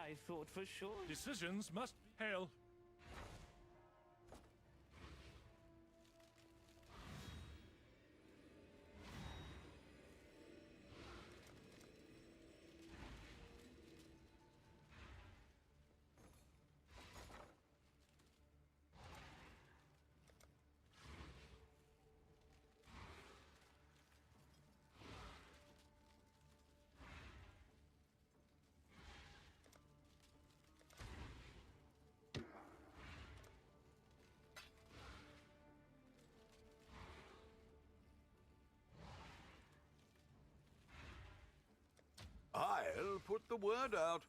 I thought for sure. Decisions must hail. I'll put the word out.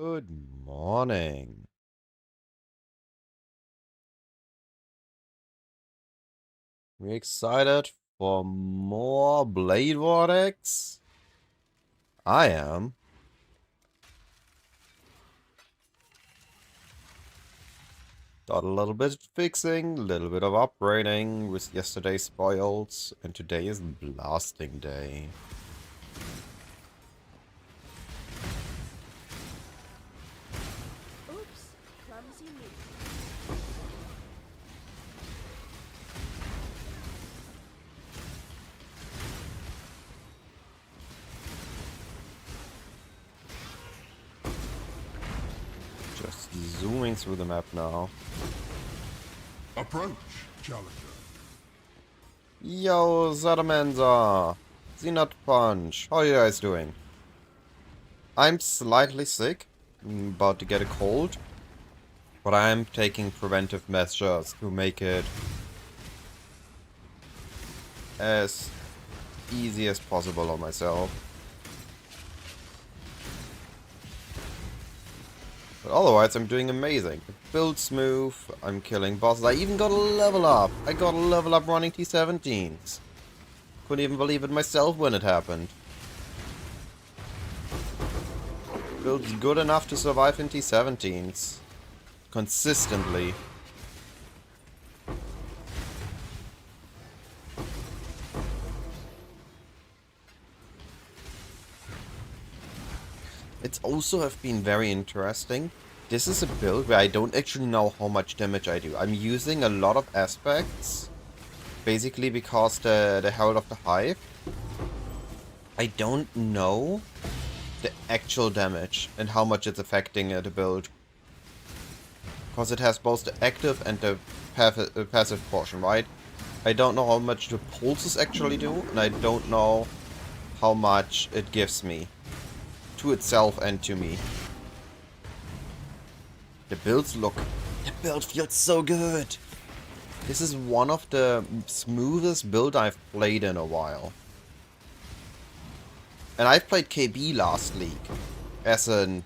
Good morning. We excited for more Blade Vortex? I am. Got a little bit of fixing, a little bit of upgrading with yesterday's spoils, and today is blasting day. Oops, clumsy me. Just zooming through the map now. Approach, challenger. Yo, Zadamanza! Zenat Punch! How are you guys doing? I'm slightly sick. I'm about to get a cold. But I'm taking preventive measures to make it as easy as possible on myself. But otherwise, I'm doing amazing. The build's smooth, I'm killing bosses. I even got a level up. I got a level up running T17s. Couldn't even believe it myself when it happened. Build's good enough to survive in T17s. Consistently. It's also have been very interesting. This is a build where I don't actually know how much damage I do. I'm using a lot of aspects. Basically because the Herald of the Hive. I don't know the actual damage and how much it's affecting the build. Because it has both the active and the passive portion, right? I don't know how much the pulses actually do, and I don't know how much it gives me. To itself and to me. The builds look... The build feels so good! This is one of the smoothest build I've played in a while. And I've played KB last league. As an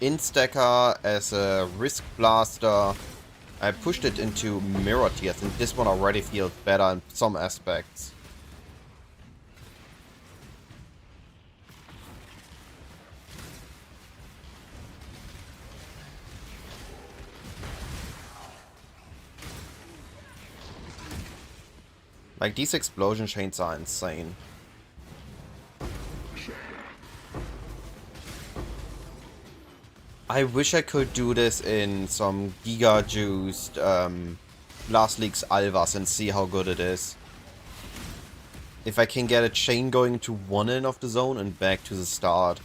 instacker, as a risk blaster. I pushed it into mirror tiers, and this one already feels better in some aspects. Like, these explosion chains are insane. I wish I could do this in some giga-juiced last league's Alvas and see how good it is. If I can get a chain going to one end of the zone and back to the start.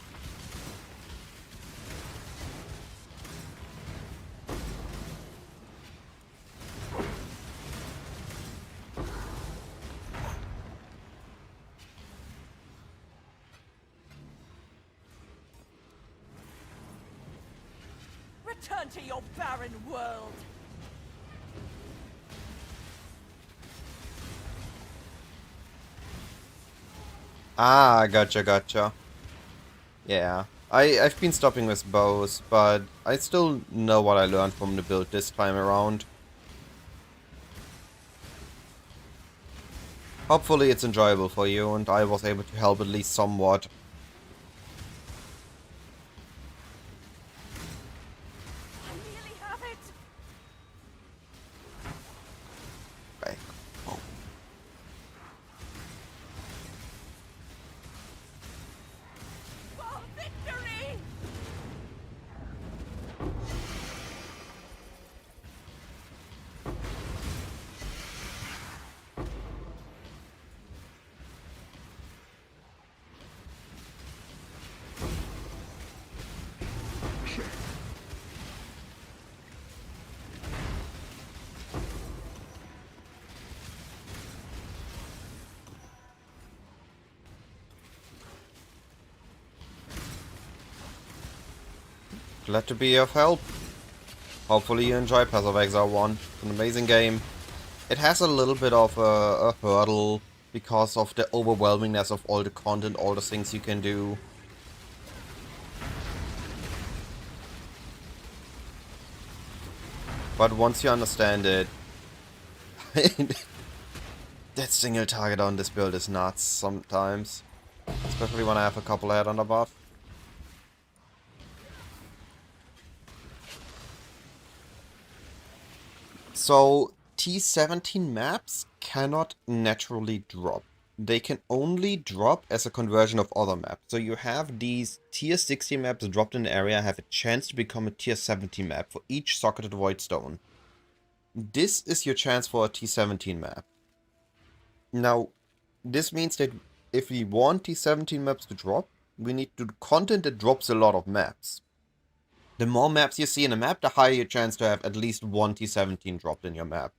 Return to your barren world! Ah, gotcha. Yeah. I've been stopping with bows, but I still know what I learned from the build this time around. Hopefully it's enjoyable for you, and I was able to help at least somewhat. I really have it! Bang. Oh. For victory! Glad to be of help. Hopefully you enjoy Path of Exile 1. It's an amazing game. It has a little bit of a hurdle because of the overwhelmingness of all the content, all the things you can do. But once you understand it, that single target on this build is nuts sometimes. Especially when I have a couple head on the buff. So, T17 maps cannot naturally drop. They can only drop as a conversion of other maps. So you have these tier 60 maps dropped in the area have a chance to become a tier 70 map for each socketed voidstone. This is your chance for a T17 map. Now, this means that if we want T17 maps to drop, we need to do content that drops a lot of maps. The more maps you see in a map, the higher your chance to have at least one T17 dropped in your map.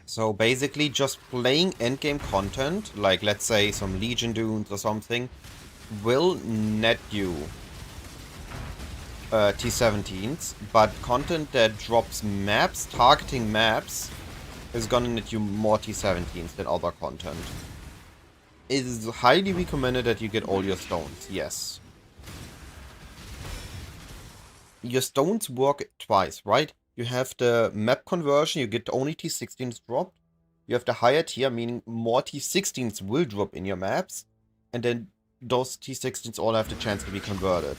So basically just playing endgame content, like let's say some Legion Dunes or something, will net you T17s, but content that drops maps, targeting maps, is gonna net you more T17s than other content. It is highly recommended that you get all your stones, yes. Your stones work twice, right? You have the map conversion, you get only T16s dropped. You have the higher tier, meaning more T16s will drop in your maps. And then those T16s all have the chance to be converted.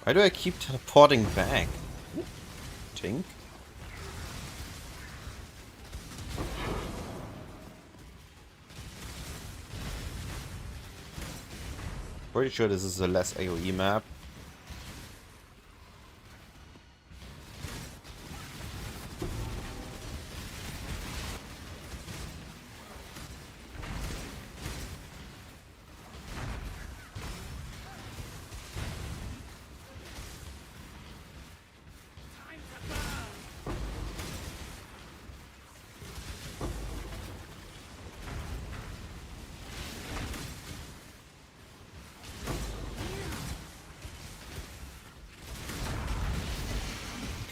Why do I keep teleporting back? Tink? Pretty sure this is a less AoE map.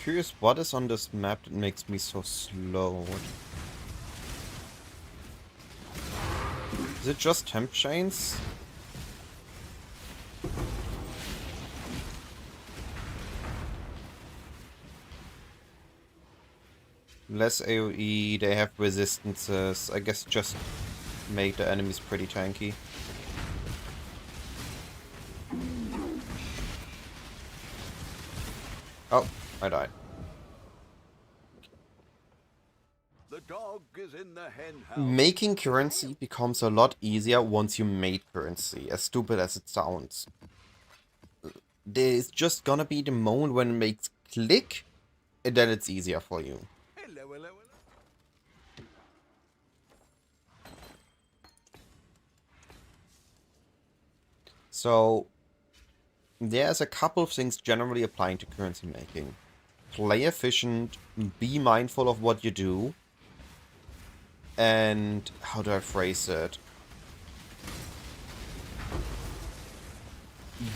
Curious what is on this map that makes me so slow. Is it just temp chains? Less AoE, they have resistances. I guess just make the enemies pretty tanky. Oh, I died. The dog is in the hen house. Making currency becomes a lot easier once you made currency, as stupid as it sounds. There's just gonna be the moment when it makes click, and then it's easier for you. Hello, hello, hello. So, there's a couple of things generally applying to currency making. Play efficient, be mindful of what you do, and how do I phrase it?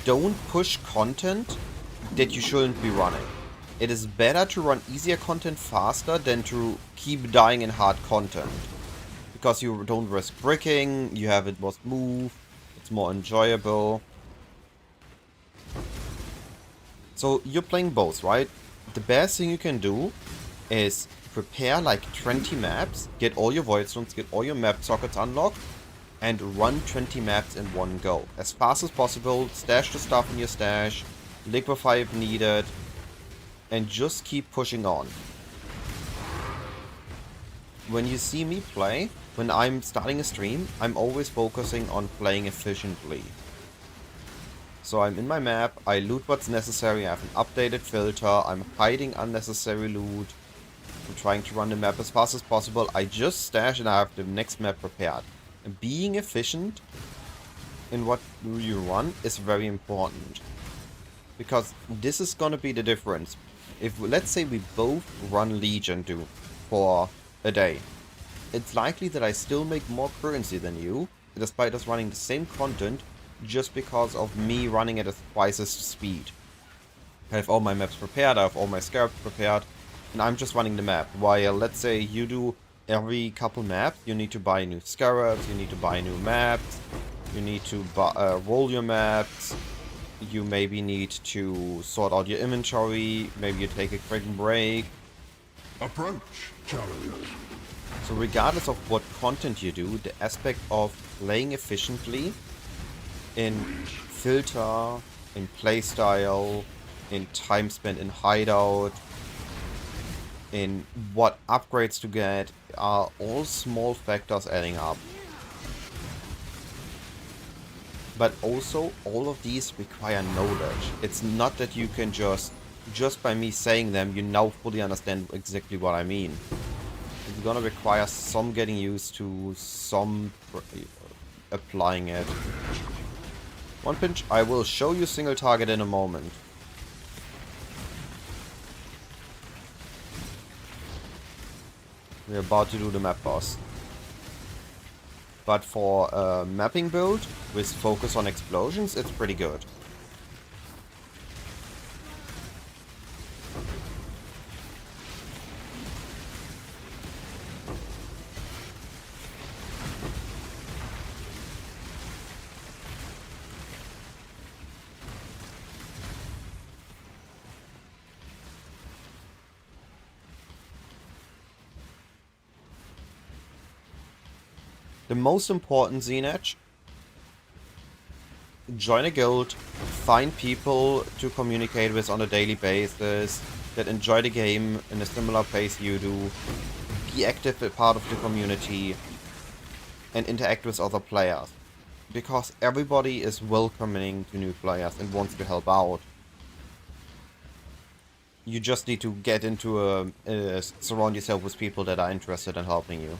Don't push content that you shouldn't be running. It is better to run easier content faster than to keep dying in hard content. Because you don't risk bricking, you have it more smooth, it's more enjoyable. So you're playing both, right? The best thing you can do is prepare like 20 maps, get all your void stones, get all your map sockets unlocked, and run 20 maps in one go. As fast as possible, stash the stuff in your stash, liquefy if needed, and just keep pushing on. When you see me play, when I'm starting a stream, I'm always focusing on playing efficiently. So I'm in my map, I loot what's necessary, I have an updated filter, I'm hiding unnecessary loot, I'm trying to run the map as fast as possible, I just stash and I have the next map prepared. And being efficient in what you run is very important. Because this is gonna be the difference. If, let's say we both run Legion for a day, it's likely that I still make more currency than you, despite us running the same content, just because of me running at twice as speed. I have all my maps prepared, I have all my scarabs prepared, and I'm just running the map. While, let's say, you do every couple maps, you need to buy new scarabs, you need to buy new maps, you need to roll your maps, you maybe need to sort out your inventory, maybe you take a quick break. Approach, challenger. So regardless of what content you do, the aspect of playing efficiently in filter, in playstyle, in time spent in hideout, in what upgrades to get, are all small factors adding up. But also, all of these require knowledge. It's not that you can just by me saying them, you now fully understand exactly what I mean. It's gonna require some getting used to, some applying it. One pinch, I will show you single target in a moment. We're about to do the map boss. But for a mapping build with focus on explosions, it's pretty good. The most important Zenedge, join a guild, find people to communicate with on a daily basis, that enjoy the game in a similar pace you do, be active, a part of the community, and interact with other players. Because everybody is welcoming to new players and wants to help out. You just need to get into surround yourself with people that are interested in helping you.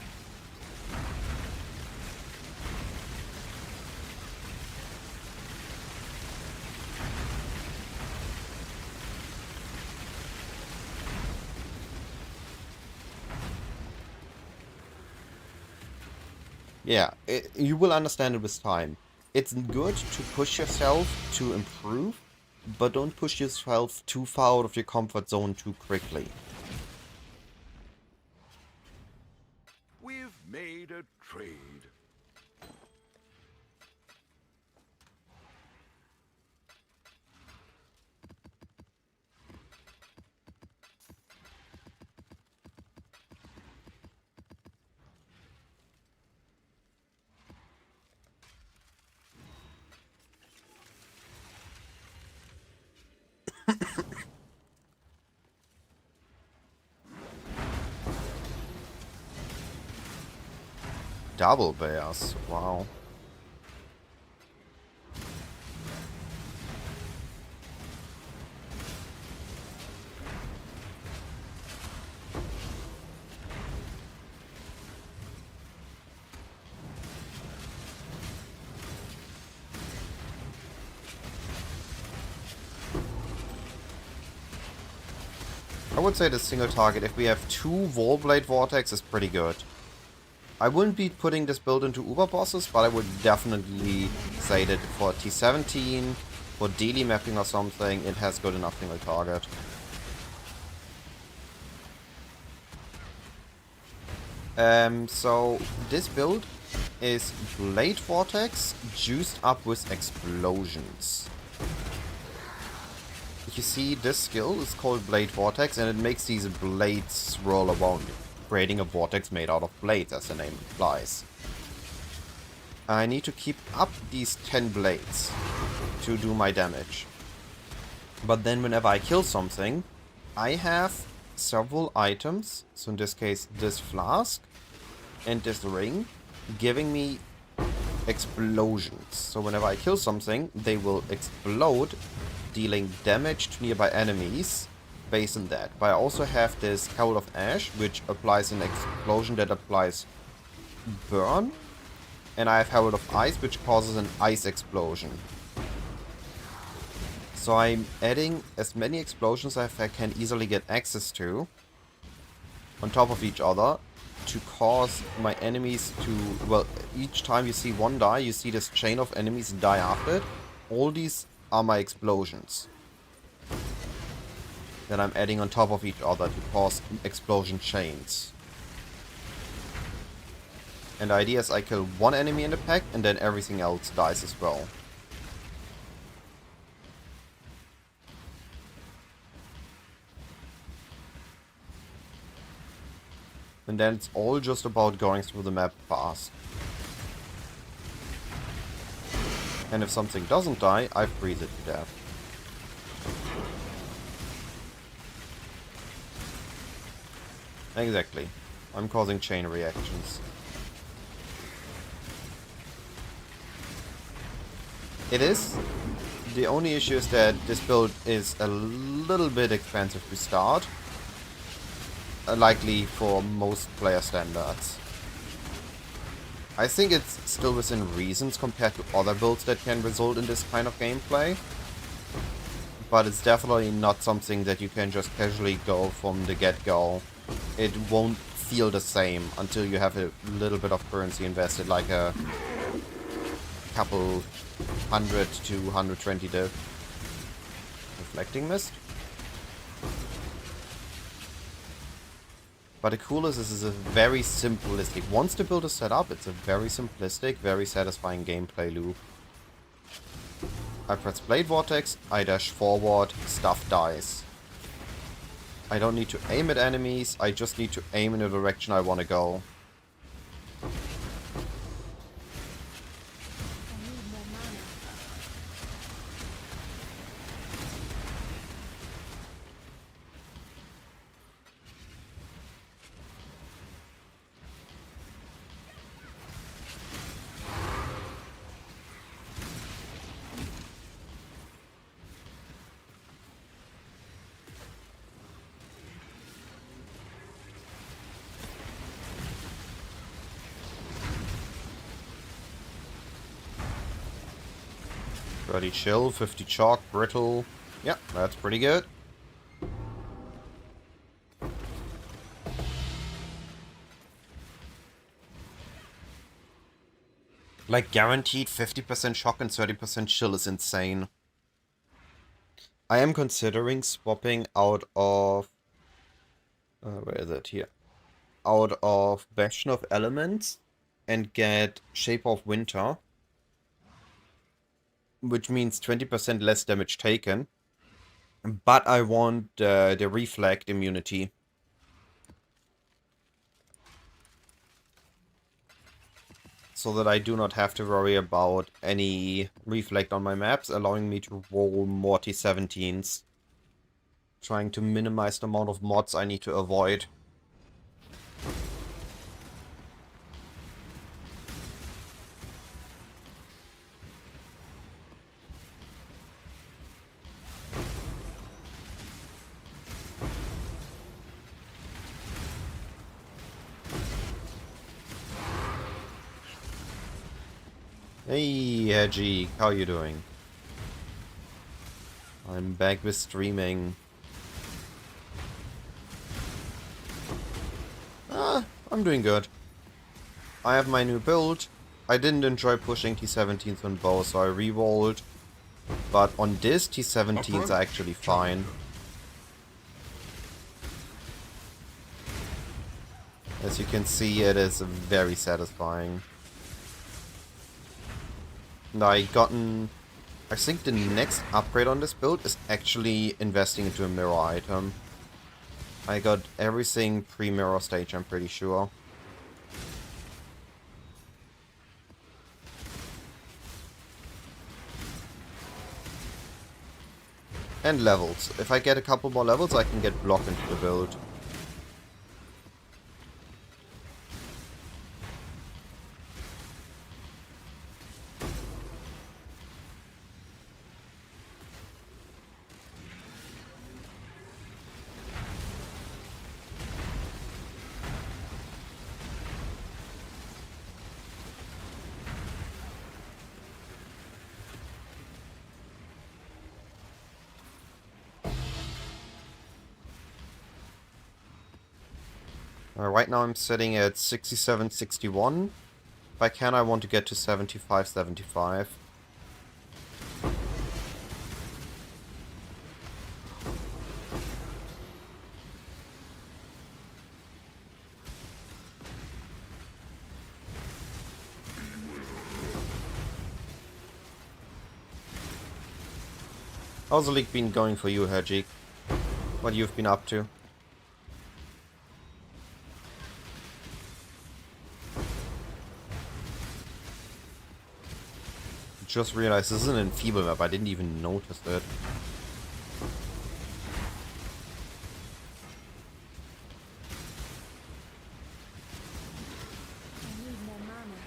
Yeah, you will understand it with time. It's good to push yourself to improve, but don't push yourself too far out of your comfort zone too quickly. We've made a trade. Double bears, wow. I would say the single target, if we have 2 Wallblade Vortex, is pretty good. I wouldn't be putting this build into Uber bosses, but I would definitely say that for T17, for daily mapping or something, it has good enough single target. So this build is Blade Vortex juiced up with explosions. You see, this skill is called Blade Vortex, and it makes these blades swirl around, creating a vortex made out of blades, as the name implies. I need to keep up these 10 blades to do my damage. But then whenever I kill something, I have several items, so in this case this flask and this ring, giving me explosions. So whenever I kill something, they will explode, dealing damage to nearby enemies based on that. But I also have this Herald of Ash, which applies an explosion that applies burn. And I have Herald of Ice, which causes an ice explosion. So I'm adding as many explosions as I can easily get access to, on top of each other, to cause my enemies to, well, each time you see one die, you see this chain of enemies die after it. All these are my explosions that I'm adding on top of each other to cause explosion chains. And the idea is I kill one enemy in the pack and then everything else dies as well. And then it's all just about going through the map fast. And if something doesn't die, I freeze it to death. Exactly. I'm causing chain reactions. It is. The only issue is that this build is a little bit expensive to start. Likely for most player standards. I think it's still within reasons compared to other builds that can result in this kind of gameplay. But it's definitely not something that you can just casually go from the get-go. It won't feel the same until you have a little bit of currency invested, like a couple 100 to 120 div. Reflecting Mist? But the coolest is, this is a very simplistic. Once the build is set up, it's a very simplistic, very satisfying gameplay loop. I press Blade Vortex, I dash forward, stuff dies. I don't need to aim at enemies, I just need to aim in the direction I want to go. 30 chill, 50 chalk, brittle. Yeah, that's pretty good. Like, guaranteed 50% shock and 30% chill is insane. I am considering swapping out of... where is it? Here. Out of Bastion of Elements and get Shape of Winter. Which means 20% less damage taken. But I want the Reflect immunity. So that I do not have to worry about any Reflect on my maps, allowing me to roll more T17s. Trying to minimize the amount of mods I need to avoid. Hey, Hedgie, how you doing? I'm back with streaming. I'm doing good. I have my new build. I didn't enjoy pushing T17s on bow, so I re-rolled. But on this, T17s are actually fine. As you can see, it is very satisfying. And I think the next upgrade on this build is actually investing into a mirror item. I got everything pre-mirror stage, I'm pretty sure. And levels. If I get a couple more levels, I can get block into the build. Right now I'm sitting at 67, 61. If I can, I want to get to 75, 75. How's the league been going for you, Herjik? What you've been up to? Just realized this is an enfeeble map. I didn't even notice it. I need more mana.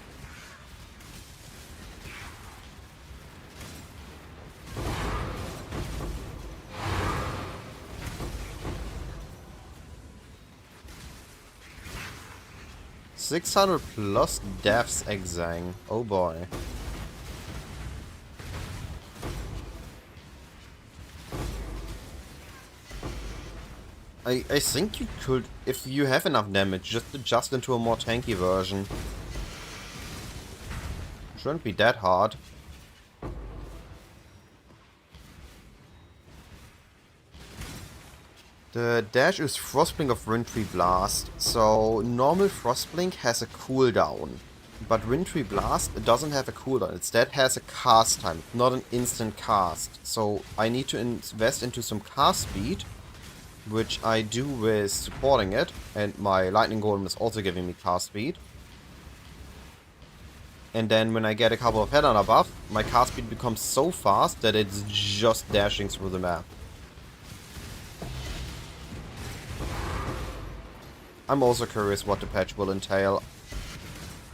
600 plus deaths, Exang. Oh boy. I think you could, if you have enough damage, just adjust into a more tanky version. Shouldn't be that hard. The dash is Frostblink of Wintry Blast, so normal Frostblink has a cooldown, but Wintry Blast doesn't have a cooldown, instead has a cast time, not an instant cast. So I need to invest into some cast speed, which I do with supporting it, and my Lightning Golem is also giving me cast speed. And then when I get a couple of head-on buff, my cast speed becomes so fast that it's just dashing through the map. I'm also curious what the patch will entail.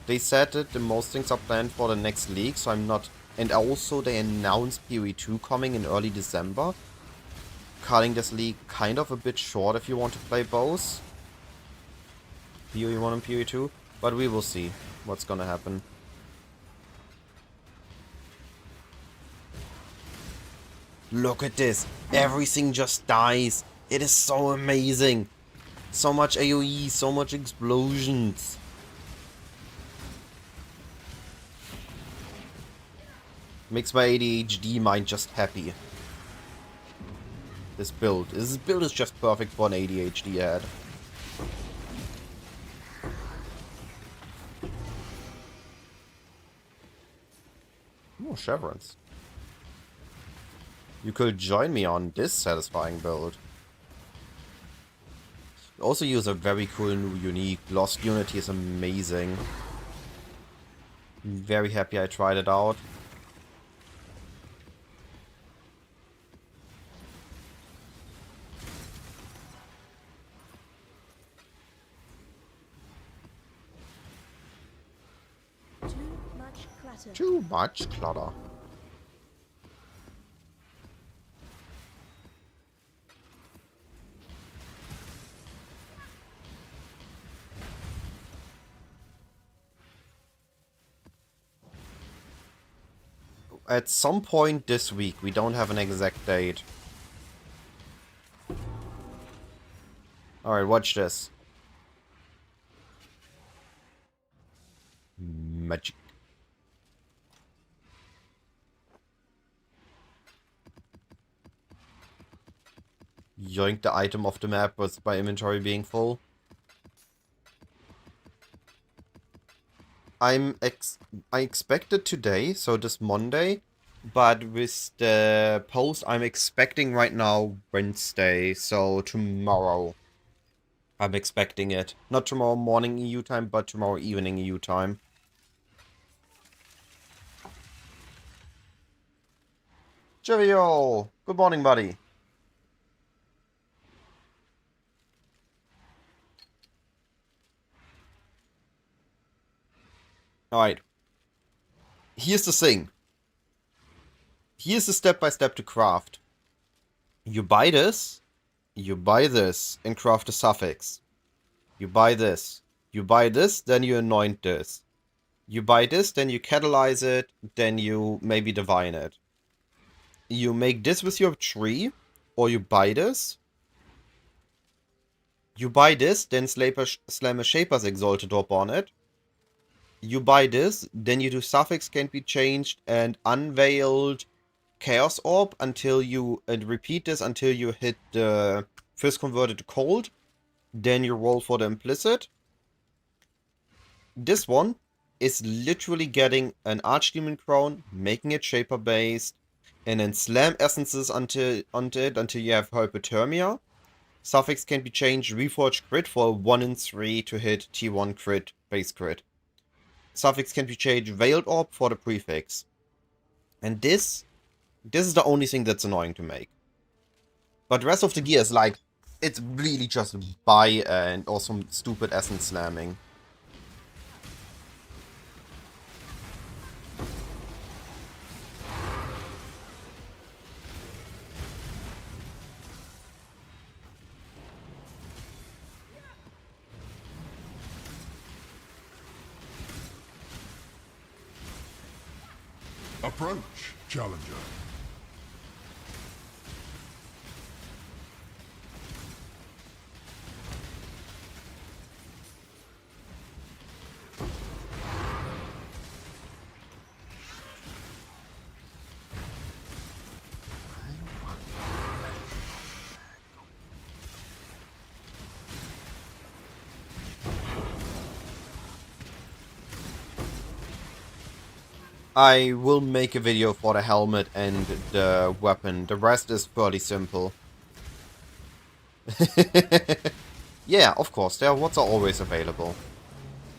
They said that the most things are planned for the next league, so I'm not... And also they announced PoE 2 coming in early December. Cutting this league kind of a bit short if you want to play both. PoE 1 and PoE 2. But we will see what's gonna happen. Look at this. Everything just dies. It is so amazing. So much AoE, so much explosions. Makes my ADHD mind just happy. This build is just perfect for an ADHD head. Oh, chevrons. You could join me on this satisfying build. Also use a very cool new unique. Lost Unity is amazing. I'm very happy I tried it out. Too much clutter. At some point this week, we don't have an exact date. Alright, watch this. Magic. Yoink the item off the map with my inventory being full. I expected today, so this Monday, but with the post I'm expecting right now Wednesday, so tomorrow. I'm expecting it. Not tomorrow morning EU time, but tomorrow evening EU time. Cheerio! Good morning, buddy. Alright. Here's the thing. Here's the step-by-step to craft. You buy this, and craft a suffix. You buy this, then you anoint this. You buy this, then you catalyze it, then you maybe divine it. You make this with your tree, or you buy this. You buy this, then slam a Shaper's Exalted Orb on it. You buy this, then you do suffix can't be changed and unveiled Chaos Orb until you repeat this until you hit the first converted to cold. Then you roll for the implicit. This one is literally getting an Archdemon Crown, making it Shaper based, and then slam essences onto it until you have Hypothermia. Suffix can be changed, Reforged Crit for 1 in 3 to hit T1 crit, base crit. Suffix can be changed, Veiled Orb for the prefix. And this is the only thing that's annoying to make. But the rest of the gear is like, it's really just buy and or some stupid essence slamming. Approach, challenger. I will make a video for the helmet and the weapon. The rest is fairly simple. Yeah, of course, their WOTs are always available.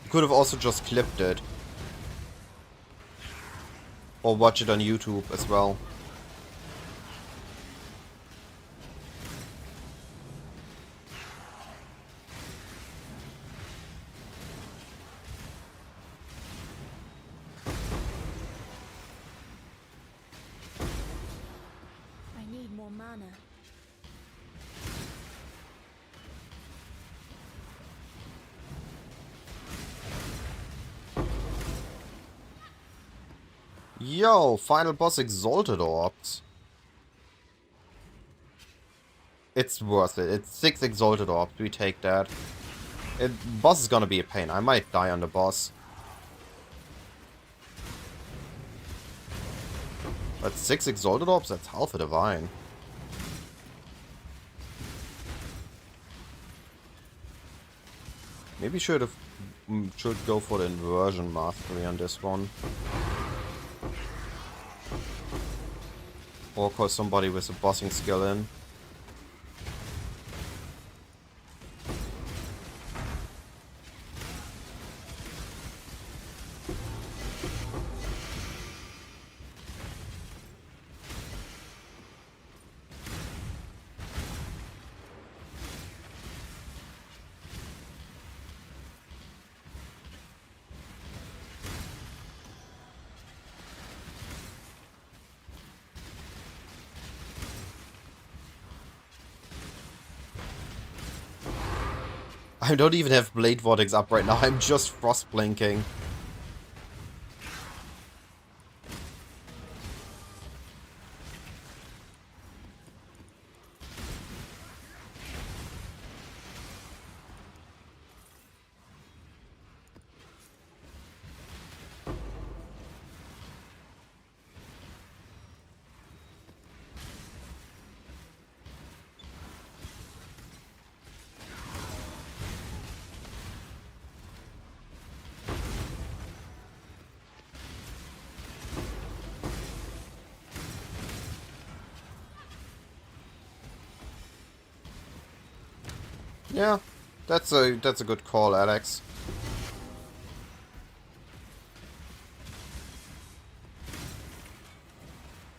You could have also just clipped it. Or watch it on YouTube as well. I need more mana. Yo, final boss Exalted Orbs. It's worth it. It's 6 Exalted Orbs. We take that. Boss is gonna be a pain. I might die on the boss. But 6 Exalted Orbs? That's half a divine. Maybe should go for the inversion mastery on this one. Or call somebody with a bossing skill in. I don't even have Blade Vortex up right now, I'm just Frost blinking. Yeah, that's a good call, Alex.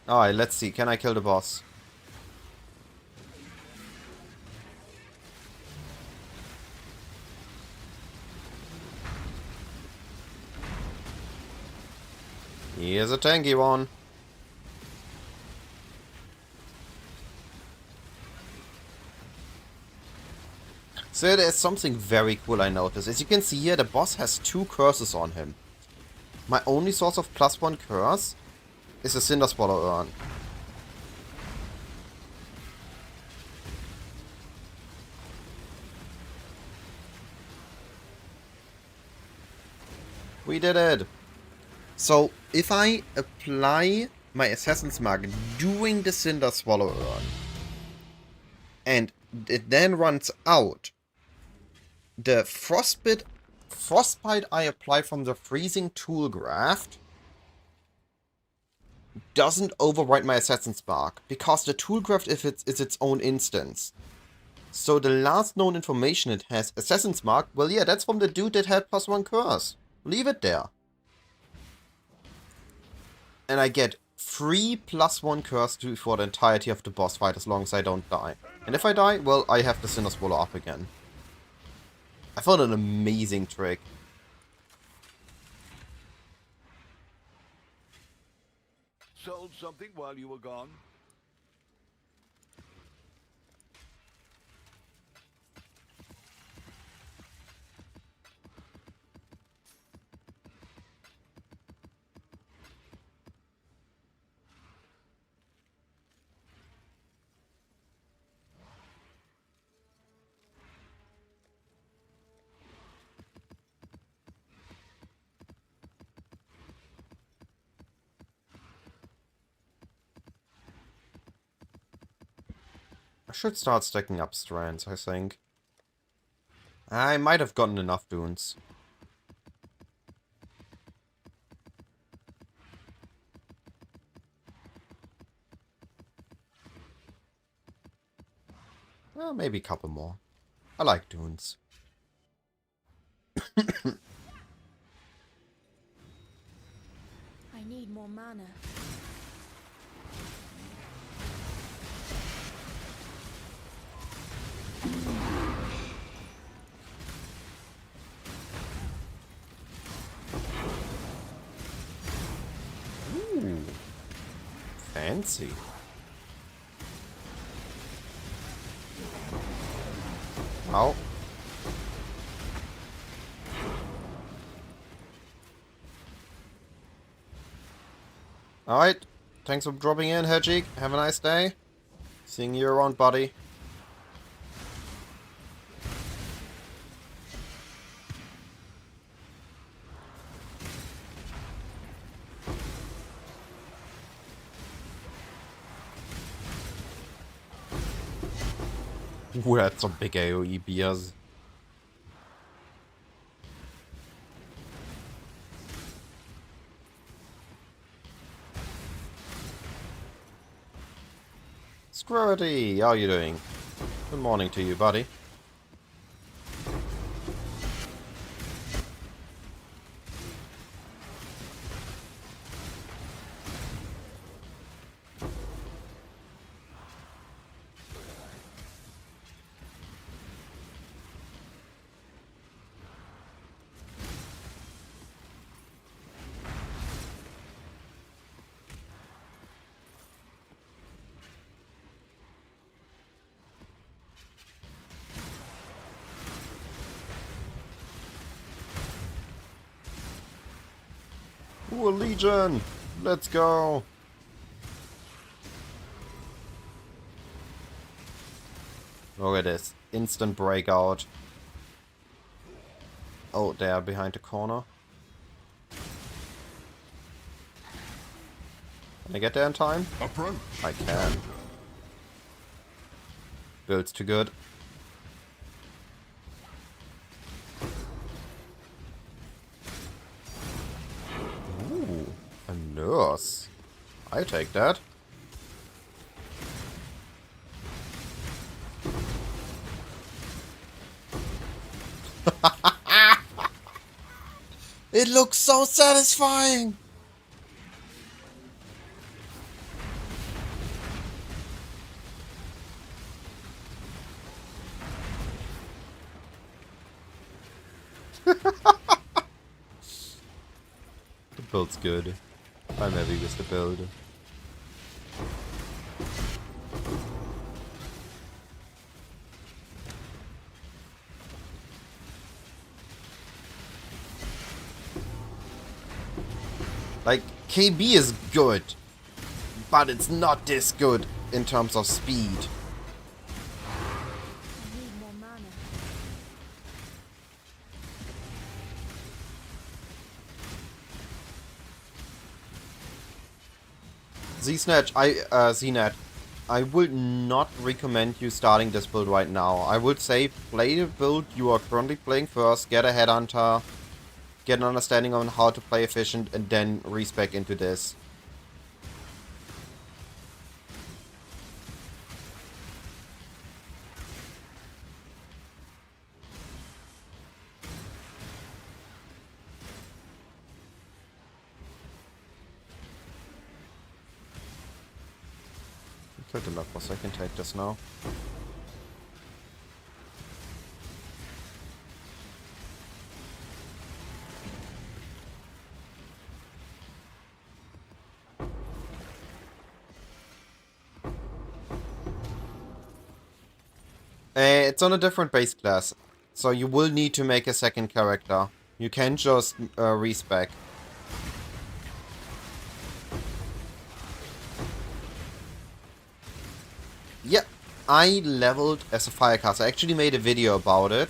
Alright, let's see. Can I kill the boss? He is a tanky one. So there's something very cool I noticed. As you can see here, the boss has 2 curses on him. My only source of +1 curse is a Cinder Swallow urn. We did it! So, if I apply my Assassin's Mark during the Cinder Swallow urn, and it then runs out, the frostbite I apply from the freezing tool graft doesn't overwrite my Assassin's Mark, because the tool graft is its own instance. So the last known information it has, Assassin's Mark, well yeah, that's from the dude that had +1 curse. Leave it there. And I get 3 +1 curse for the entirety of the boss fight as long as I don't die. And if I die, well, I have the Cinder Swallow up again. I found an amazing trick. Sold something while you were gone? I should start stacking up strands, I think. I might have gotten enough dunes. Well, maybe a couple more. I like dunes. I need more mana. Ooh. Fancy. Ow. Alright. Thanks for dropping in, Hedgig. Have a nice day. Seeing you around, buddy. Ooh, that's some big AoE beers. Screwity, how are you doing? Good morning to you, buddy. Ooh, a Legion! Let's go! Look at this. Instant breakout. Oh, they are behind the corner. Can I get there in time? Approach. I can. Build's too good. Ooh, a nurse. I take that. It looks so satisfying! The build's good. I'm happy with the build. Like, KB is good, but it's not this good in terms of speed. I need more mana. Znat, I would not recommend you starting this build right now. I would say play the build you are currently playing first, get a headhunter, get an understanding on how to play efficient, and then respec into this. Kill the luck boss, I can take this now. It's on a different base class, so you will need to make a second character. You can't just respec. Yep, I leveled as a firecaster. I actually made a video about it,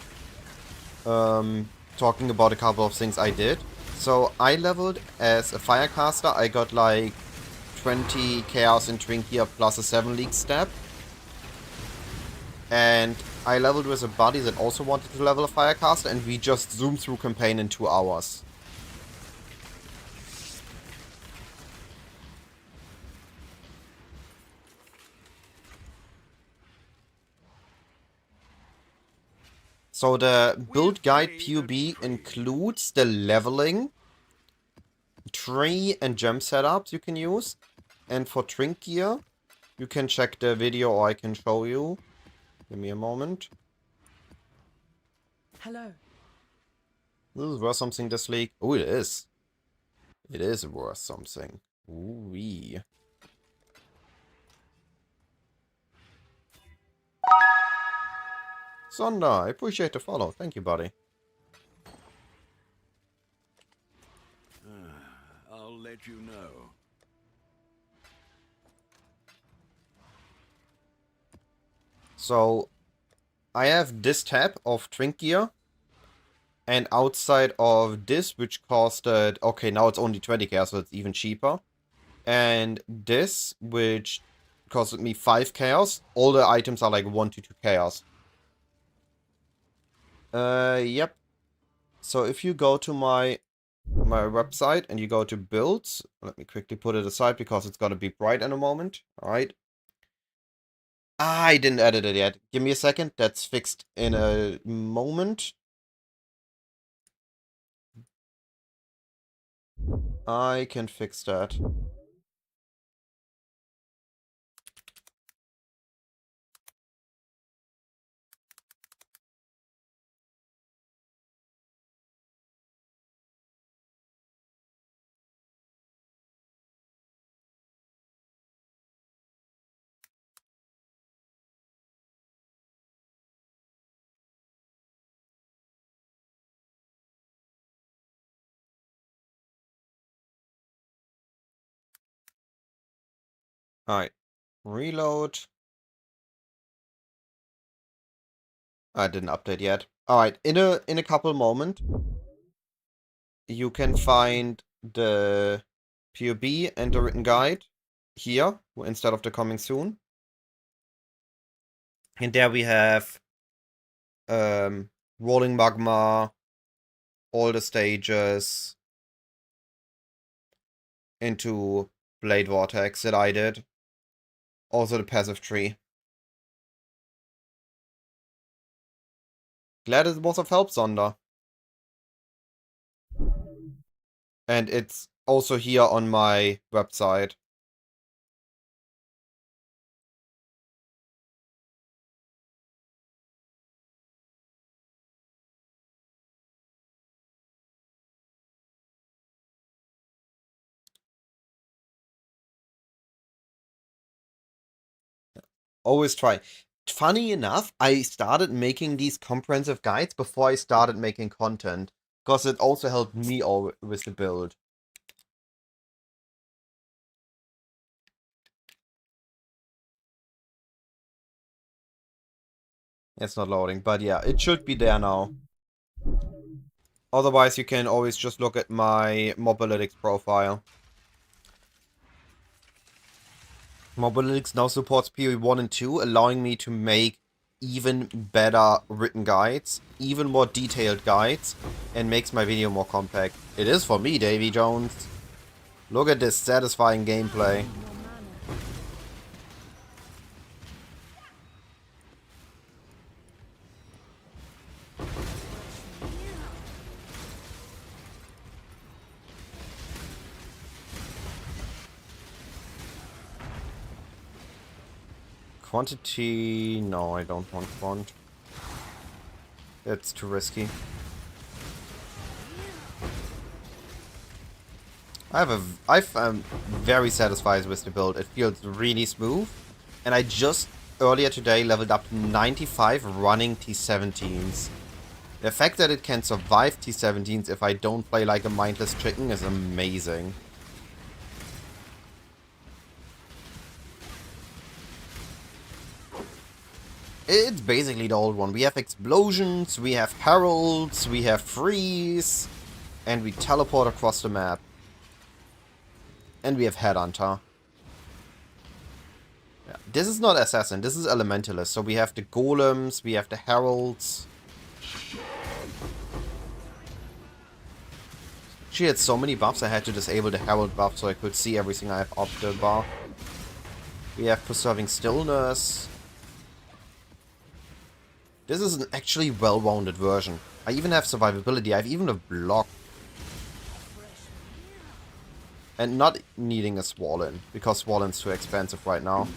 talking about a couple of things I did. So I leveled as a firecaster. I got like 20 chaos in Trinkia plus a 7 league step. And I leveled with a buddy that also wanted to level a firecaster, and we just zoomed through campaign in 2 hours. So the build guide PUB includes the leveling, tree and gem setups you can use. And for Trinkia, you can check the video or I can show you. Give me a moment. Hello. This is worth something this league. Oh, it is. It is worth something. Ooh-wee. Sonda, I appreciate the follow. Thank you, buddy. I'll let you know. So, I have this tab of Trinkia. And outside of this, which costed... Okay, now it's only 20k, so it's even cheaper. And this, which costed me 5 chaos. All the items are like 1 to 2 chaos. Yep. So if you go to my website and you go to builds, let me quickly put it aside because it's gonna be bright in a moment. Alright. I didn't edit it yet. Give me a second. That's fixed in a moment. I can fix that. Alright. Reload. I didn't update yet. Alright, in a couple moment, you can find the POB and the written guide here instead of the coming soon. And there we have rolling magma, all the stages into Blade Vortex that I did. Also the passive tree. Glad it was of help, Sonder. And it's also here on my website. Always try. Funny enough, I started making these comprehensive guides before I started making content. Because it also helped me all with the build. It's not loading, but yeah, it should be there now. Otherwise, you can always just look at my Mobalytics profile. Mobalytics now supports PoE 1 and 2, allowing me to make even better written guides, even more detailed guides, and makes my video more compact. It is for me, Davy Jones. Look at this satisfying gameplay. More mana. Quantity... No, I don't want quant. It's too risky. I'm very satisfied with the build. It feels really smooth. And I just earlier today leveled up to 95 running T17s. The fact that it can survive T17s if I don't play like a mindless chicken is amazing. It's basically the old one. We have explosions, we have heralds, we have freeze, and we teleport across the map. And we have Headhunter. Yeah. This is not Assassin, this is Elementalist. So we have the Golems, we have the Heralds. She had so many buffs, I had to disable the Herald buff so I could see everything I have up the bar. We have Preserving Stillness. This is an actually well-rounded version. I even have survivability, I have even a block. And not needing a Swollen, because Swollen's too expensive right now.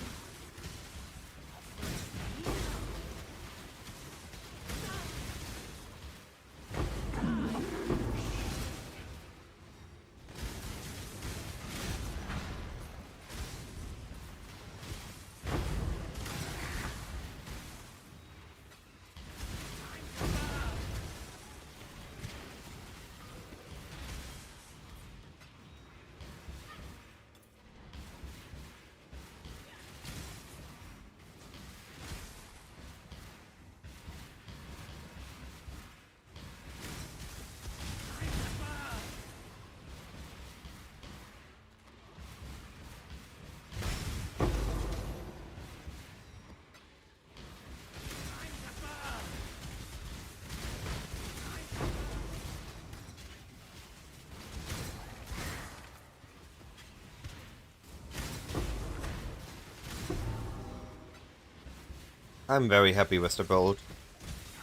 I'm very happy with the build.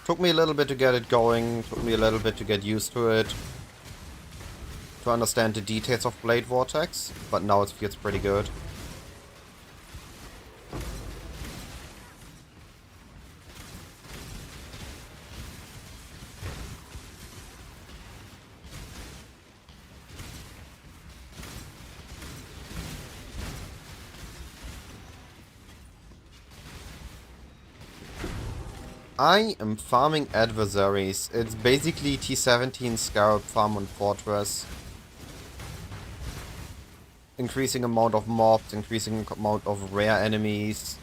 Took me a little bit to get it going, took me a little bit to get used to it, to understand the details of Blade Vortex, but now it feels pretty good. I am farming adversaries. It's basically T17 Scarab farm on Fortress. Increasing amount of mobs, increasing amount of rare enemies.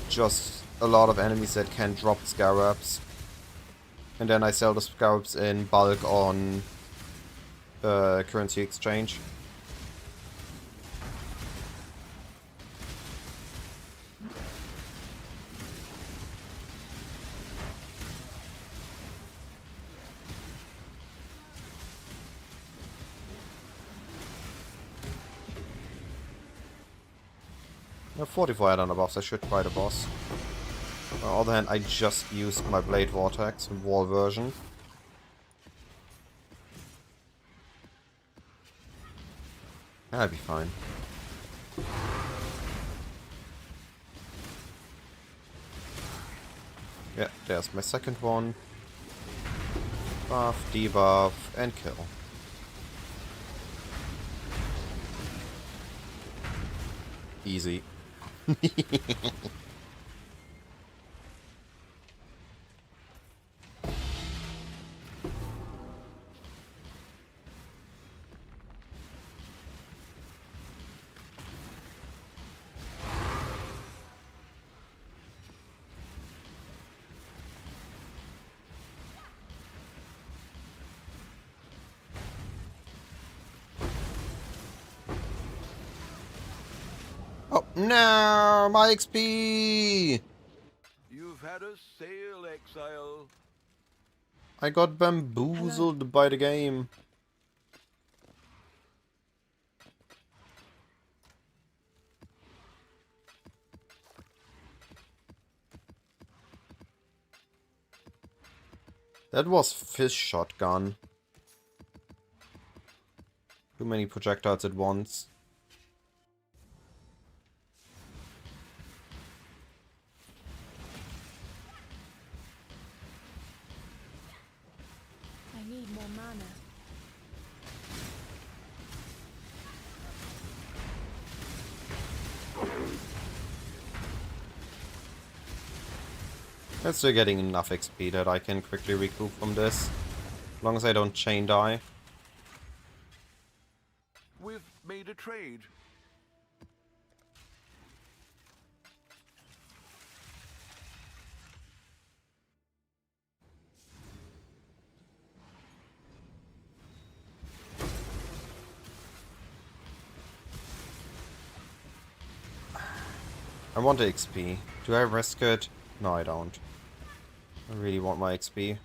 Just a lot of enemies that can drop Scarabs. And then I sell the Scarabs in bulk on currency exchange. I have 44 add-on buffs, I should try the boss. On the other hand, I just used my Blade Vortex, wall version. That'll be fine. Yeah, there's my second one. Buff, debuff, and kill. Easy. Oh, no! My XP! You've had a sail, exile. I got bamboozled by the game. That was fish shotgun. Too many projectiles at once. I need more mana. I'm still getting enough XP that I can quickly recoup from this. As long as I don't chain die. We've made a trade. I want the XP. Do I risk it? No, I don't. I really want my XP.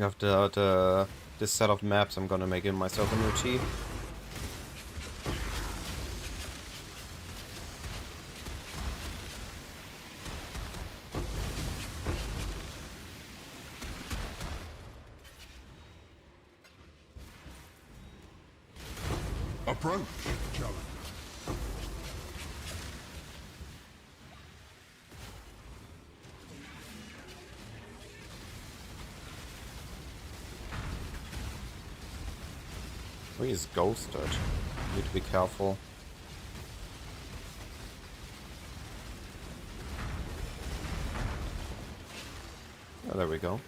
After this set of maps, I'm gonna make it myself a new tea. Approach, challenger. Oh, he's ghosted. Need to be careful. Oh, there we go.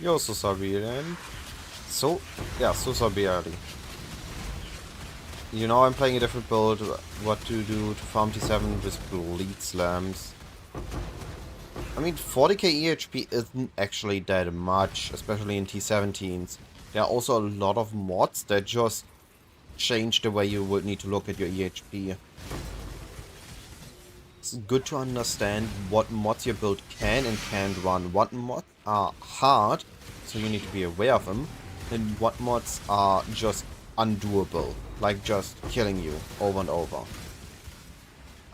Yo, so Sabirian. So, yeah, so Sabiri. You know I'm playing a different build, what to do to farm T7 with bleed slams. I mean, 40k EHP isn't actually that much, especially in T17s. There are also a lot of mods that just change the way you would need to look at your EHP. It's good to understand what mods your build can and can't run. What mods are hard, so you need to be aware of them, and what mods are just undoable, like just killing you over and over.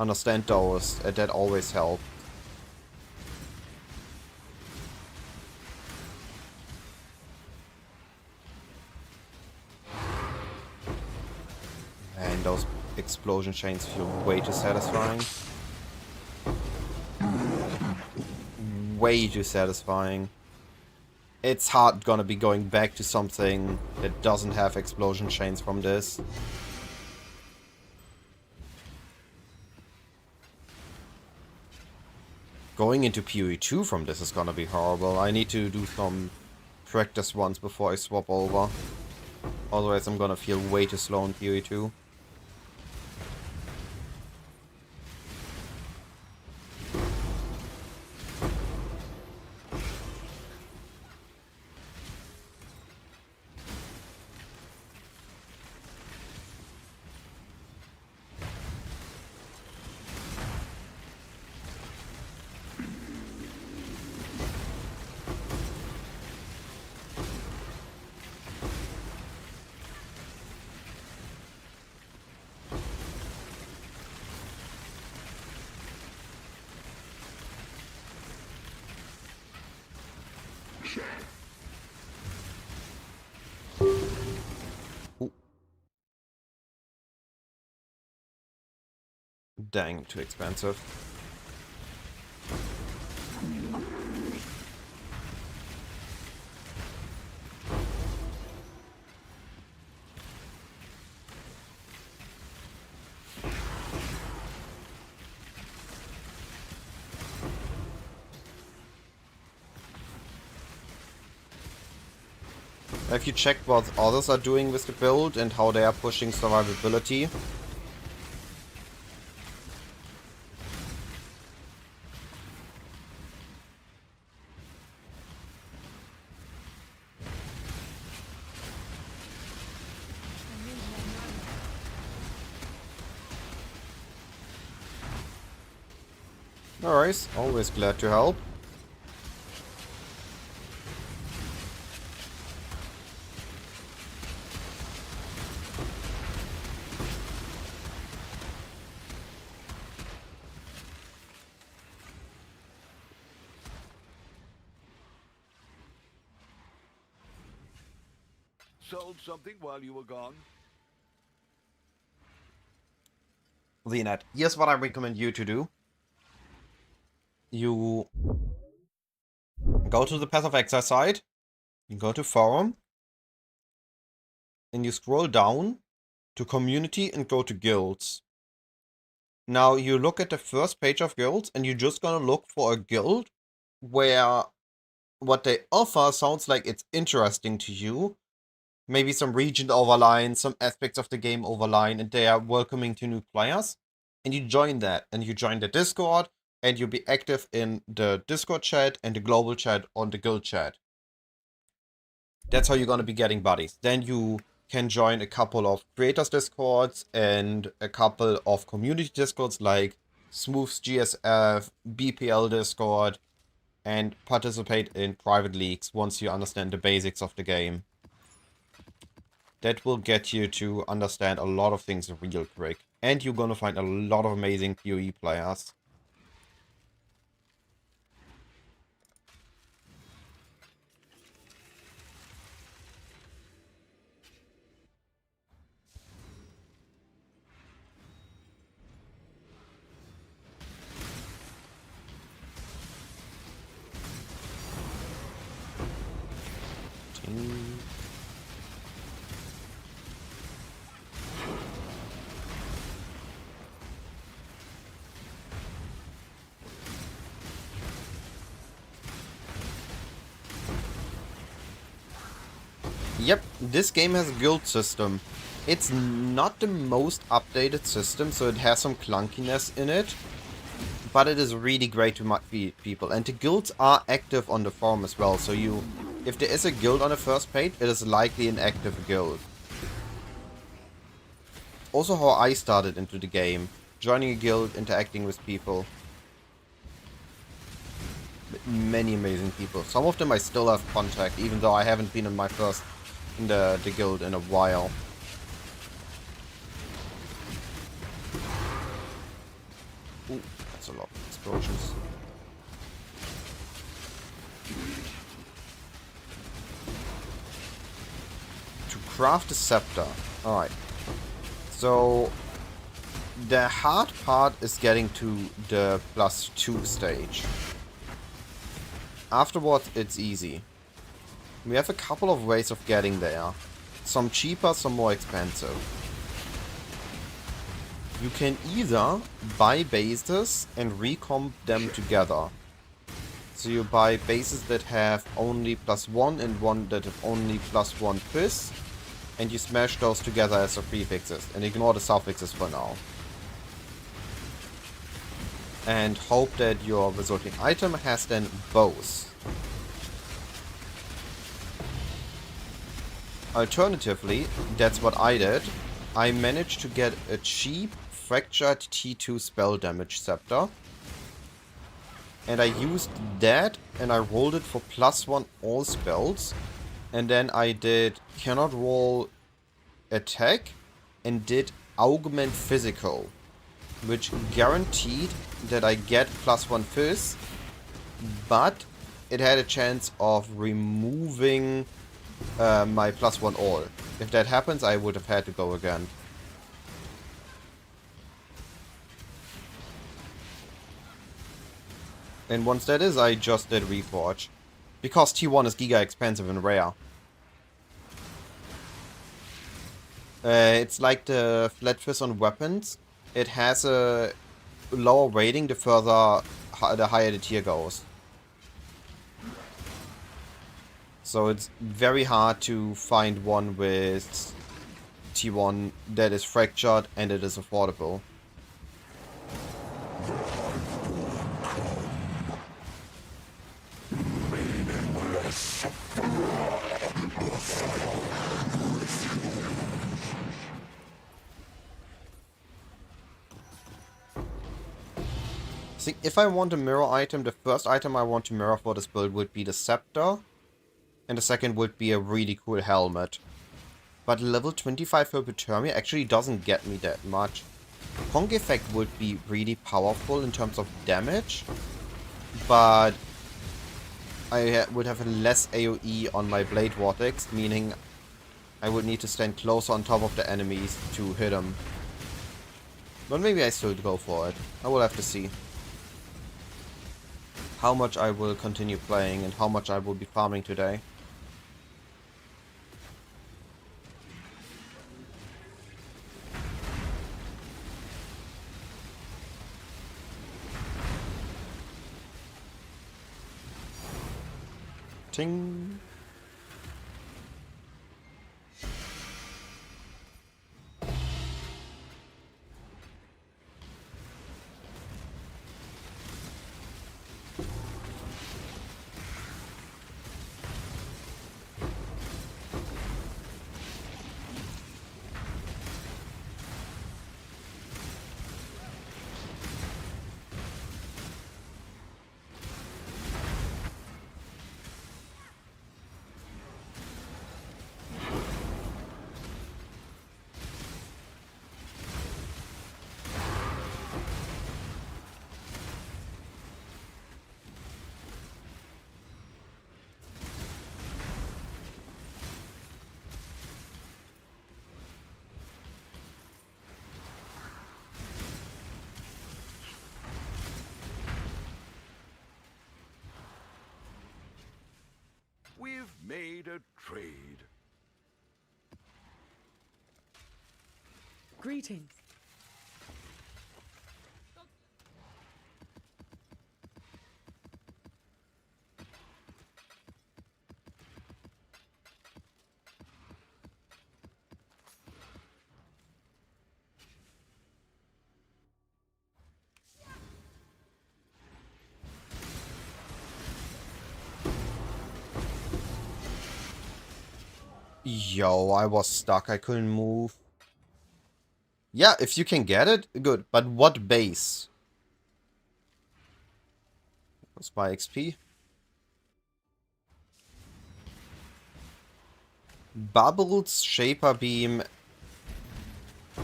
Understand those, that always helps. And those explosion chains feel way too satisfying. Way too satisfying. It's hard gonna be going back to something that doesn't have explosion chains from this. Going into PoE 2 from this is gonna be horrible. I need to do some practice runs before I swap over. Otherwise I'm gonna feel way too slow in PoE 2. Ooh. Dang, too expensive. Have you checked what others are doing with the build and how they are pushing survivability? Alright, always glad to help. Sold something while you were gone? Zenet, here's what I recommend you to do. You go to the Path of Exile site, you go to Forum, and you scroll down to Community and go to Guilds. Now you look at the first page of guilds and you're just gonna look for a guild where what they offer sounds like it's interesting to you. Maybe some region overline, some aspects of the game overline, and they are welcoming to new players. And you join that, and you join the Discord, and you'll be active in the Discord chat and the global chat on the guild chat. That's how you're gonna be getting buddies. Then you can join a couple of creators Discords and a couple of community Discords like Smooth's GSF, BPL Discord, and participate in private leagues once you understand the basics of the game. That will get you to understand a lot of things real quick. And you're gonna find a lot of amazing PoE players. Yep, this game has a guild system. It's not the most updated system, so it has some clunkiness in it. But it is really great to feed people. And the guilds are active on the forum as well, so if there is a guild on the first page, it is likely an active guild. Also how I started into the game. Joining a guild, interacting with people. Many amazing people. Some of them I still have contact, even though I haven't been in the guild in a while. Ooh, that's a lot of explosions. To craft a scepter. Alright. So the hard part is getting to the +2 stage. Afterwards, it's easy. We have a couple of ways of getting there. Some cheaper, some more expensive. You can either buy bases and recomp them together. So you buy bases that have only +1 and one that have only +1 fizz. And you smash those together as the prefixes. And ignore the suffixes for now. And hope that your resulting item has then both. Alternatively, that's what I did. I managed to get a cheap fractured T2 spell damage scepter. And I used that and I rolled it for +1 all spells. And then I did cannot roll attack and did augment physical, which guaranteed that I get +1 fizz, but it had a chance of removing my +1 all. If that happens, I would have had to go again. And once that is, I just did Reforge. Because T1 is giga expensive and rare. It's like the flat fizz on weapons. It has a lower rating the higher the tier goes. So it's very hard to find one with T1 that is fractured and it is affordable. See, if I want a mirror item, the first item I want to mirror for this build would be the scepter. And the second would be a really cool helmet. But level 25 hypothermia actually doesn't get me that much. Conk effect would be really powerful in terms of damage. But I would have less AoE on my blade vortex, meaning I would need to stand closer on top of the enemies to hit them. But maybe I still go for it. I will have to see how much I will continue playing and how much I will be farming today. Ting. We've made a trade. Greetings. Yo, I was stuck. I couldn't move. Yeah, if you can get it, good. But what base? What's my XP? Bubbles, Shaper Beam,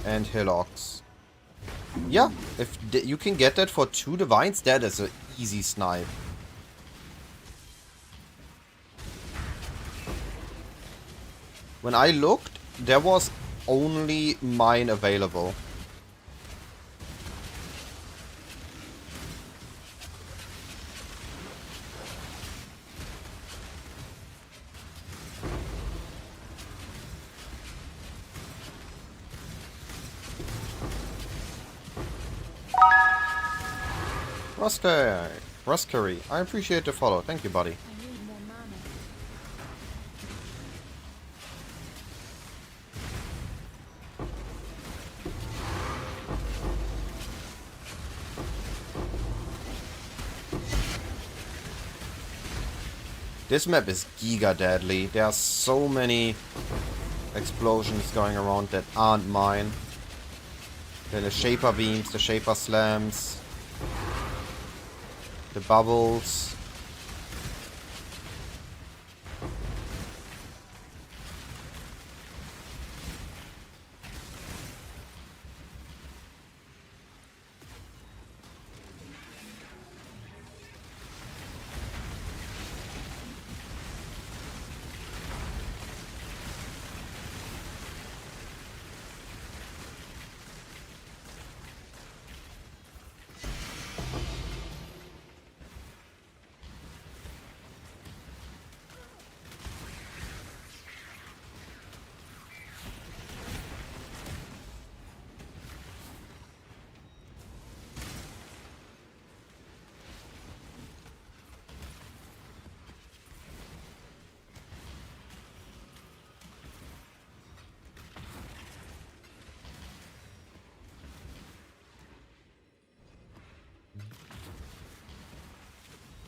and Hillocks. Yeah, if you can get that for 2 Divines, that is an easy snipe. When I looked, there was only mine available. Ruskery, I appreciate the follow. Thank you, buddy. I need more mana. This map is giga deadly. There are so many explosions going around that aren't mine. The Shaper Beams, the Shaper Slams, the Bubbles.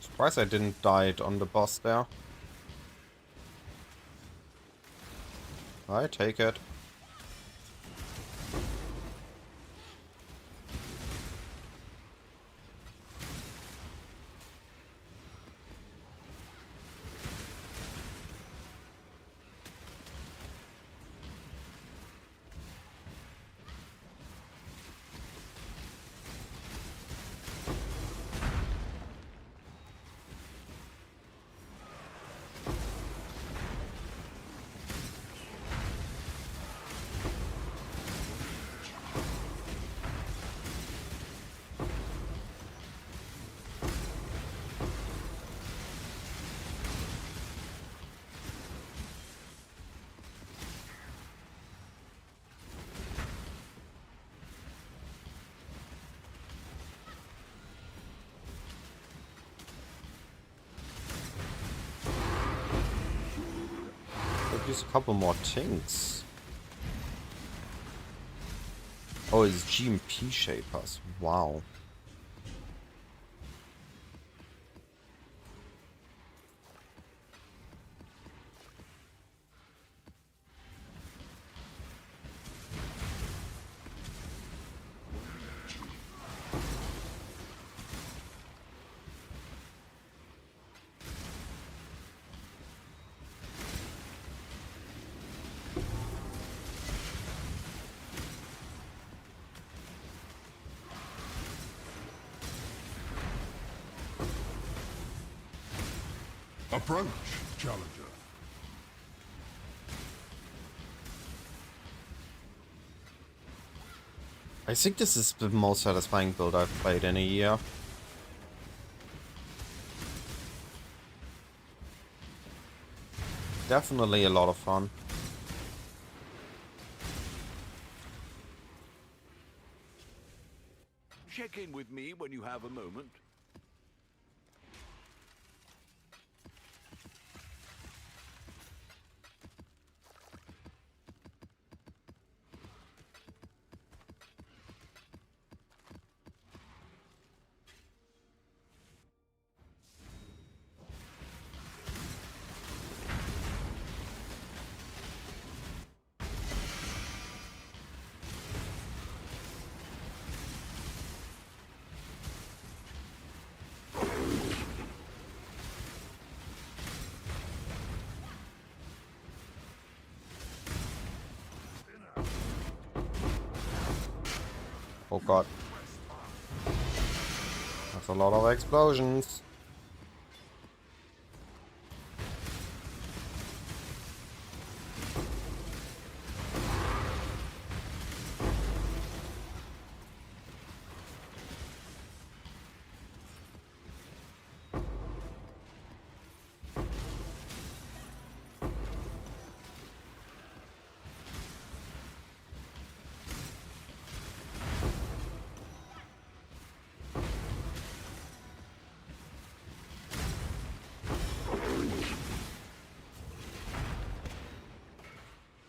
Surprised I didn't die on the boss there. I take it. Could use a couple more things. Oh, it's GMP Shapers. Wow. Approach, challenger. I think this is the most satisfying build I've played in a year. Definitely a lot of fun. Check in with me when you have a moment. Oh god. That's a lot of explosions.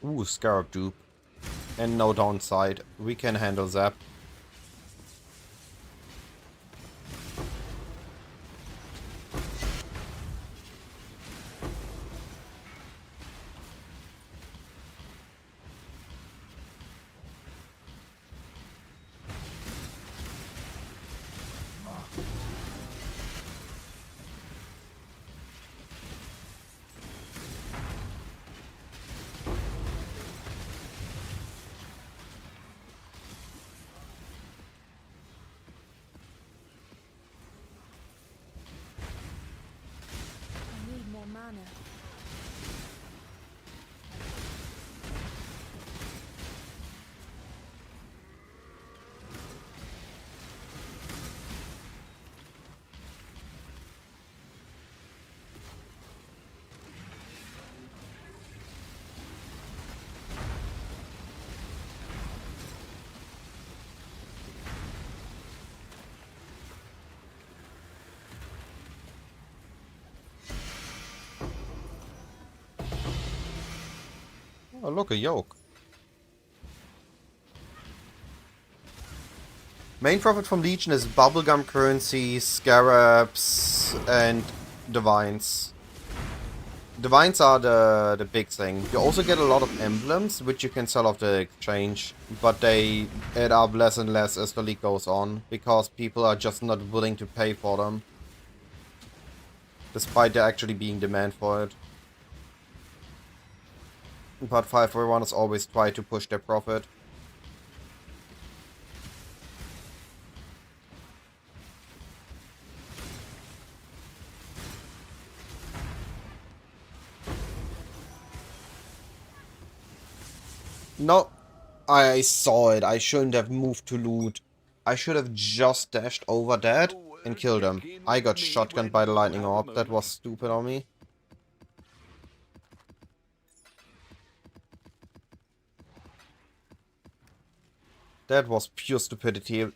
Ooh, Scarab dupe. And no downside. We can handle that. I need more mana. Oh, look, a yoke. Main profit from Legion is bubblegum currency, scarabs, and divines. Divines are the big thing. You also get a lot of emblems, which you can sell off the exchange, but they add up less and less as the league goes on, because people are just not willing to pay for them. Despite there actually being demand for it. But 5v1 is always try to push their profit. No, I saw it. I shouldn't have moved to loot. I should have just dashed over that and killed him. I got shotgunned by the lightning orb. That was stupid on me. That was pure stupidity.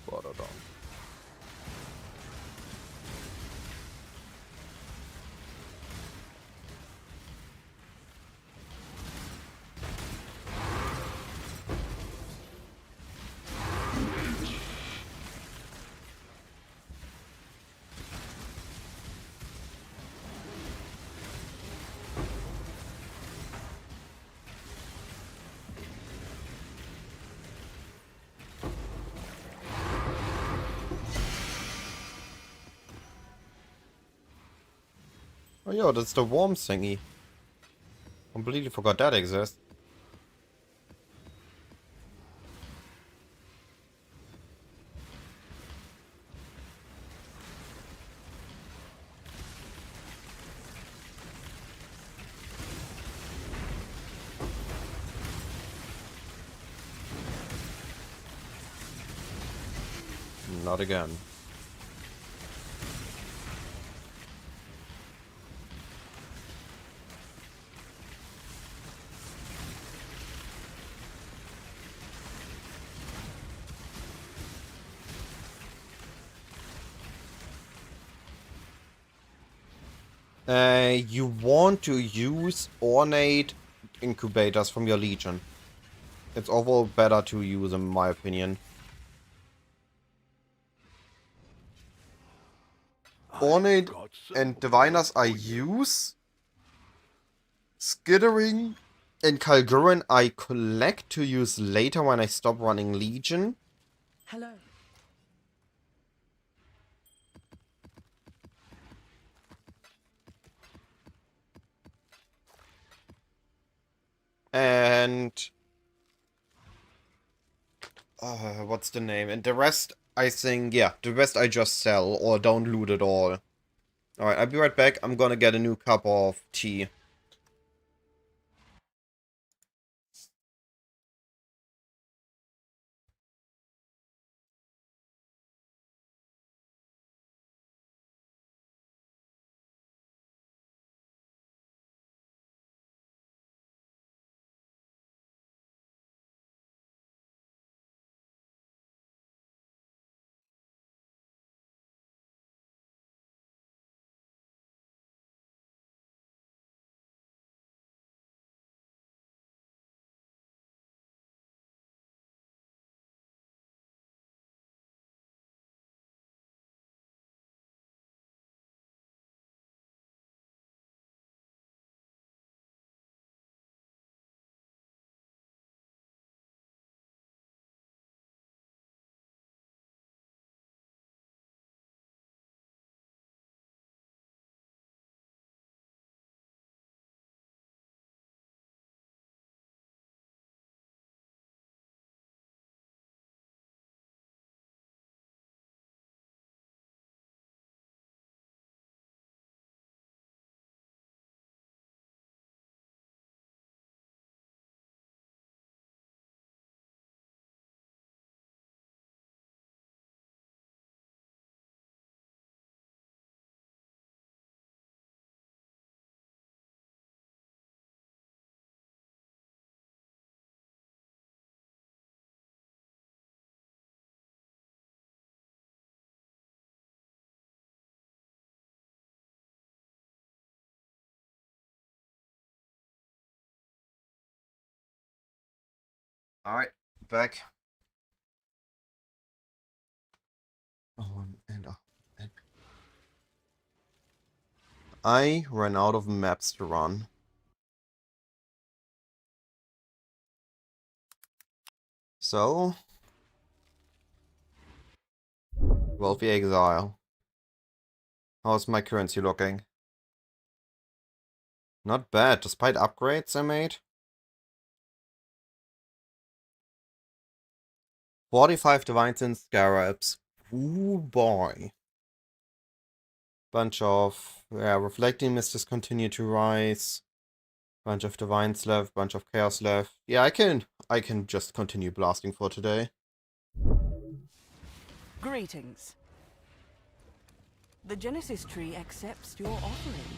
Water down. Oh yeah, that's the worm thingy. Completely forgot that exists. Not again. You want to use ornate incubators from your legion. It's overall better to use them, in my opinion. Ornate got some and diviners I wealth for you. use. Skittering and Kalgurin I collect to use later when I stop running Legion. Hello. And what's the name? And the rest, I think, yeah, the rest I just sell or don't loot at all. Alright, I'll be right back. I'm gonna get a new cup of tea. Alright, back. And I ran out of maps to run. So, Wealthy Exile. How's my currency looking? Not bad, despite upgrades I made. 45 Divines and Scarabs. Ooh boy. Bunch of, yeah, Reflecting Mists continue to rise. Bunch of Divines left, bunch of Chaos left. Yeah, I can just continue blasting for today. Greetings. The Genesis tree accepts your offering.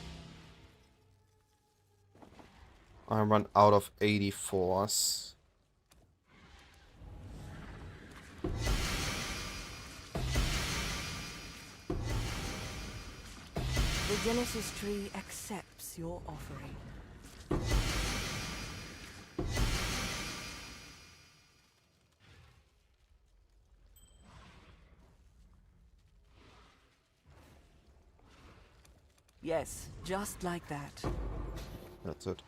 I run out of 84s. The Genesis tree accepts your offering. Yes, just like that. That's it.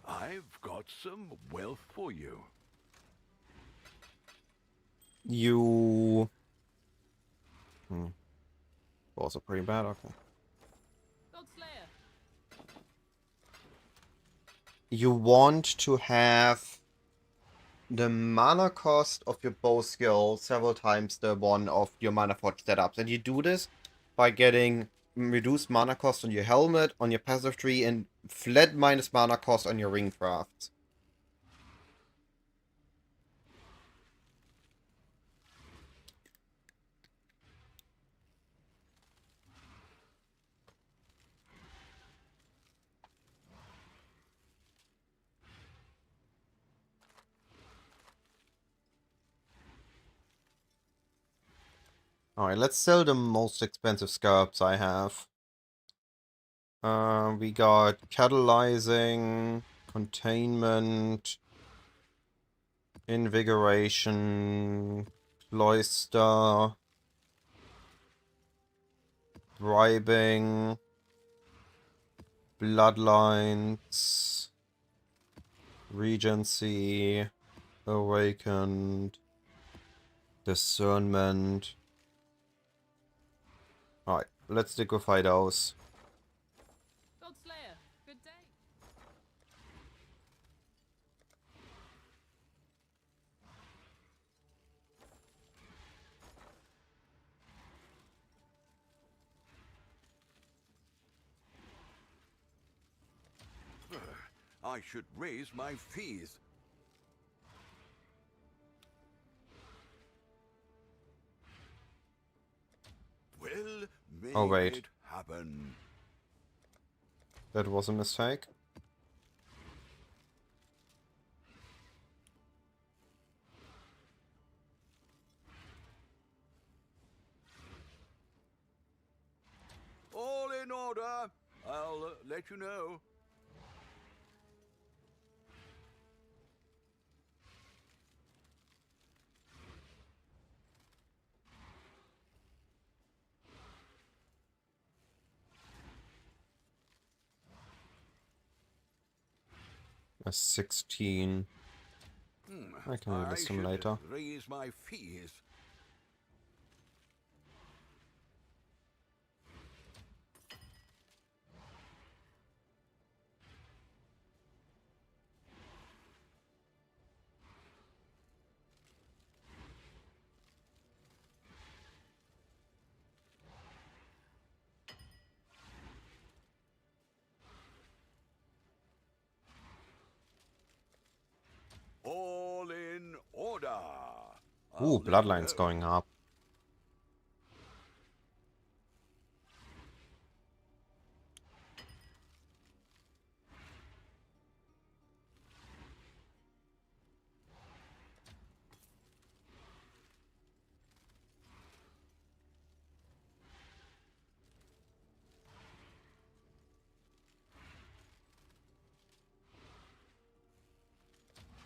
I've got some wealth for you. You... Also pretty bad, okay. You want to have the mana cost of your bow skill several times the one of your mana forge setups. And you do this by getting reduced mana cost on your helmet, on your passive tree, and flat minus mana cost on your ring crafts. Alright, let's sell the most expensive scarabs I have. We got catalyzing, containment, invigoration, cloister, bribing, bloodlines, regency, awakened, discernment. Alright, let's liquefy those. Godslayer, good day. I should raise my fees. We'll make Oh, wait. it happen. That was a mistake. All in order. I'll let you know. A 16. I can I release them should later. raise my fees. All in order. I'll Ooh, let you bloodline's know. going up.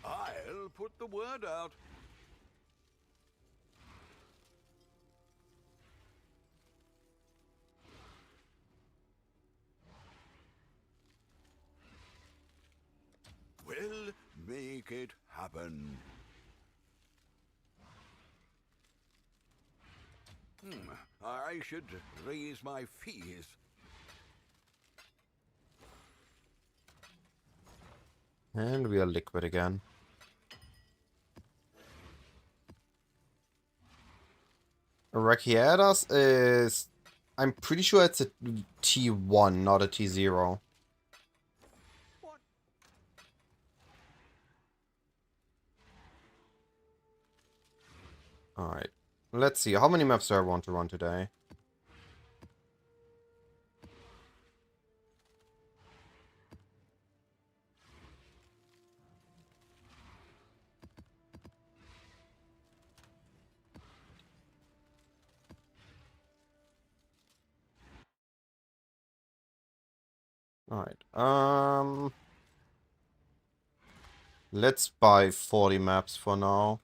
I'll put the word out. We'll make it happen. I should raise my fees. And we are liquid again. Rakiatas is... I'm pretty sure it's a T1, not a T0. What? Alright. Let's see. How many maps do I want to run today? Alright. Let's buy 40 maps for now.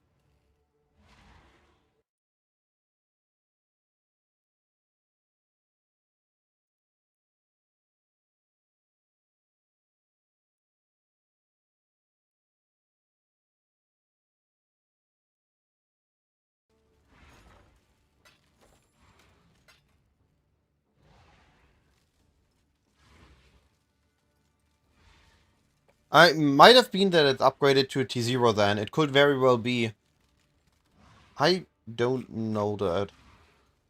I might have been that it's upgraded to a T0 then. It could very well be. I don't know that.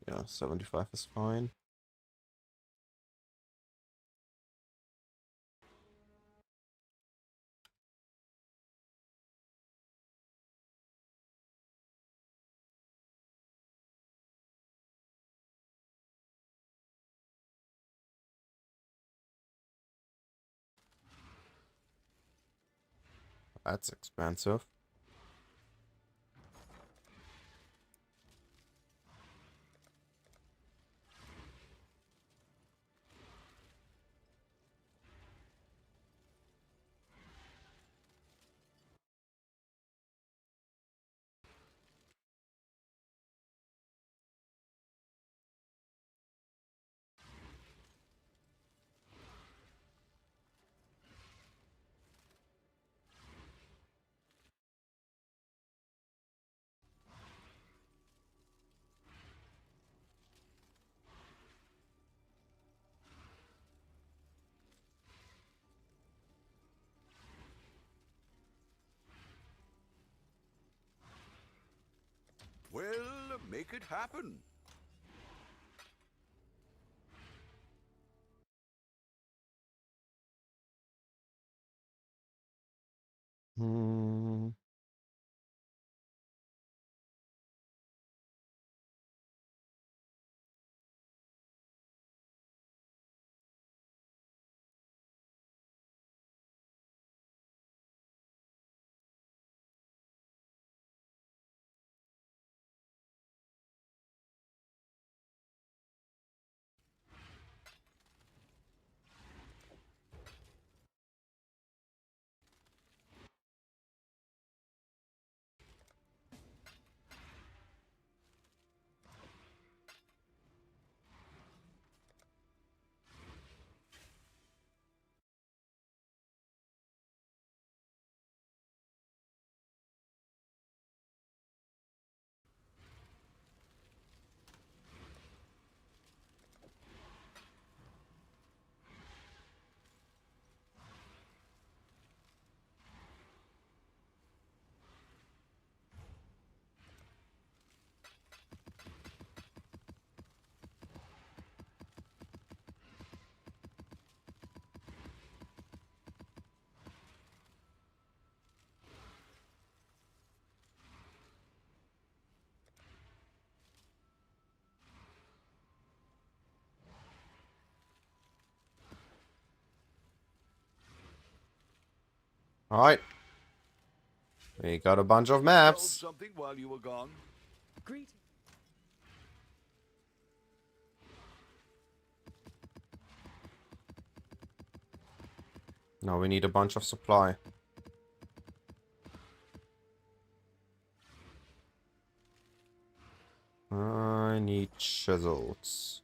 Yeah, 75 is fine. That's expensive. make it happen. Hmm. Alright. We got a bunch of Build maps. something while you were gone. Greetings. Now we need a bunch of supply. I need chisels.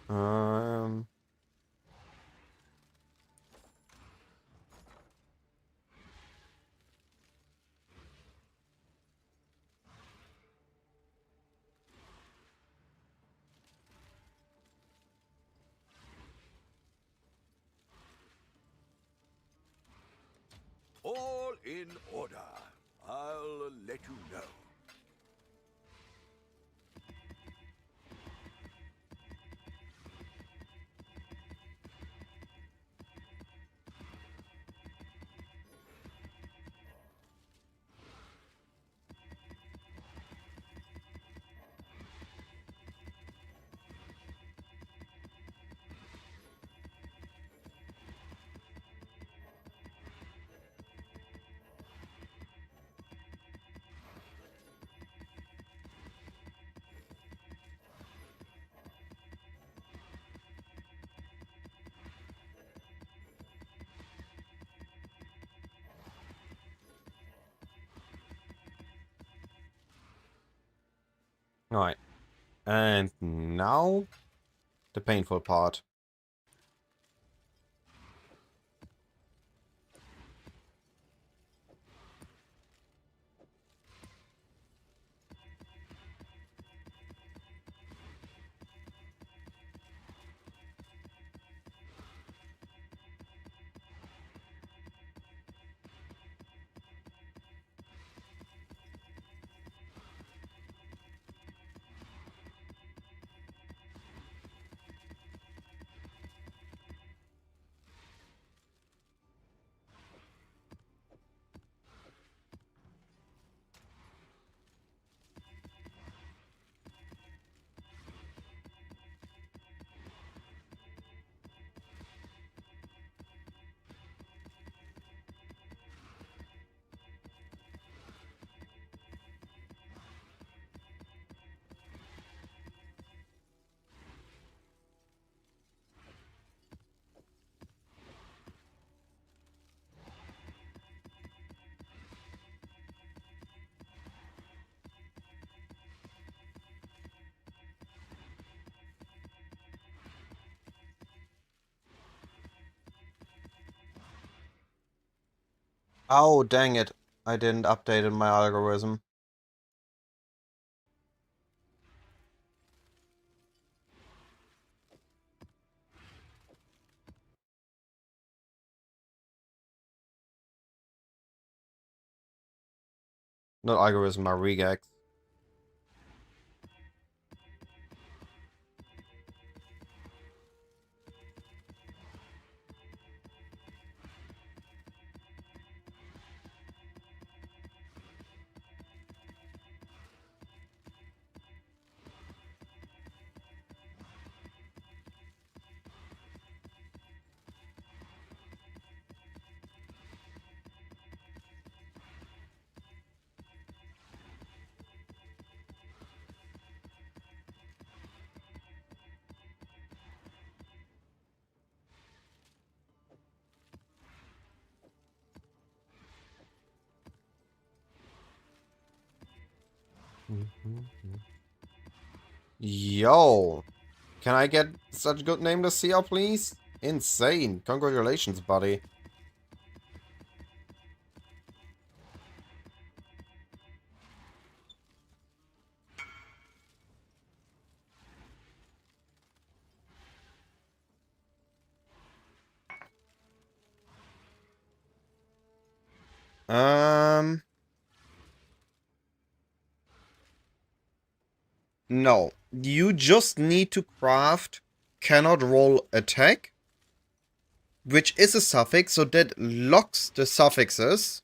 Um... All in order. I'll let you know. Alright. And now, the painful part. Oh, dang it. I didn't update my algorithm. Not algorithm, my regex. Yo! Can I get such a good name to see, please? Insane. Congratulations, buddy. No. You just need to craft cannot roll attack, which is a suffix, so that locks the suffixes.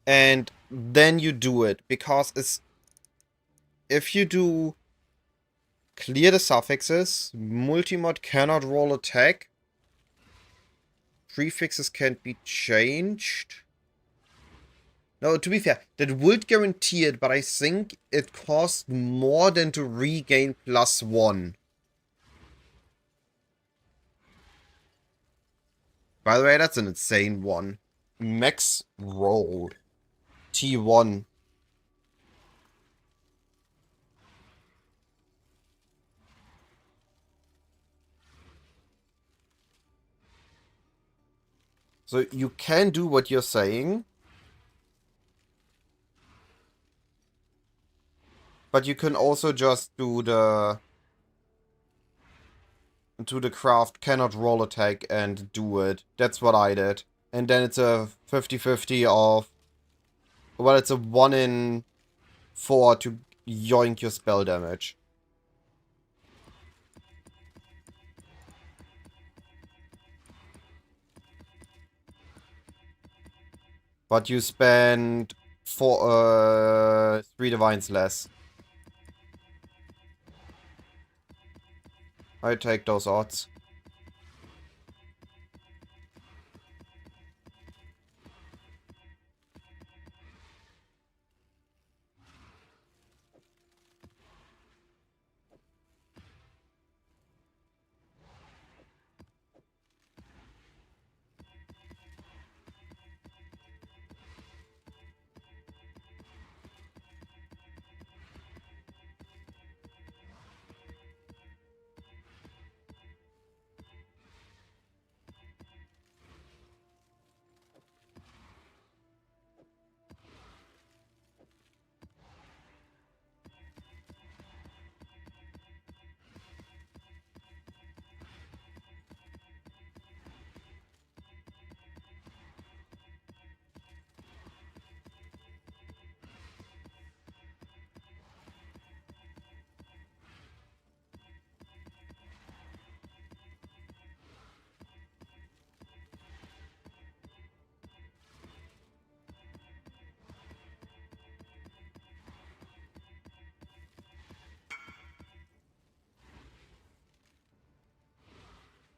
And then you do it, because if you do clear the suffixes, multimod cannot roll attack, prefixes can't be changed. No, to be fair, that would guarantee it, but I think it costs more than to regain +1. By the way, that's an insane one. Max roll. T1. So you can do what you're saying. But you can also just do the craft cannot roll attack and do it. That's what I did. And then it's a 50-50 of... Well, it's a 1 in 4 to yoink your spell damage. But you spend 3 divines less. I take those odds.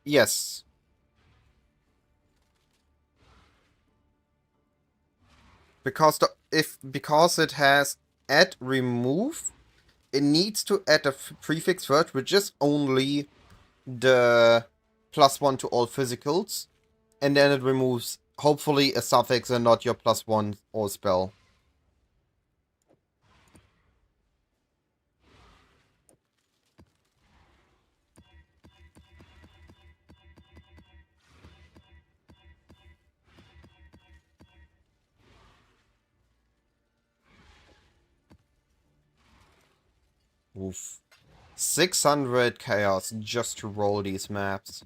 Yes. Because it has add remove, it needs to add a prefix first, which is only the +1 to all physicals, and then it removes hopefully a suffix and not your +1 all spell. Oof. 600 chaos just to roll these maps.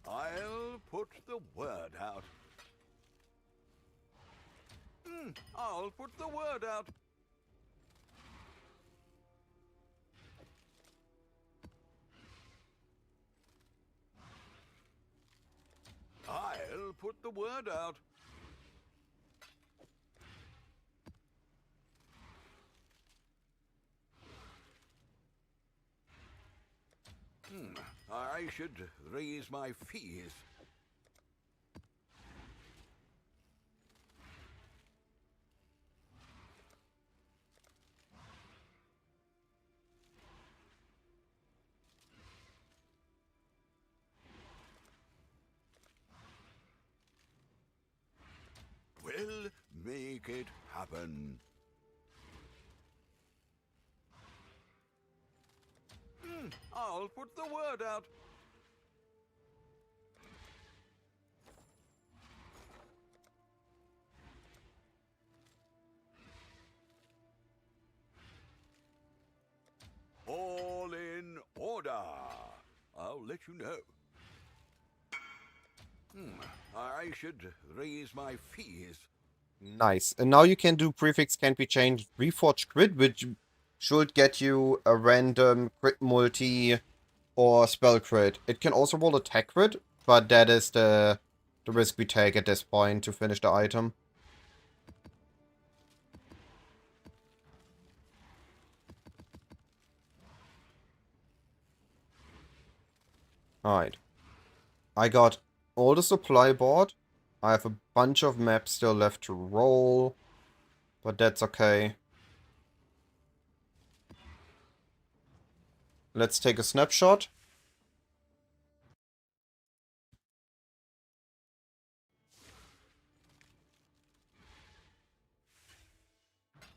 I'll put the word out. I'll put the word out. I'll put the word out. I should raise my fees. We'll make it happen. I'll put the word out. All in order. I'll let you know. I should raise my fees. Nice. And now you can do prefix can't be changed reforged crit, which should get you a random crit multi or spell crit. It can also roll attack crit, but that is the risk we take at this point to finish the item. Alright. I got all the supply board. I have a bunch of maps still left to roll, but that's okay. Let's take a snapshot.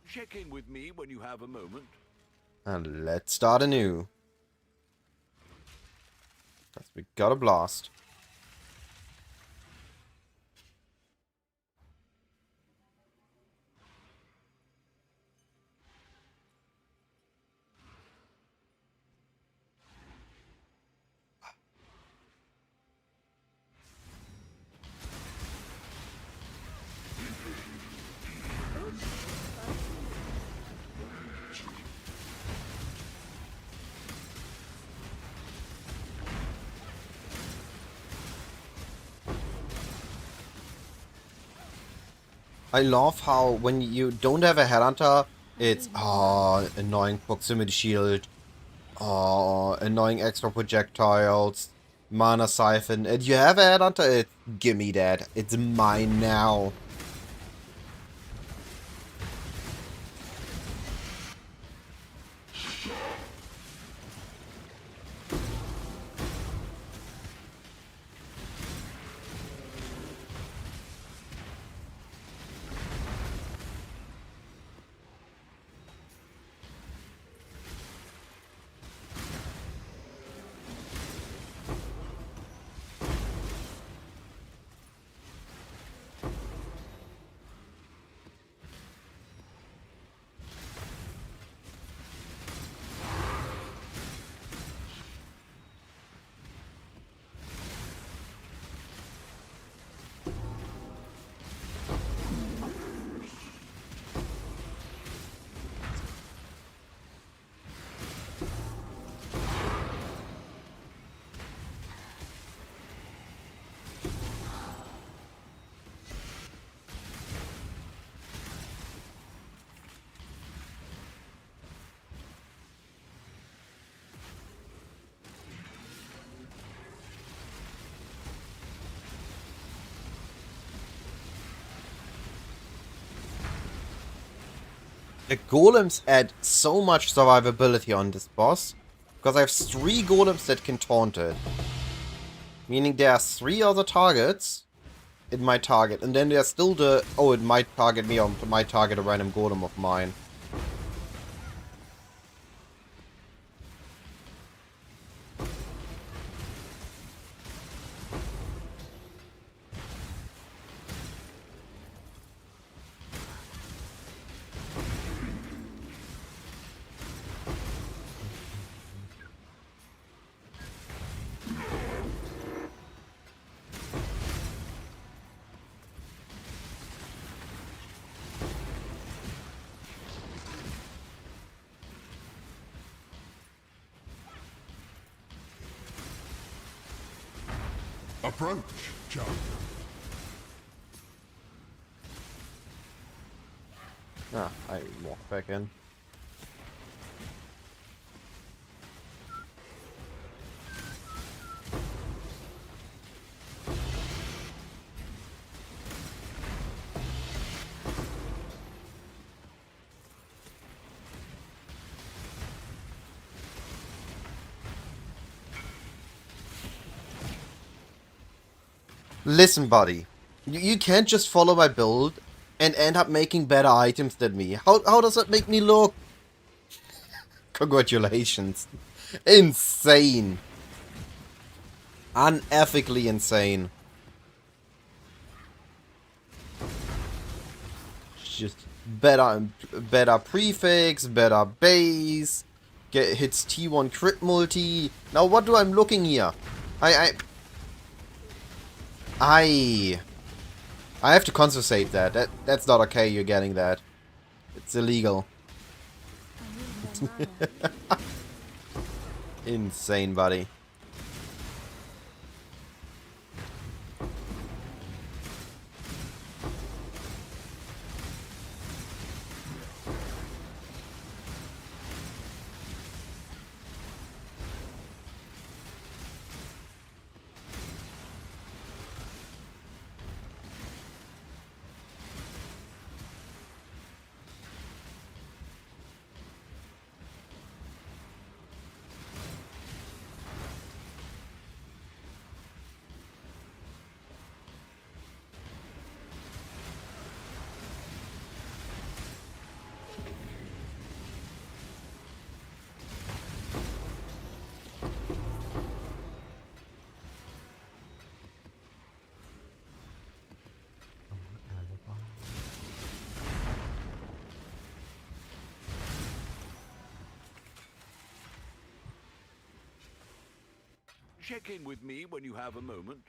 Check in with me when you have a moment. And let's start anew. Because we got a blast. I love how when you don't have a headhunter, it's annoying proximity shield, annoying extra projectiles, mana siphon, and you have a headhunter, gimme that. It's mine now. The golems add so much survivability on this boss, because I have 3 golems that can taunt it. Meaning there are 3 other targets It might target. And then there's still the... Oh, it might target me or it might target a random golem of mine. Approach, challenger. Ah, I walk back in. Listen, buddy. You can't just follow my build and end up making better items than me. How does that make me look? Congratulations. Insane. Unethically insane. Just better prefix, better base, hits T1 crit multi. Now what do I'm looking here? I have to conversate that. That's not okay, you're getting that. It's illegal. Insane, buddy. Check in with me when you have a moment.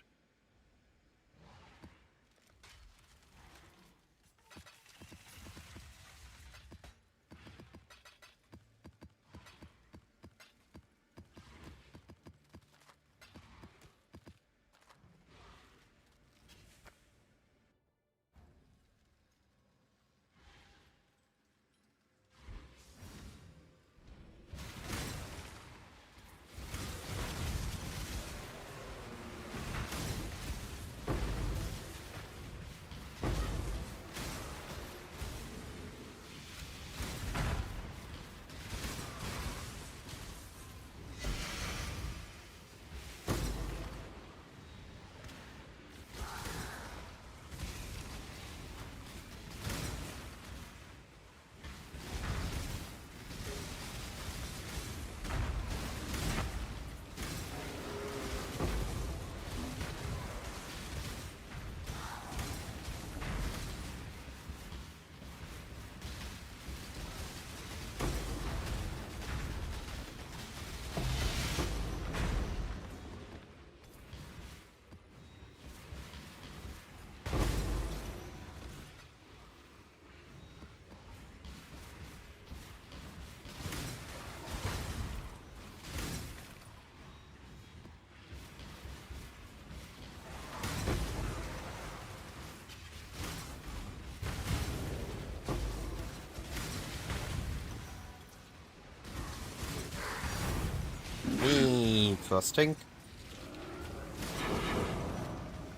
Interesting.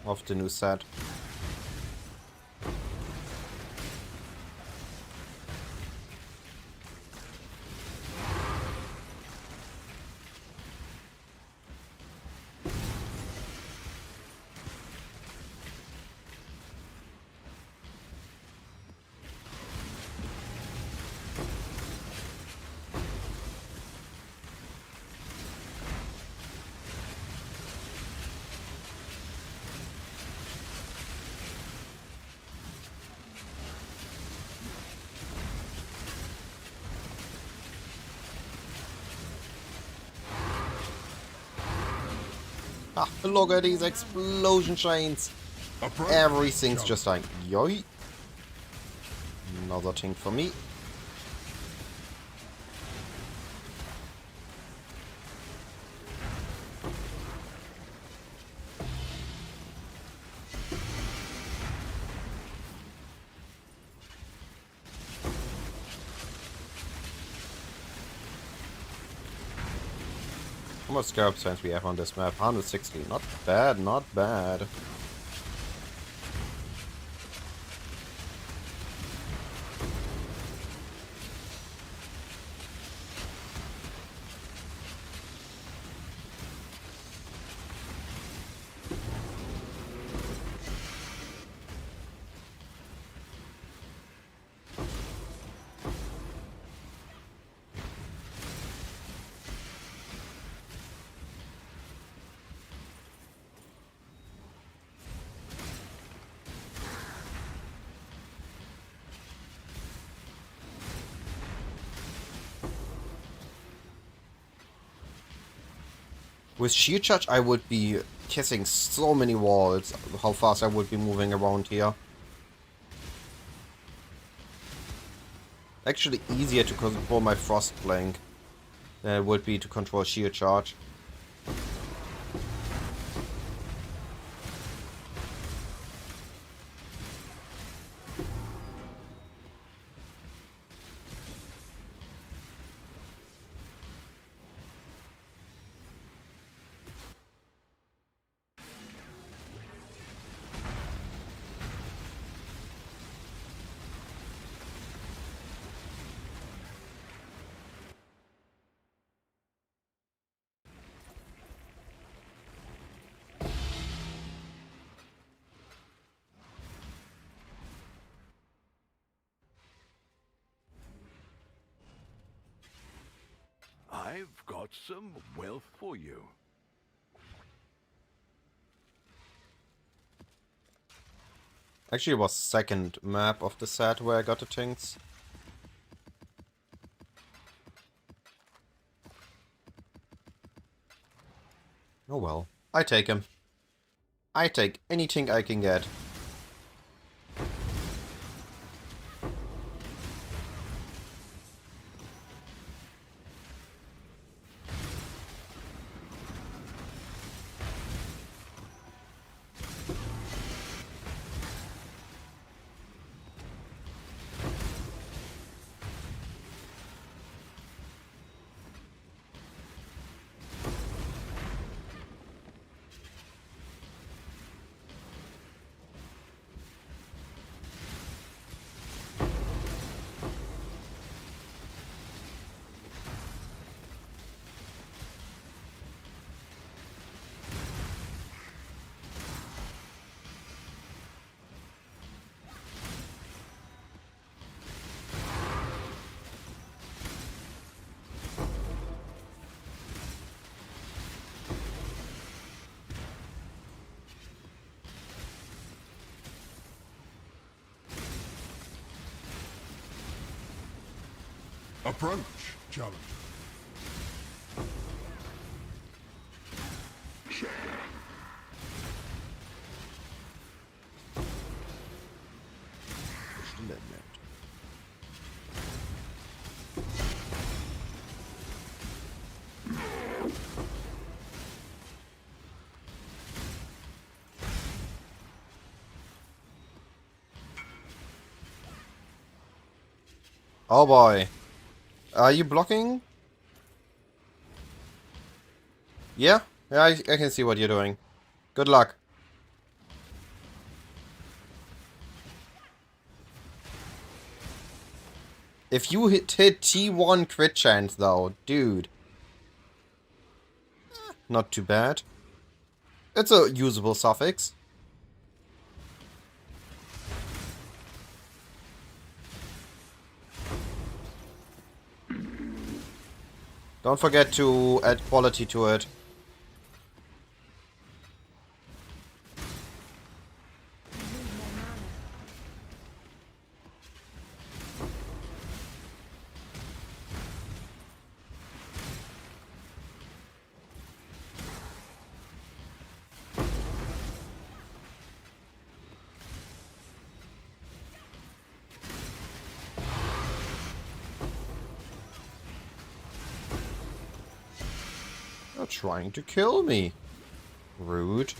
Of the new set. Look at these explosion chains. Approach, Everything's challenge. just dying. Yoi. Another thing for me. How much scarab signs we have on this map? 160. Not bad, not bad. With shield charge, I would be kissing so many walls. How fast I would be moving around here. Actually, easier to control my frost blink than it would be to control shield charge. I've got some wealth for you. Actually, it was second map of the set where I got the things. Oh well. I take him. I take anything I can get. Approach, challenge. Push the limit. Oh boy. Are you blocking? Yeah? Yeah, I can see what you're doing. Good luck. If you hit T1 crit chance though, dude. Not too bad. It's a usable suffix. Don't forget to add quality to it. trying to kill me. Rude.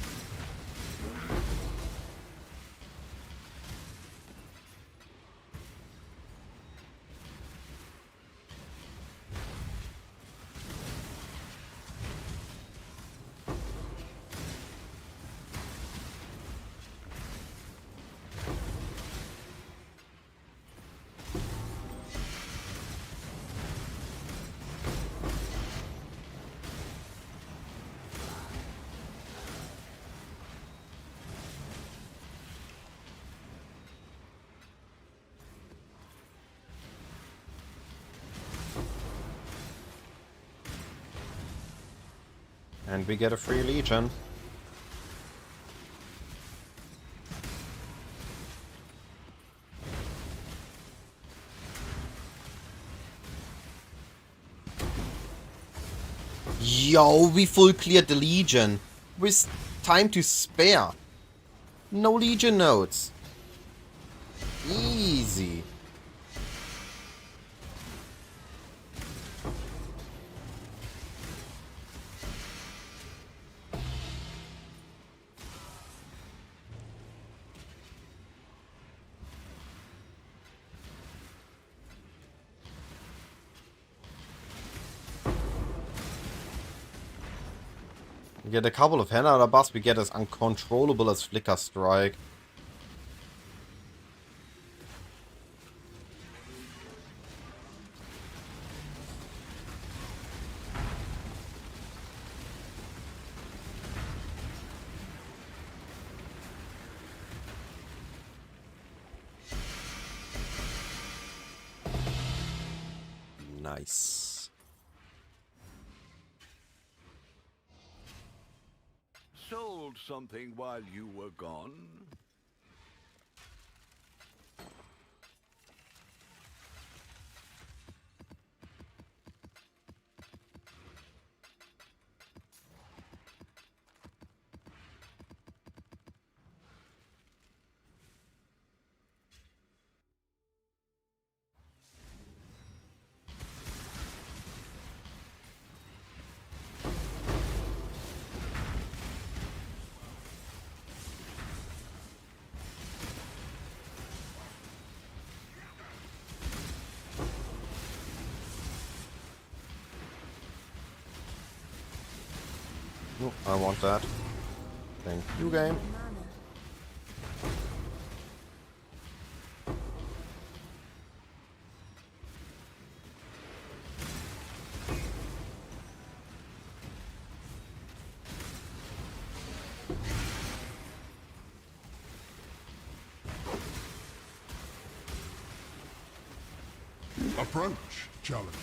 And we get a free Legion. Yo, we full cleared the Legion. With time to spare. No Legion nodes. Easy. We get a couple of hand out buffs, we get as uncontrollable as Flicker Strike. Nice. Sold something while you were gone? Oh, I want that. Thank you, game. Approach, challenger.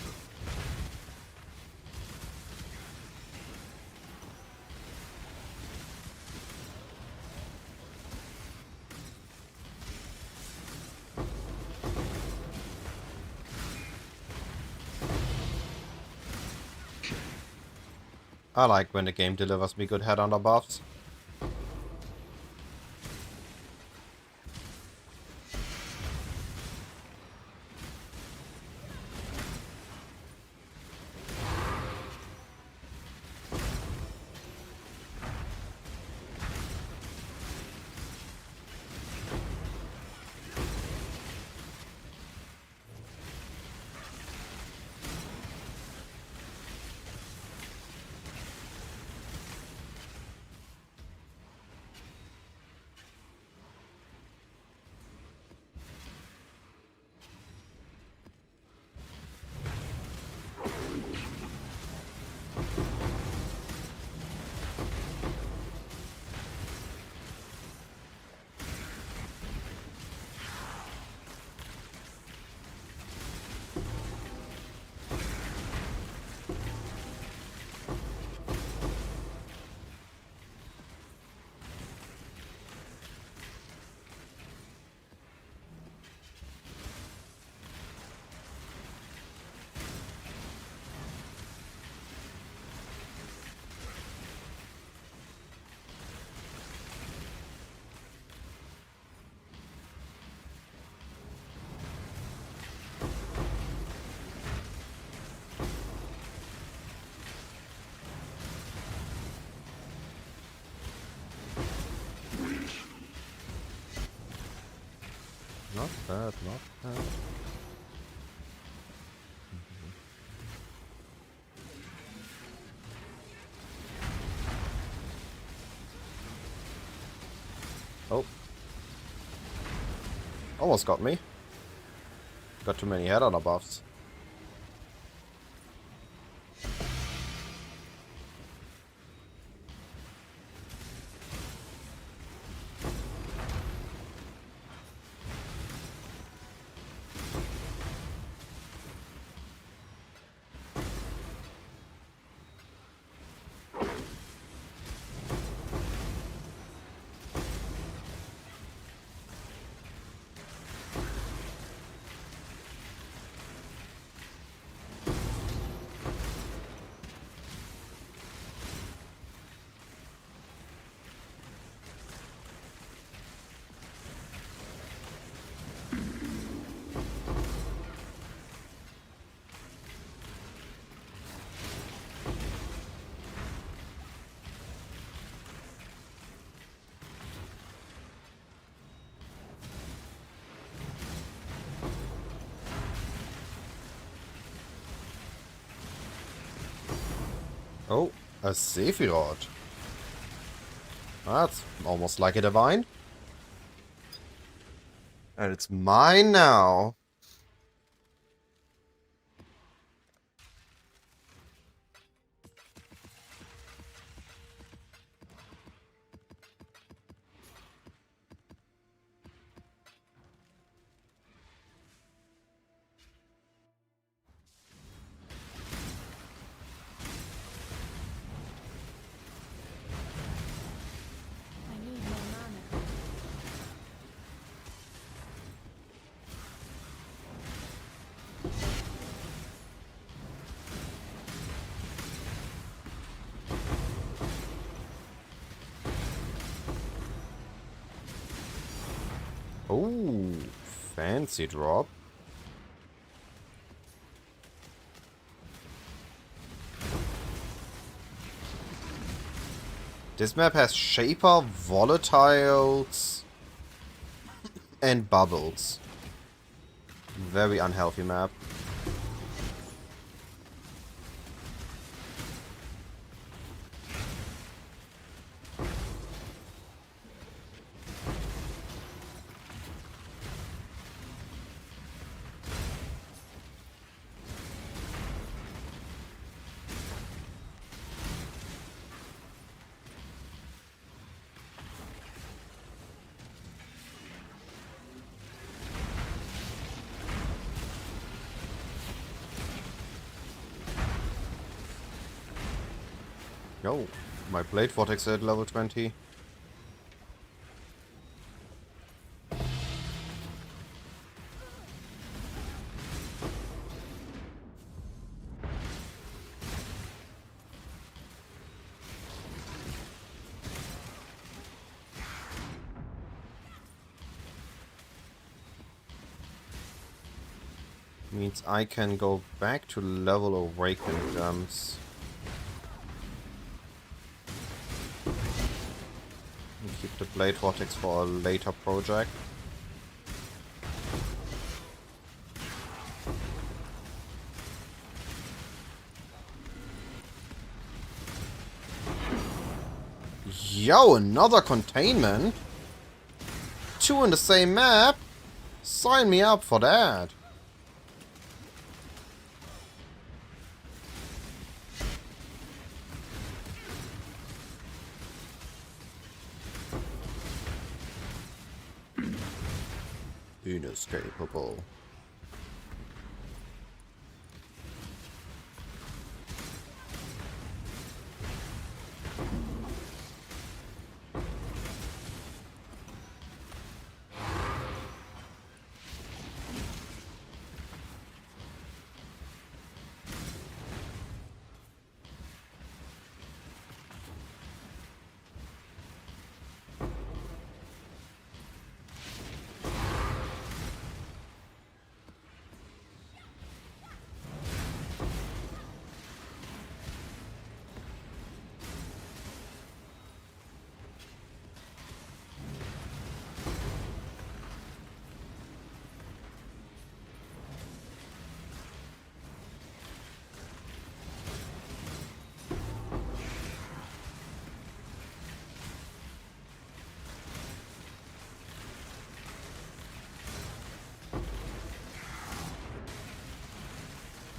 I like when the game delivers me good headhunter buffs. Not bad, not bad. Oh. Almost got me. Got too many head-on buffs. Oh, a Sephiroth. That's almost like a divine. And it's mine now. I need more mana. Oh, fancy drop. This map has Shaper, Volatiles, and Bubbles. Very unhealthy map. Yo, my blade Vortex at level 20. Means I can go back to level Awakening Gems. And keep the Blade Vortex for a later project. Yo, another containment? 2 in the same map? Sign me up for that. Inescapable.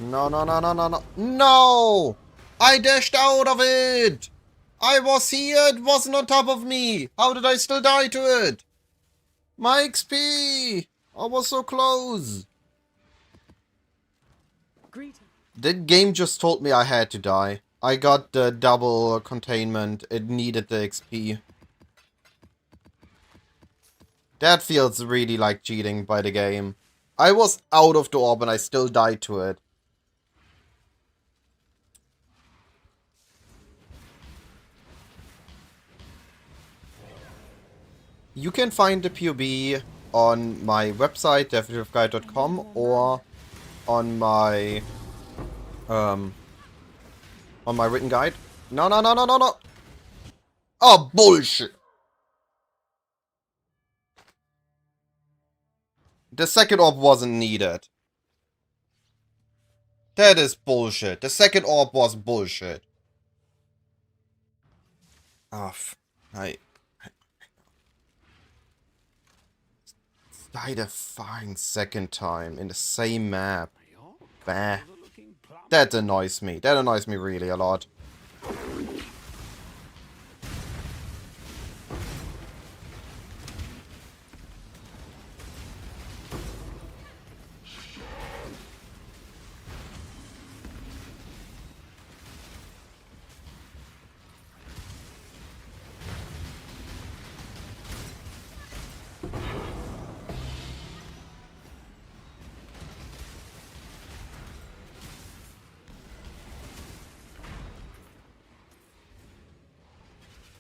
No, no, no, no, no, no. No! I dashed out of it! I was here, it wasn't on top of me! How did I still die to it? My XP! I was so close! Greeting. The game just told me I had to die. I got the double containment, it needed the XP. That feels really like cheating by the game. I was out of the orb and I still died to it. You can find the POB on my website, definitiveguide.com, or on my written guide. No, no, no, no, no, no! Oh, bullshit! The second orb wasn't needed. That is bullshit. The second orb was bullshit. Oh, I died a fine second time in the same map. Bah. That annoys me. That annoys me really a lot.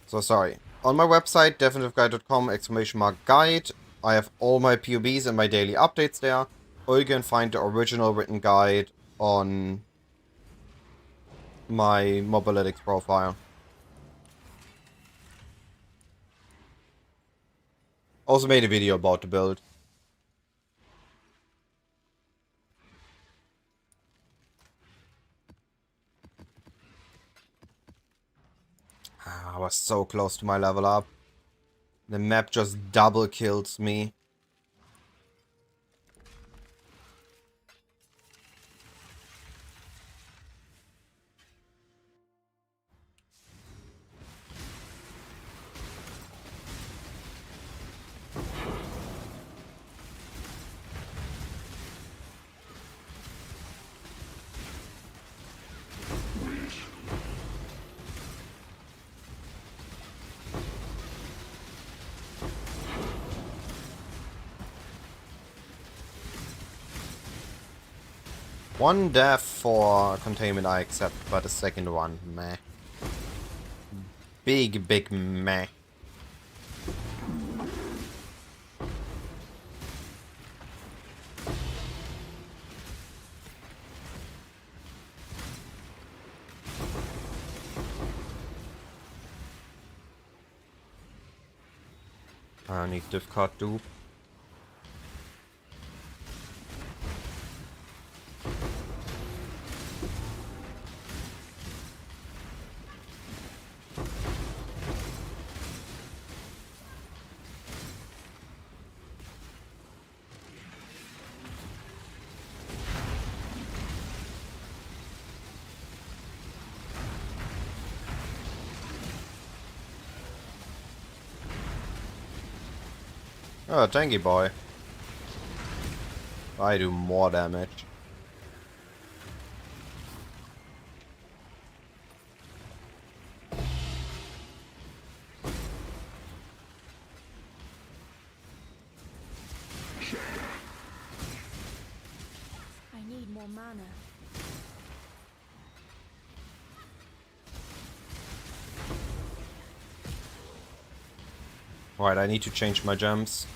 So sorry. On my website, definitiveguide.com, !guide, I have all my POBs and my daily updates there. Or you can find the original written guide on my Mobalytics profile. Also made a video about the build. I was so close to my level up. The map just double kills me. One death for containment I accept, but the second one, meh. Big meh. I need diff card dupe. Oh, tanky boy. I do more damage. I need more mana. Right, I need to change my gems.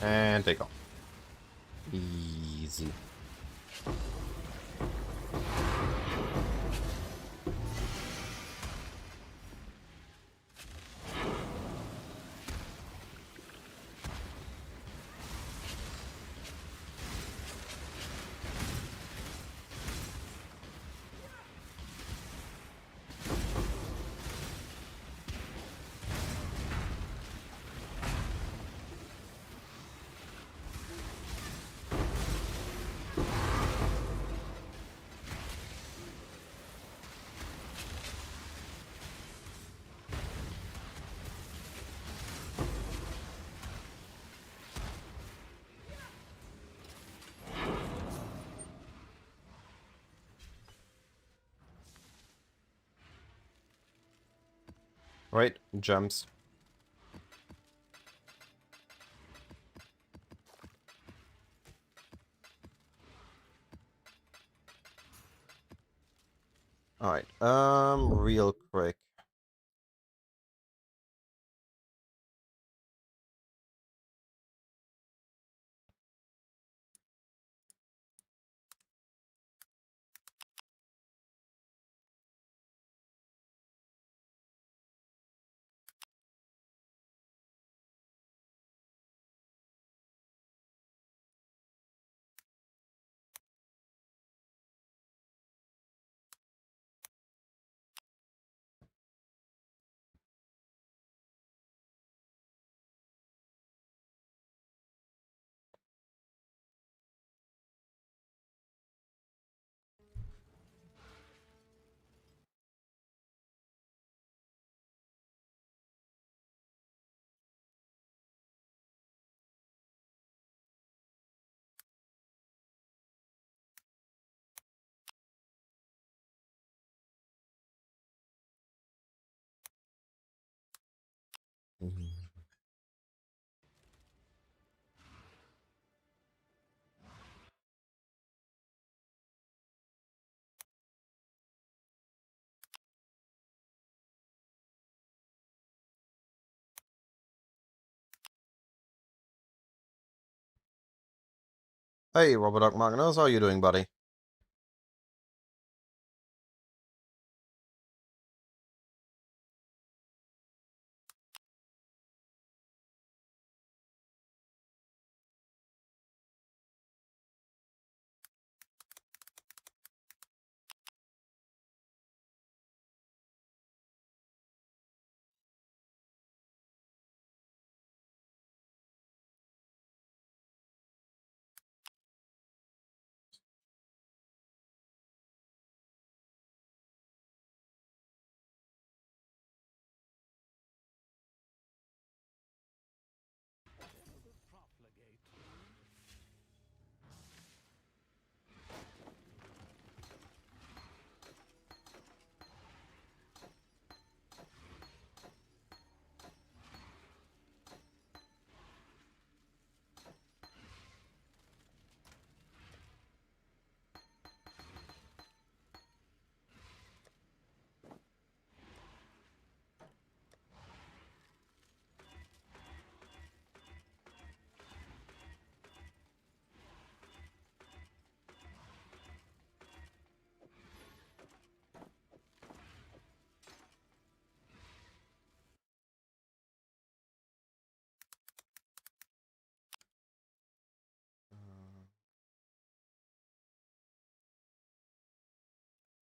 And take off. Easy. Right, jumps. Alright, real quick. Hey, Robert Magnus, how are you doing, buddy?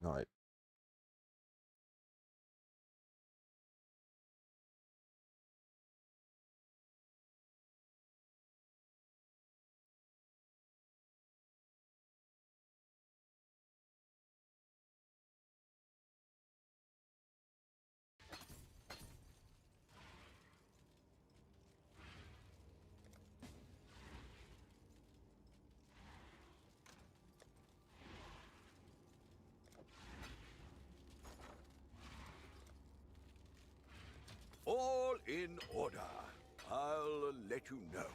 Alright. All in order. I'll let you know.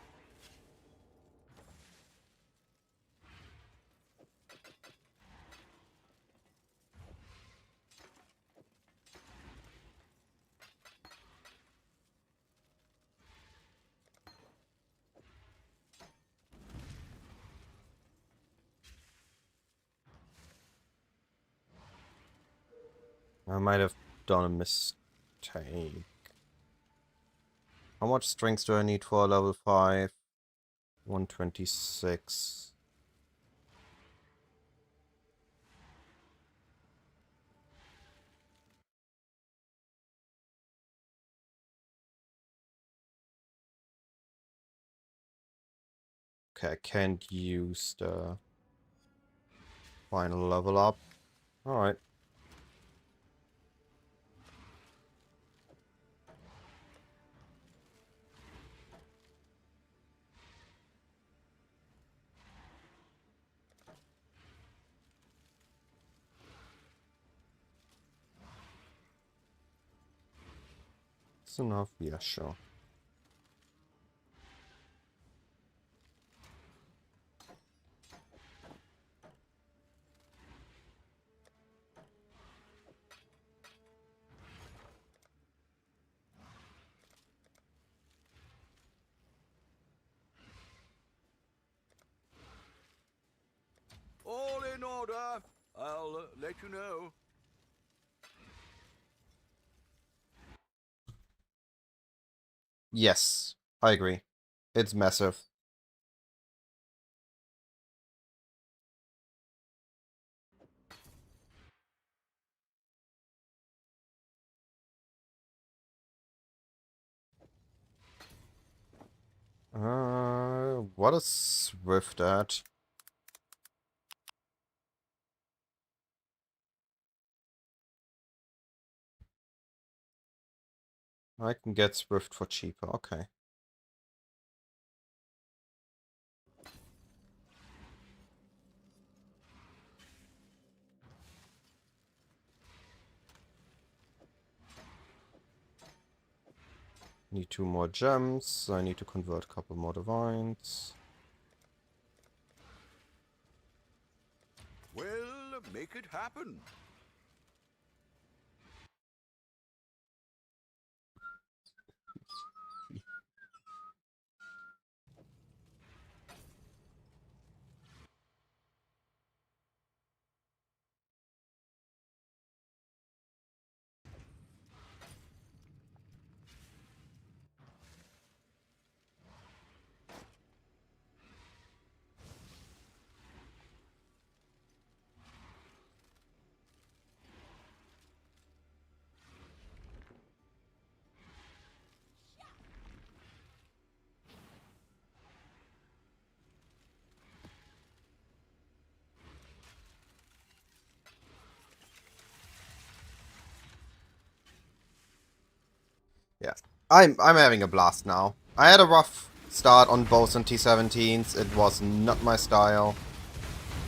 I might have done a mistake. How much strength do I need for a level 5? 126. Okay, I can't use the final level up. Alright. It's enough? Yeah, sure. All in order. I'll let you know. Yes, I agree. It's massive. What is Swift at? I can get Swift for cheaper, okay. Need 2 more gems. I need to convert a couple more divines. Well, make it happen. Yeah, I'm having a blast now. I had a rough start on bows and T17s. It was not my style.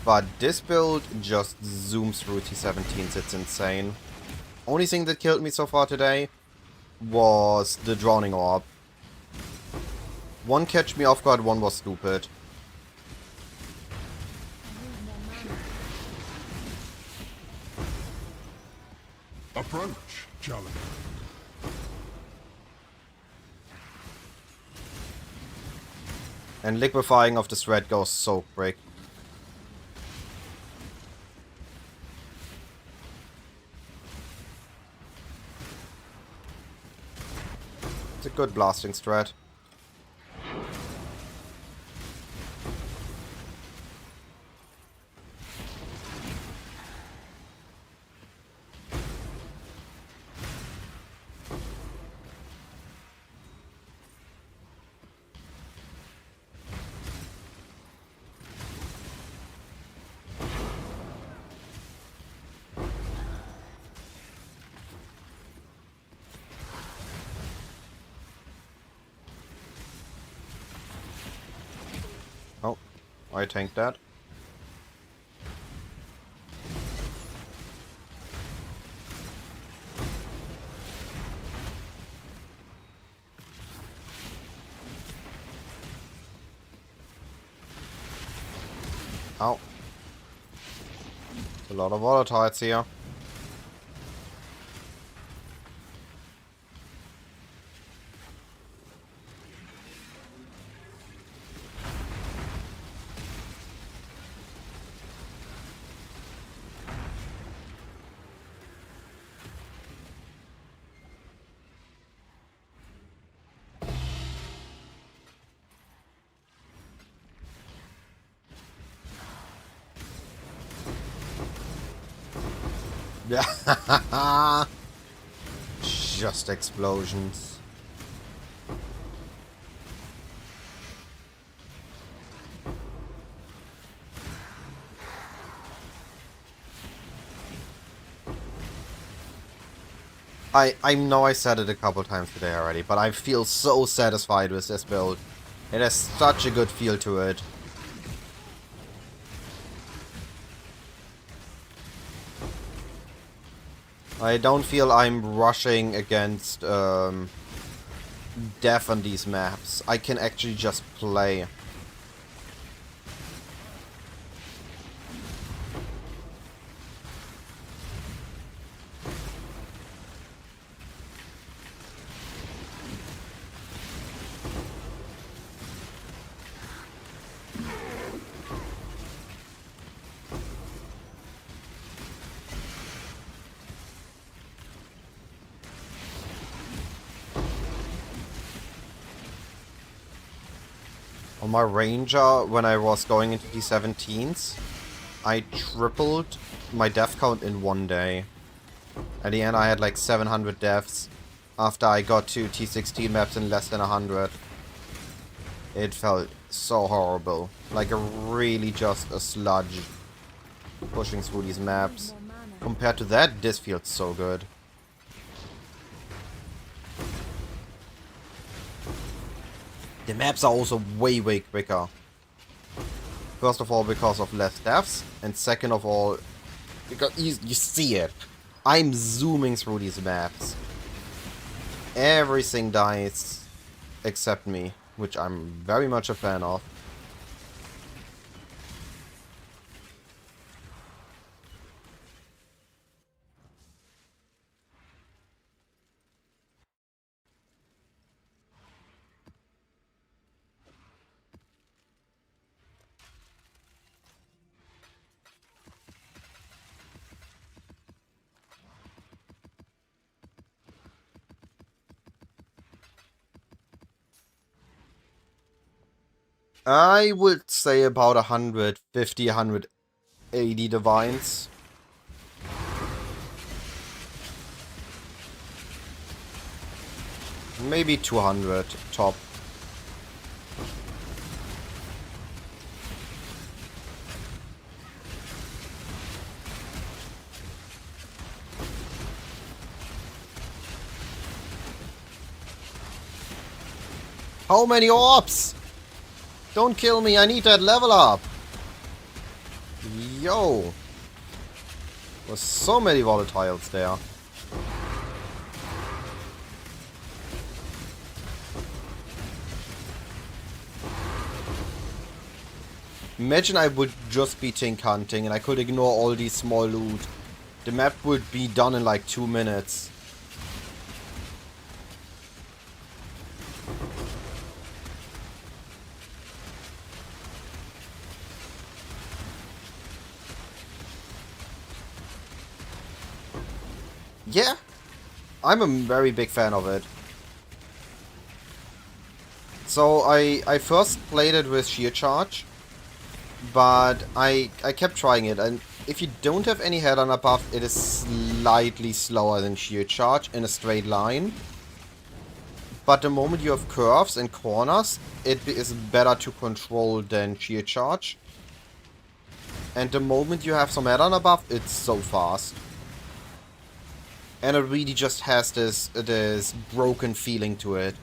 But this build just zooms through T17s. It's insane. Only thing that killed me so far today was the Drowning Orb. One catch me off guard, one was stupid. Approach, challenge. And liquefying of the thread goes so quick. It's a good blasting strat. Oh, I tanked that. Ow. A lot of volatiles here. Yeah. Just explosions. I know I said it a couple times today already, but I feel so satisfied with this build. It has such a good feel to it. I don't feel I'm rushing against death on these maps. I can actually just play. On my Ranger, when I was going into T17s, I tripled my death count in one day. At the end I had like 700 deaths after I got to T16 maps in less than 100. It felt so horrible. Like really just a sludge pushing through these maps. Compared to that, this feels so good. The maps are also way quicker. First of all, because of less deaths, and second of all, because you see it. I'm zooming through these maps. Everything dies except me, which I'm very much a fan of. I would say about 150, 180 divines. Maybe 200 top. How many orbs? Don't kill me, I need that level up. Yo. There's so many volatiles there. Imagine I would just be tank hunting and I could ignore all these small loot. The map would be done in like 2 minutes. Yeah, I'm a very big fan of it. So I first played it with sheer charge, but I kept trying it, and if you don't have any head-on buff, it is slightly slower than sheer charge in a straight line. But the moment you have curves and corners, it is better to control than sheer charge. And the moment you have some head-on buff, it's so fast. And it really just has this broken feeling to it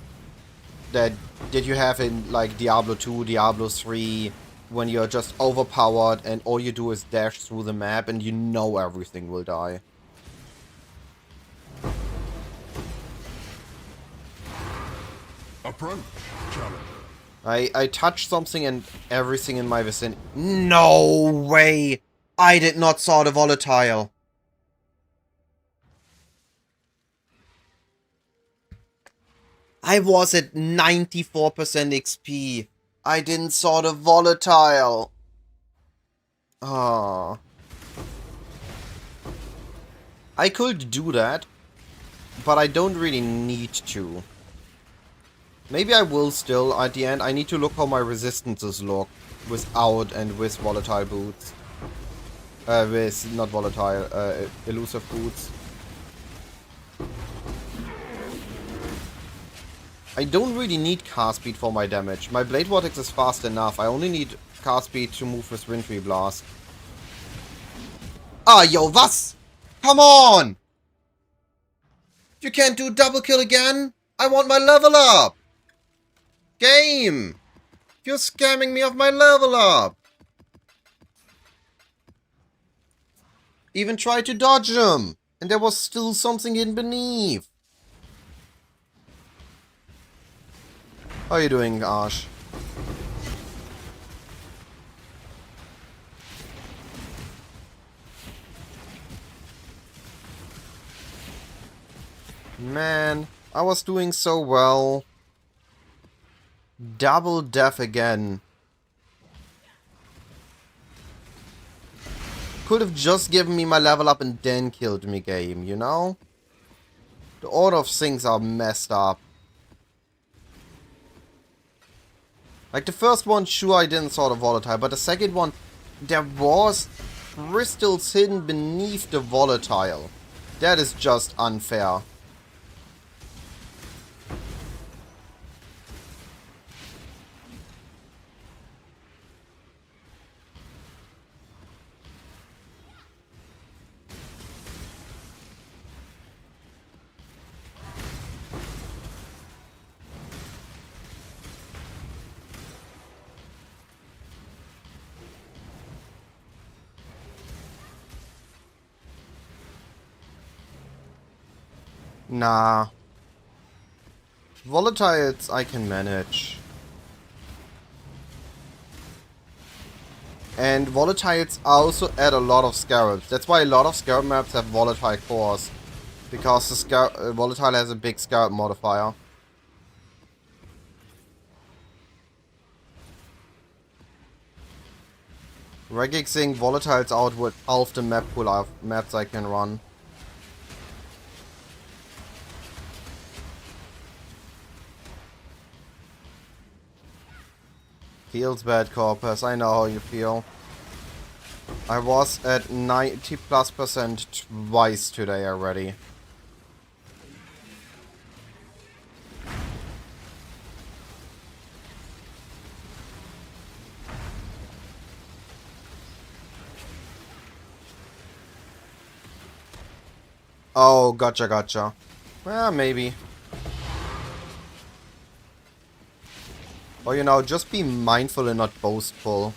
that you have in like Diablo 2, Diablo 3, when you're just overpowered and all you do is dash through the map and you know everything will die. Approach, challenger. I touched something and everything in my vicinity. No way! I did not saw the volatile. I was at 94% XP. I didn't saw the volatile. Ah. I could do that, but I don't really need to. Maybe I will still at the end. I need to look how my resistances look without and with volatile boots. With not volatile, elusive boots. I don't really need car speed for my damage. My Blade Vortex is fast enough. I only need car speed to move with Wintry Blast. Ah, yo, was? Come on! You can't do double kill again? I want my level up! Game! You're scamming me of my level up! Even tried to dodge him! And there was still something in beneath. How are you doing, Ash? Man, I was doing so well. Double death again. Could have just given me my level up and then killed me, game, you know? The order of things are messed up. Like the first one, sure I didn't sort of volatile, but the second one, there was crystals hidden beneath the volatile. That is just unfair. Nah. Volatiles I can manage. And volatiles also add a lot of scarabs. That's why a lot of scarab maps have volatile cores. Because the volatile has a big scarab modifier. Regixing volatiles out with half the map pool of maps I can run. Feels bad, Corpus. I know how you feel. I was at 90+% twice today already. Oh, gotcha. Well, maybe. Or, you know, just be mindful and not boastful.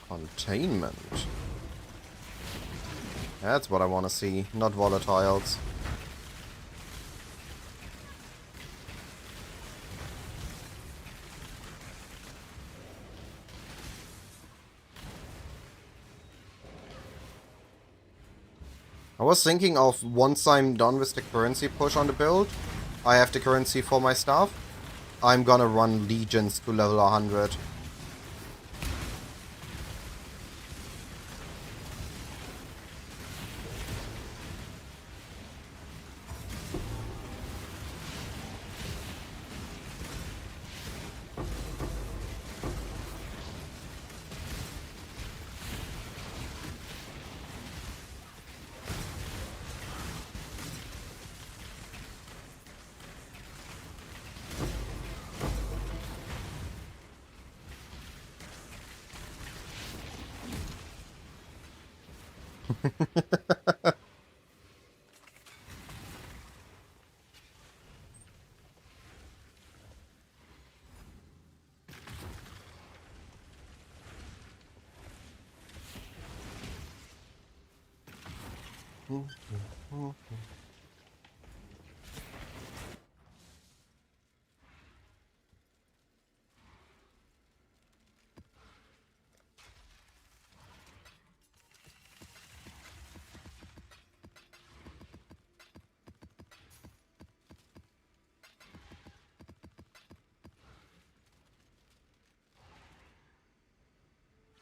Containment. That's what I want to see, not volatiles. I was thinking of once I'm done with the currency push on the build, I have the currency for my stuff, I'm gonna run legions to level 100.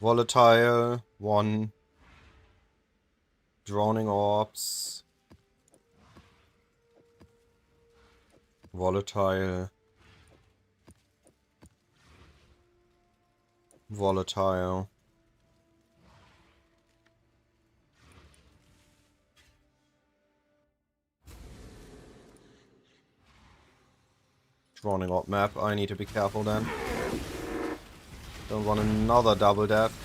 Volatile, 1. Drowning orbs. Volatile. Volatile. Running out map, I need to be careful then. Don't want another double death.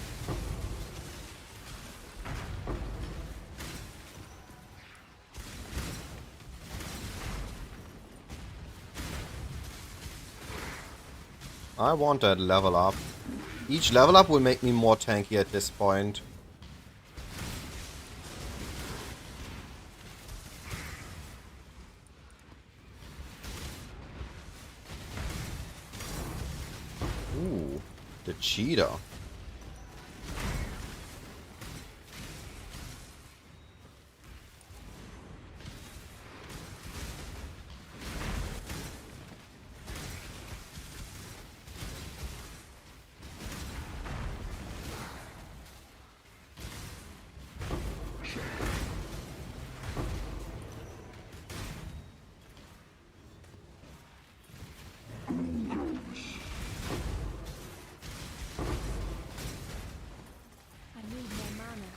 I want that level up. Each level up will make me more tanky at this point. Ooh, the cheetah. I need more mana.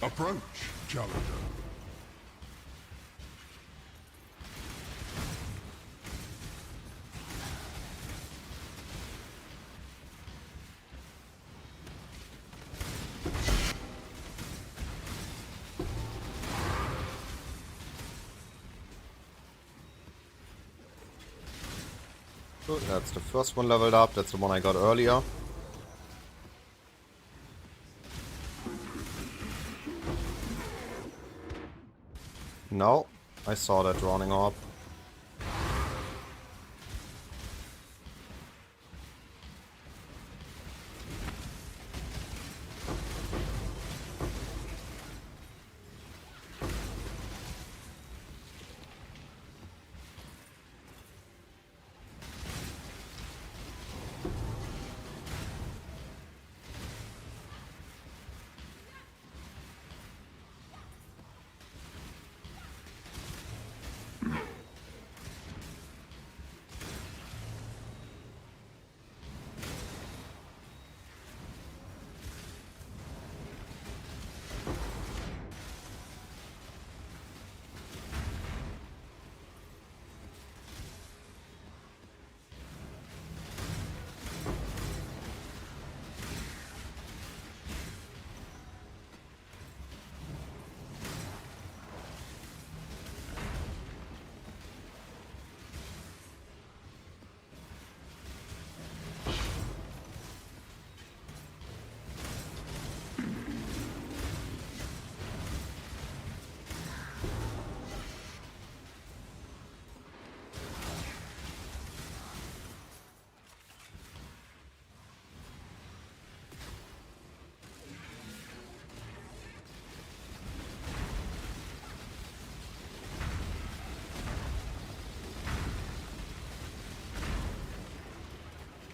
Approach, challenger. Good, that's the first one leveled up. That's the one I got earlier. No, I saw that running up.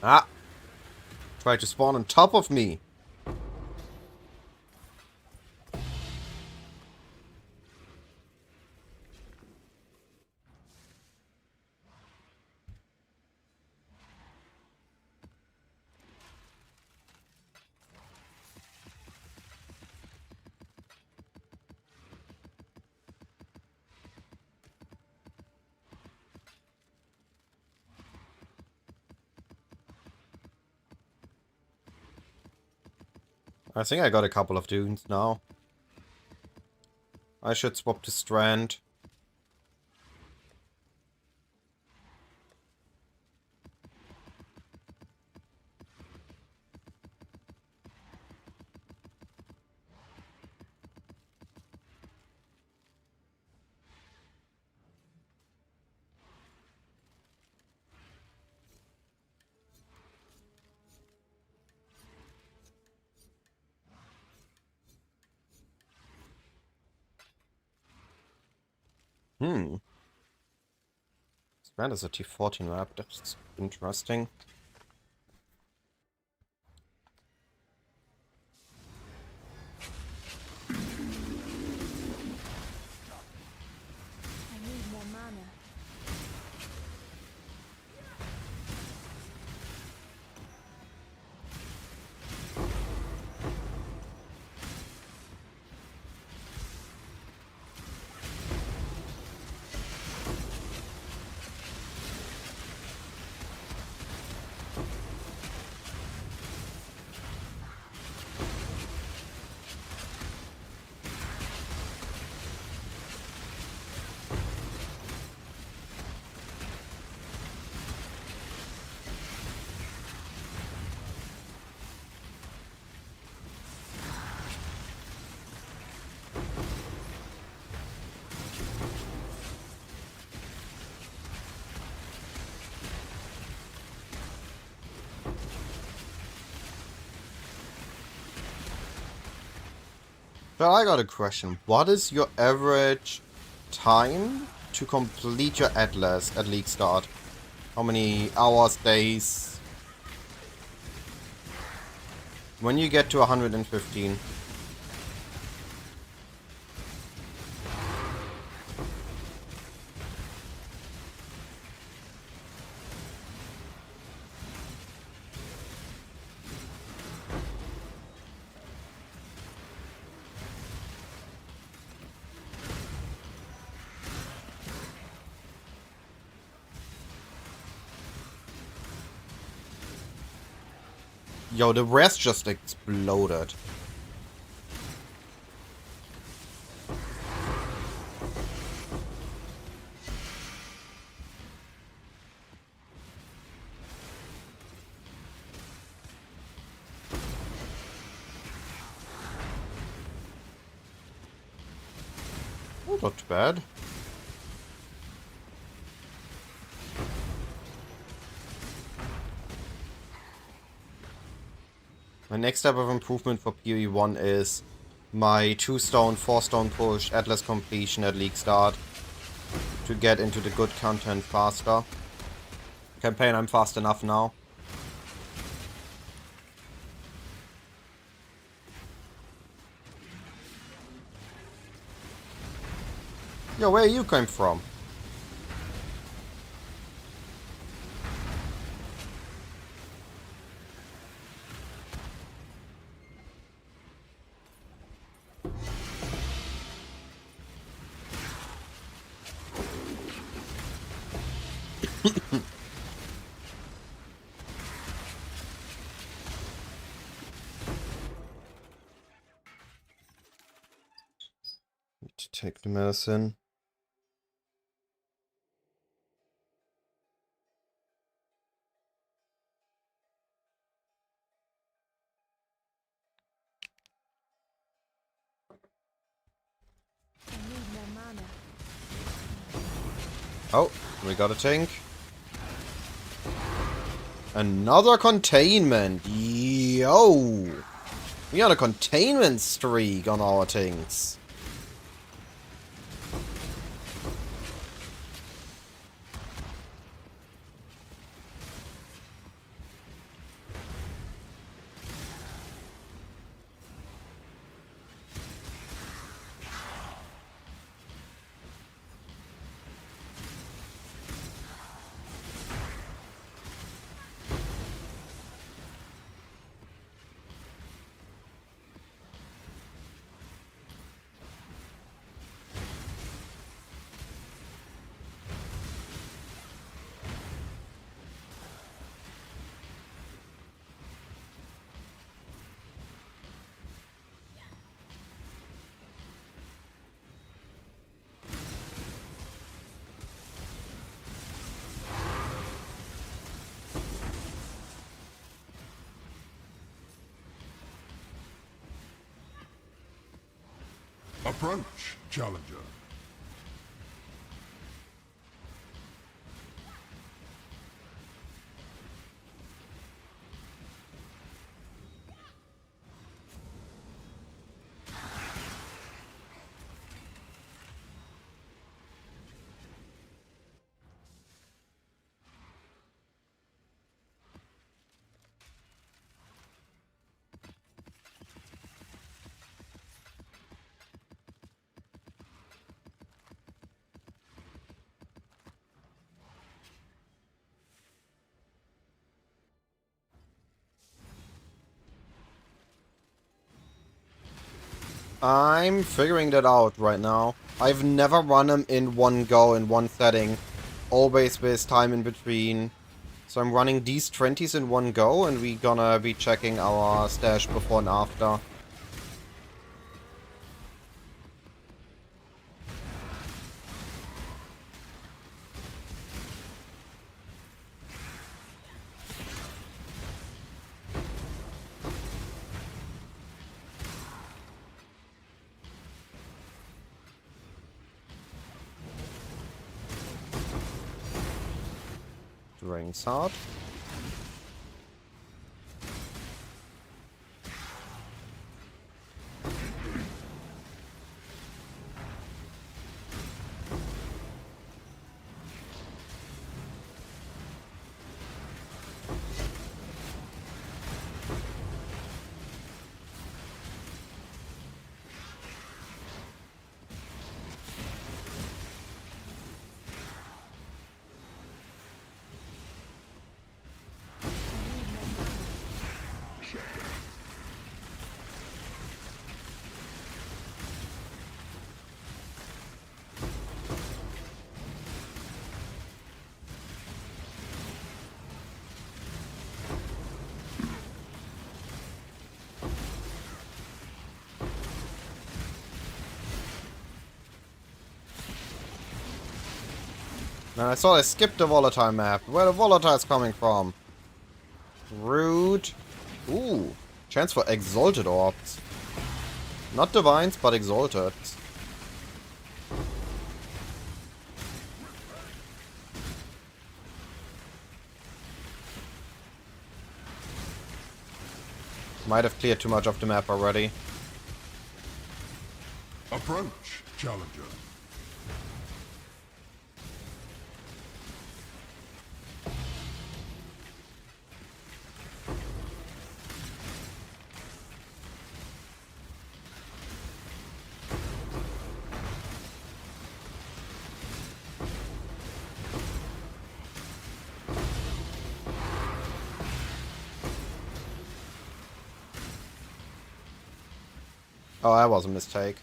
Ah! Tried to spawn on top of me. I think I got a couple of dunes now. I should swap to Strand. Strand is a T14 map. That's interesting. I need more mana. So I got a question. What is your average time to complete your Atlas at League start? How many hours, days? When you get to 115. Yo, the rest just exploded. Oh, not bad. My next step of improvement for PoE1 is my 2-stone, 4-stone push, Atlas completion at League start. To get into the good content faster. Campaign, I'm fast enough now. Yo, where you came from? Need to take the medicine. I need more mana. Oh, we got a tank. Another containment. Yo! We got a containment streak on our tanks. Approach, challenger. I'm figuring that out right now. I've never run them in one go, in one setting. Always with time in between. So I'm running these 20s in one go, and we're gonna be checking our stash before and after. Ringside. Man, I saw I skipped the volatile map. Where the volatile's coming from? Rude. Ooh. Chance for exalted orbs. Not divines, but exalted. Might have cleared too much of the map already. Approach, challenger. Oh, that was a mistake.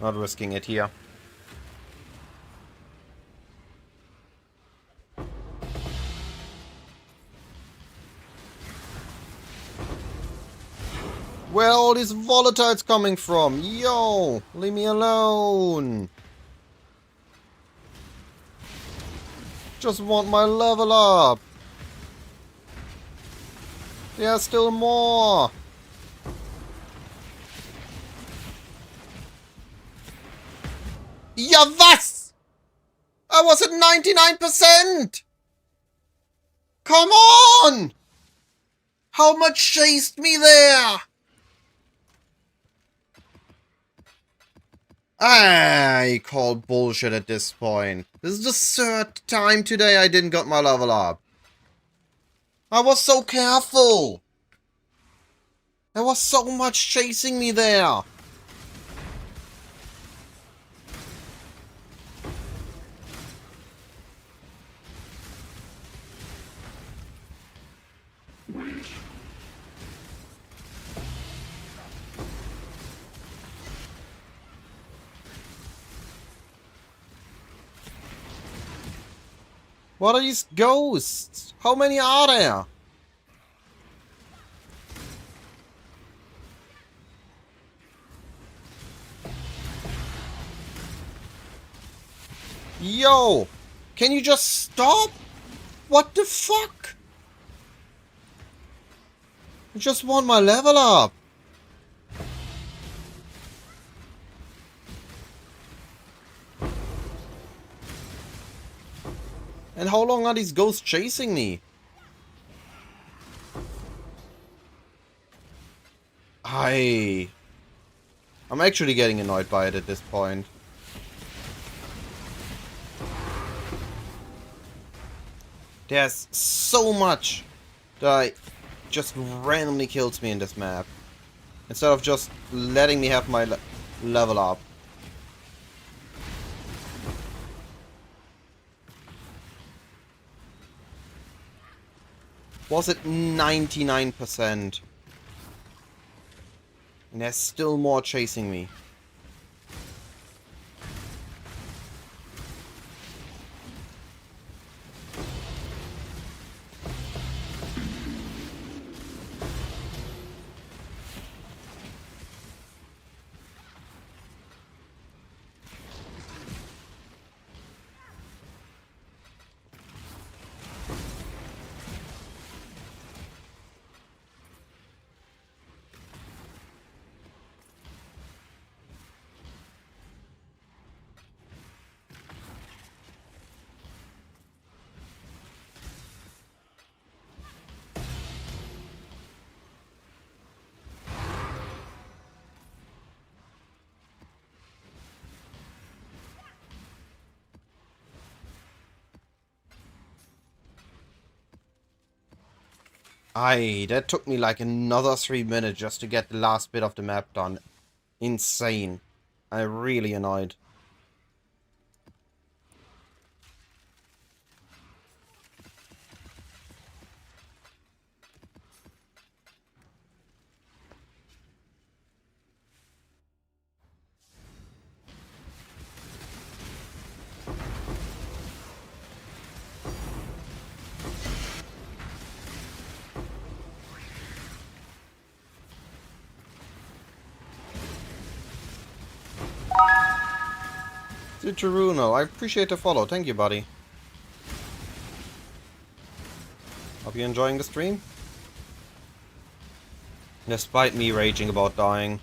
Not risking it here. Where are all these volatiles coming from? Yo! Leave me alone! Just want my level up! There's still more! Ja was? I was at 99%! Come on! How much chased me there? I call bullshit at this point. This is the third time today I didn't got my level up. I was so careful. There was so much chasing me there. What are these ghosts? How many are there? Yo! Can you just stop? What the fuck? I just want my level up. And how long are these ghosts chasing me? I'm actually getting annoyed by it at this point. There's so much that just randomly kills me in this map. Instead of just letting me have my level up. Was it 99%? And there's still more chasing me. That took me like another 3 minutes just to get the last bit of the map done. Insane. I'm really annoyed. Zuchuruno, I appreciate the follow. Thank you, buddy. Hope you're enjoying the stream. Despite me raging about dying.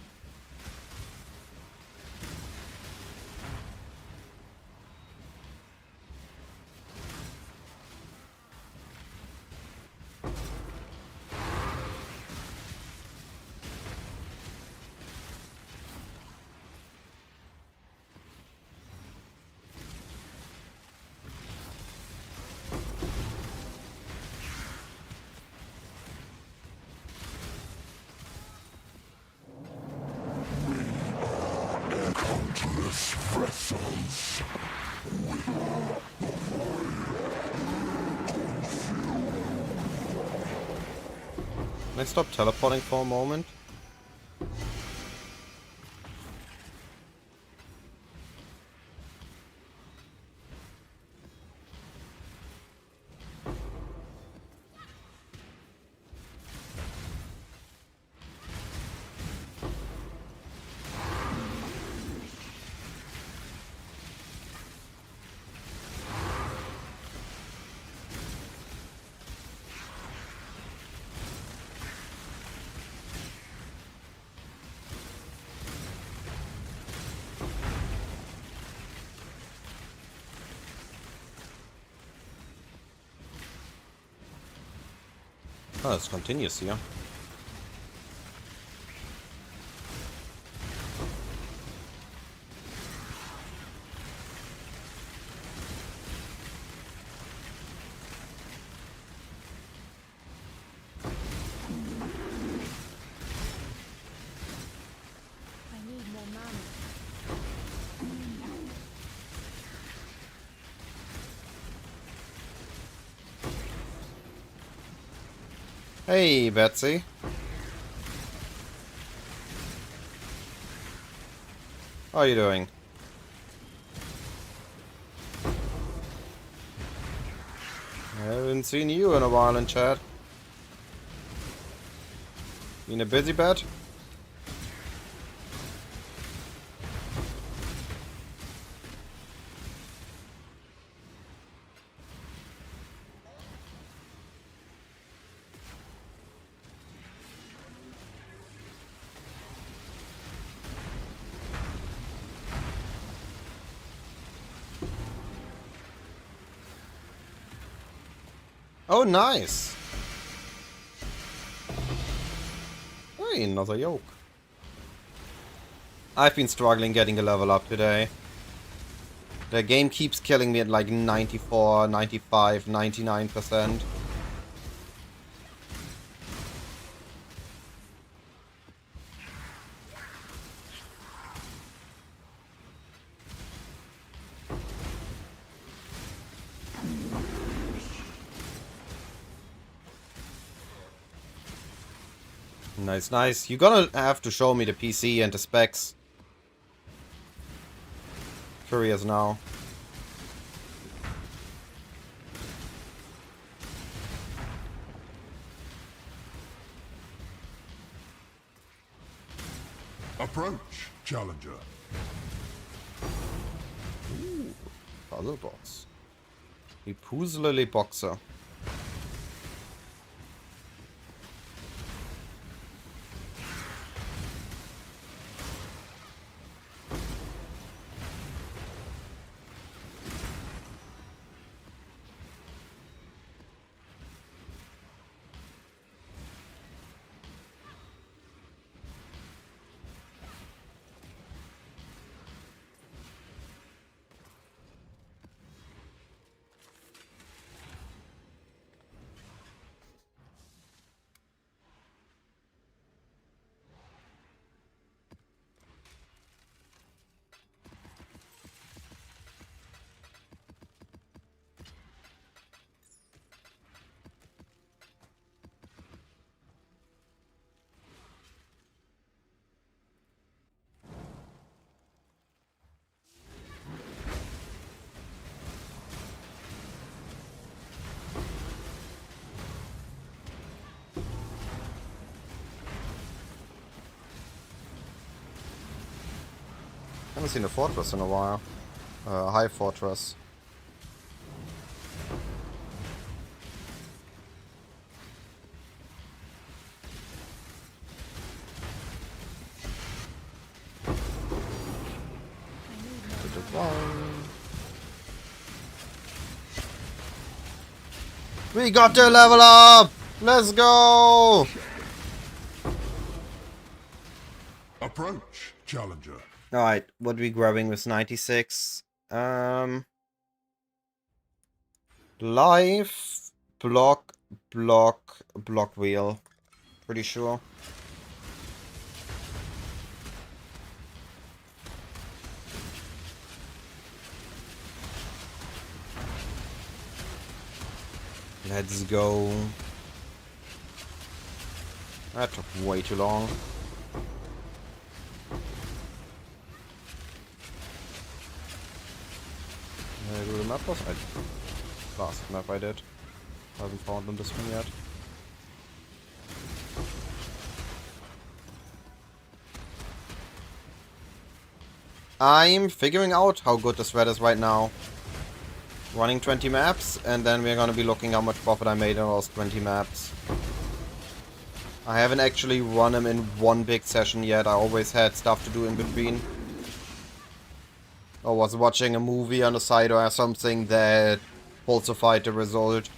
Can I stop teleporting for a moment? Oh, it's continuous here. I need more mana. Hey, Betsy. How are you doing? I haven't seen you in a while in chat. Been a busy bat? Oh, nice. Hey, another yoke. I've been struggling getting a level up today. The game keeps killing me at like 94, 95, 99%. Nice, nice. You're gonna have to show me the PC and the specs. Curious now. Approach, challenger. Ooh, puzzle box. Die puzzlele Boxer. Haven't seen a fortress in a while. A high fortress. We got to level up! Let's go! Approach, challenger. Alright, what are we grabbing with 96? Life, block, block wheel. Pretty sure. Let's go. That took way too long. Do the map boss? Last map I did. Haven't found on this one yet. I'm figuring out how good this red is right now. Running 20 maps, and then we're gonna be looking how much profit I made on those 20 maps. I haven't actually run them in one big session yet. I always had stuff to do in between. I was watching a movie on the side or something that falsified the result.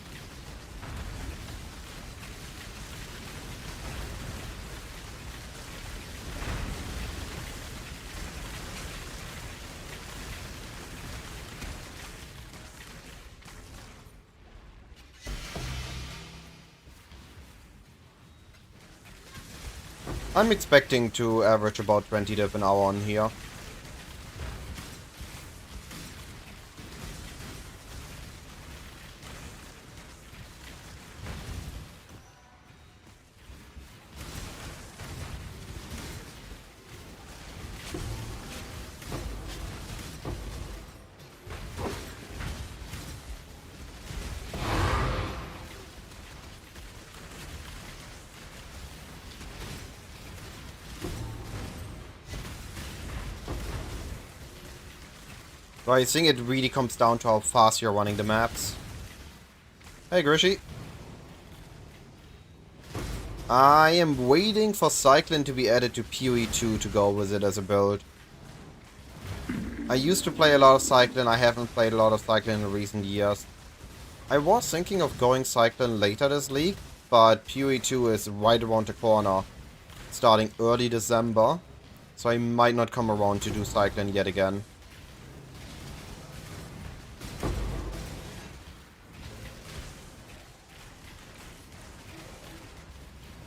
I'm expecting to average about 20 div an hour on here. But I think it really comes down to how fast you're running the maps. Hey Grishy. I am waiting for Cyclone to be added to PoE 2 to go with it as a build. I used to play a lot of Cyclone, I haven't played a lot of Cyclone in recent years. I was thinking of going Cyclone later this league, but PoE2 is right around the corner, starting early December, so I might not come around to do Cyclone yet again.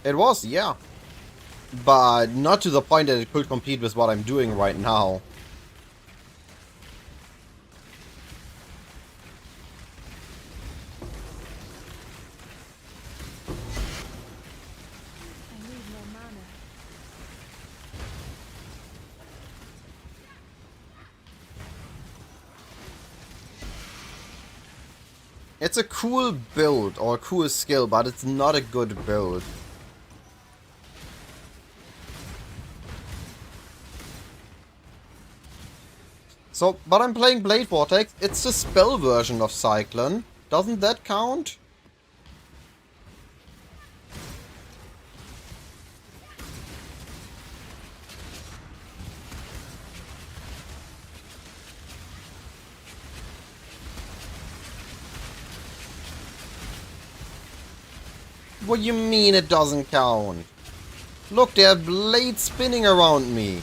It was, yeah. But not to the point that it could compete with what I'm doing right now. I need more mana. It's a cool build, or a cool skill, but it's not a good build. So, but I'm playing Blade Vortex. It's the spell version of Cyclone. Doesn't that count? What do you mean it doesn't count? Look, there are blades spinning around me.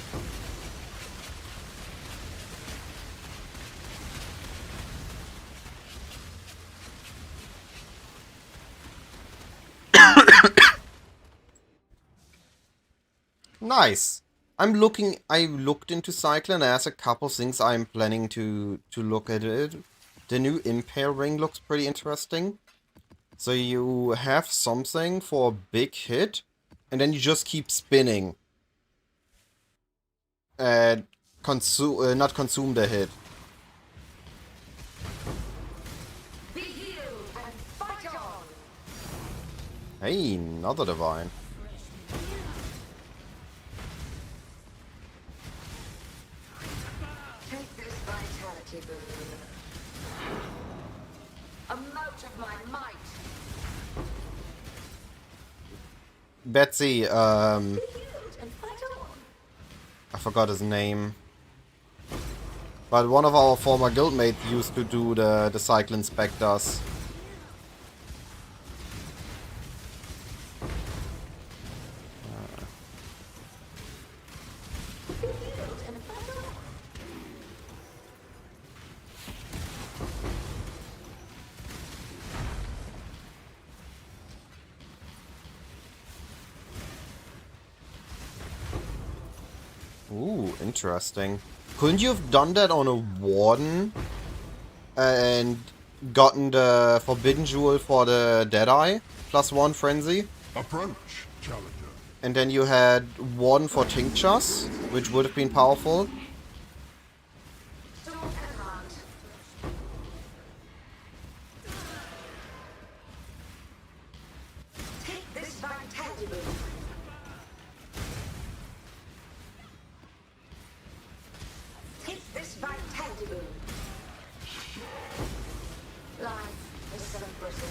Nice. I looked into Cyclone. There's a couple things I'm planning to look at it. The new Impale ring looks pretty interesting. So you have something for a big hit, and then you just keep spinning. And not consume the hit. Be healed and fight on! Hey, another divine. Take this vitality balloon. A mote of my might. Betsy, Be healed and fight on. I forgot his name. But one of our former guildmates used to do the Cyclone Spectres. Be healed and fight on. Ooh, interesting. Couldn't you have done that on a Warden? And gotten the Forbidden Jewel for the Deadeye? +1 Frenzy? Approach, challenger. And then you had Warden for Tinctures, which would have been powerful. Storm command. Take this vitality balloon. Take this vitality balloon. Life is so brittle.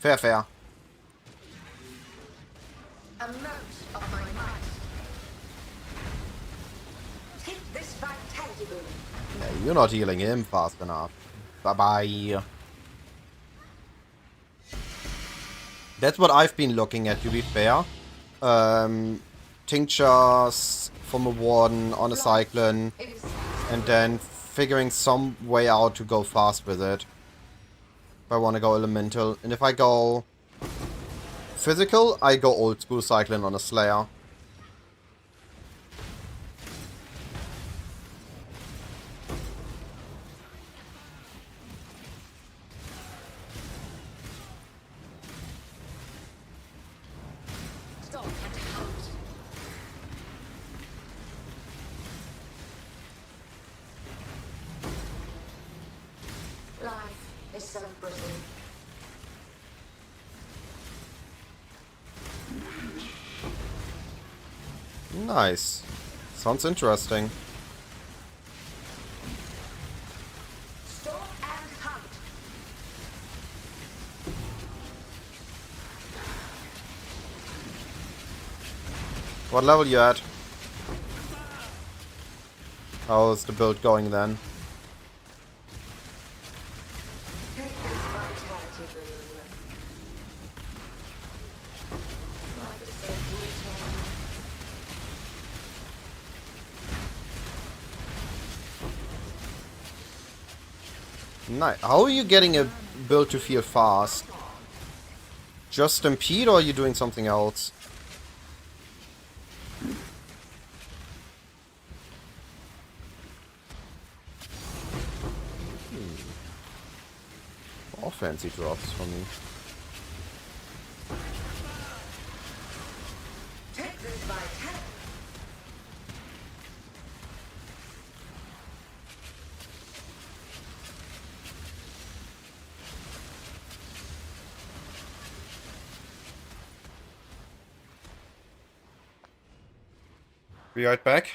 Fair, fair. A mote of my might. Take this vitality balloon. Yeah, you're not healing him fast enough. Bye-bye. That's what I've been looking at, to be fair. Tinctures from a Warden on a Cyclone, It is and then figuring some way out to go fast with it. If I want to go Elemental. And if I go Physical, I go old school Cyclone on a Slayer. stop and hunt. Life is so brittle. Nice. Sounds interesting. Stop and hunt. What level you at? How's the build going then? Nice. How are you getting a build to feel fast? Just Stampede, or are you doing something else? All fancy drops for me. Take this by 10. Be right back.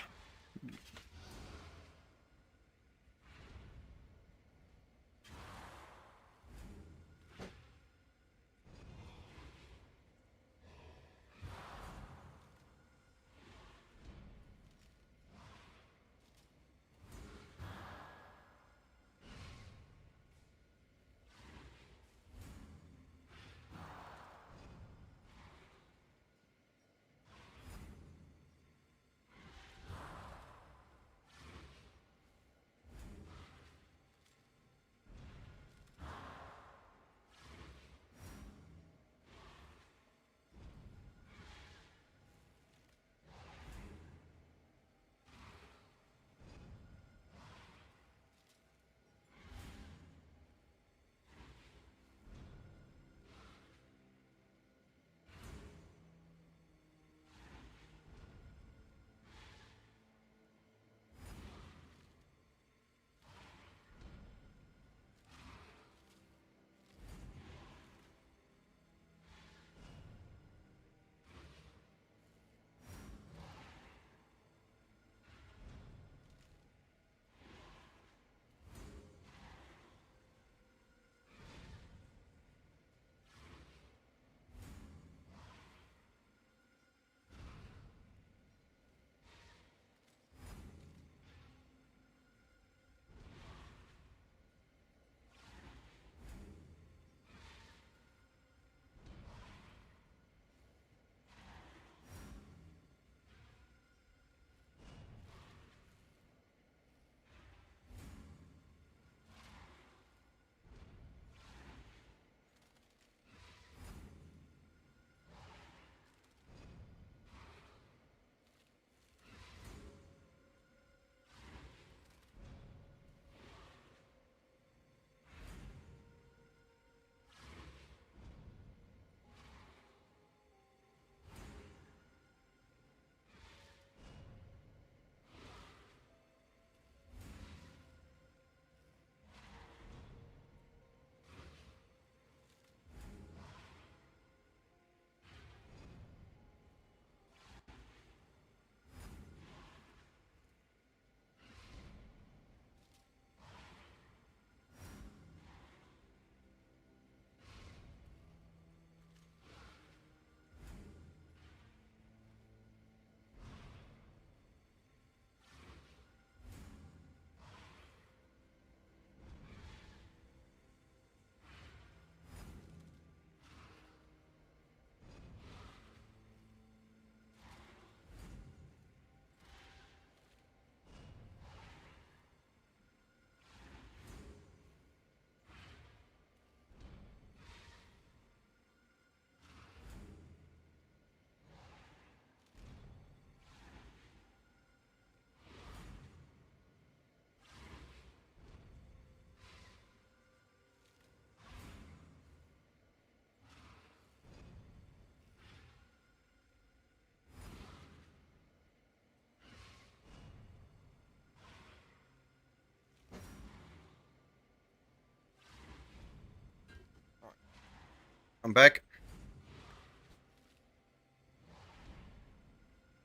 I'm back.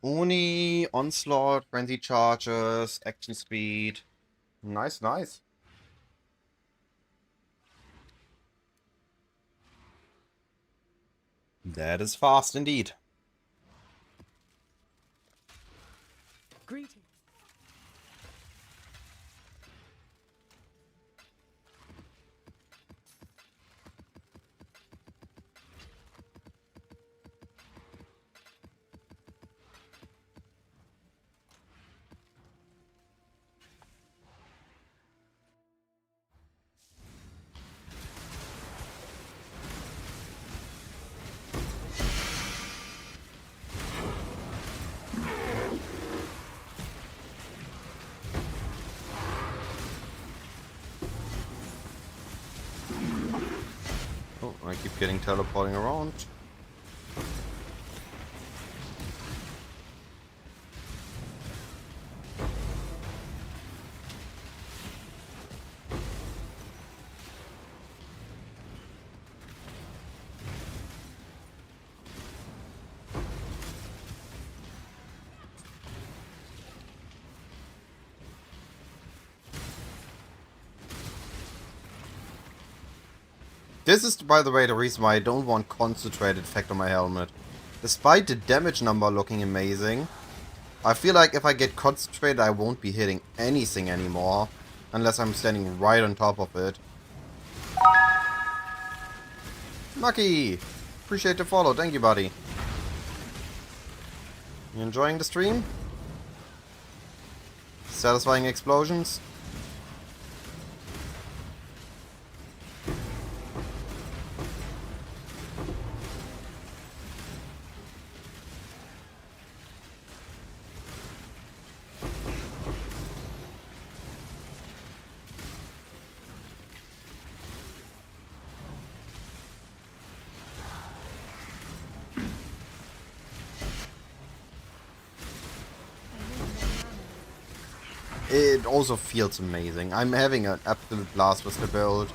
Uni, Onslaught, Frenzy Charges, Action Speed. Nice, nice. That is fast indeed. Greetings. I keep getting teleporting around. This is, by the way, the reason why I don't want concentrated effect on my helmet. Despite the damage number looking amazing, I feel like if I get concentrated I won't be hitting anything anymore. Unless I'm standing right on top of it. Mucky! Appreciate the follow, thank you buddy. You enjoying the stream? Satisfying explosions? It also feels amazing. I'm having an absolute blast with the build.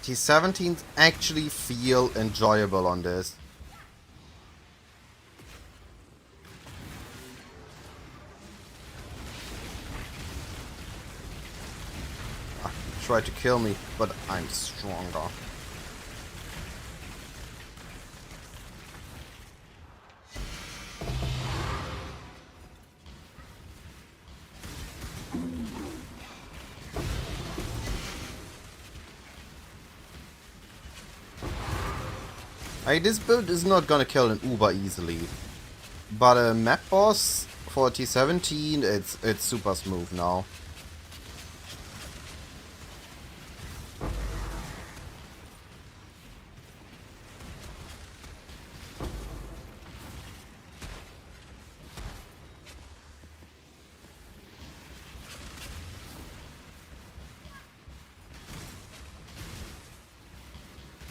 T17s actually feel enjoyable on this. Try to kill me, but I'm stronger. This build is not gonna kill an Uber easily, but a map boss for T17, it's super smooth now.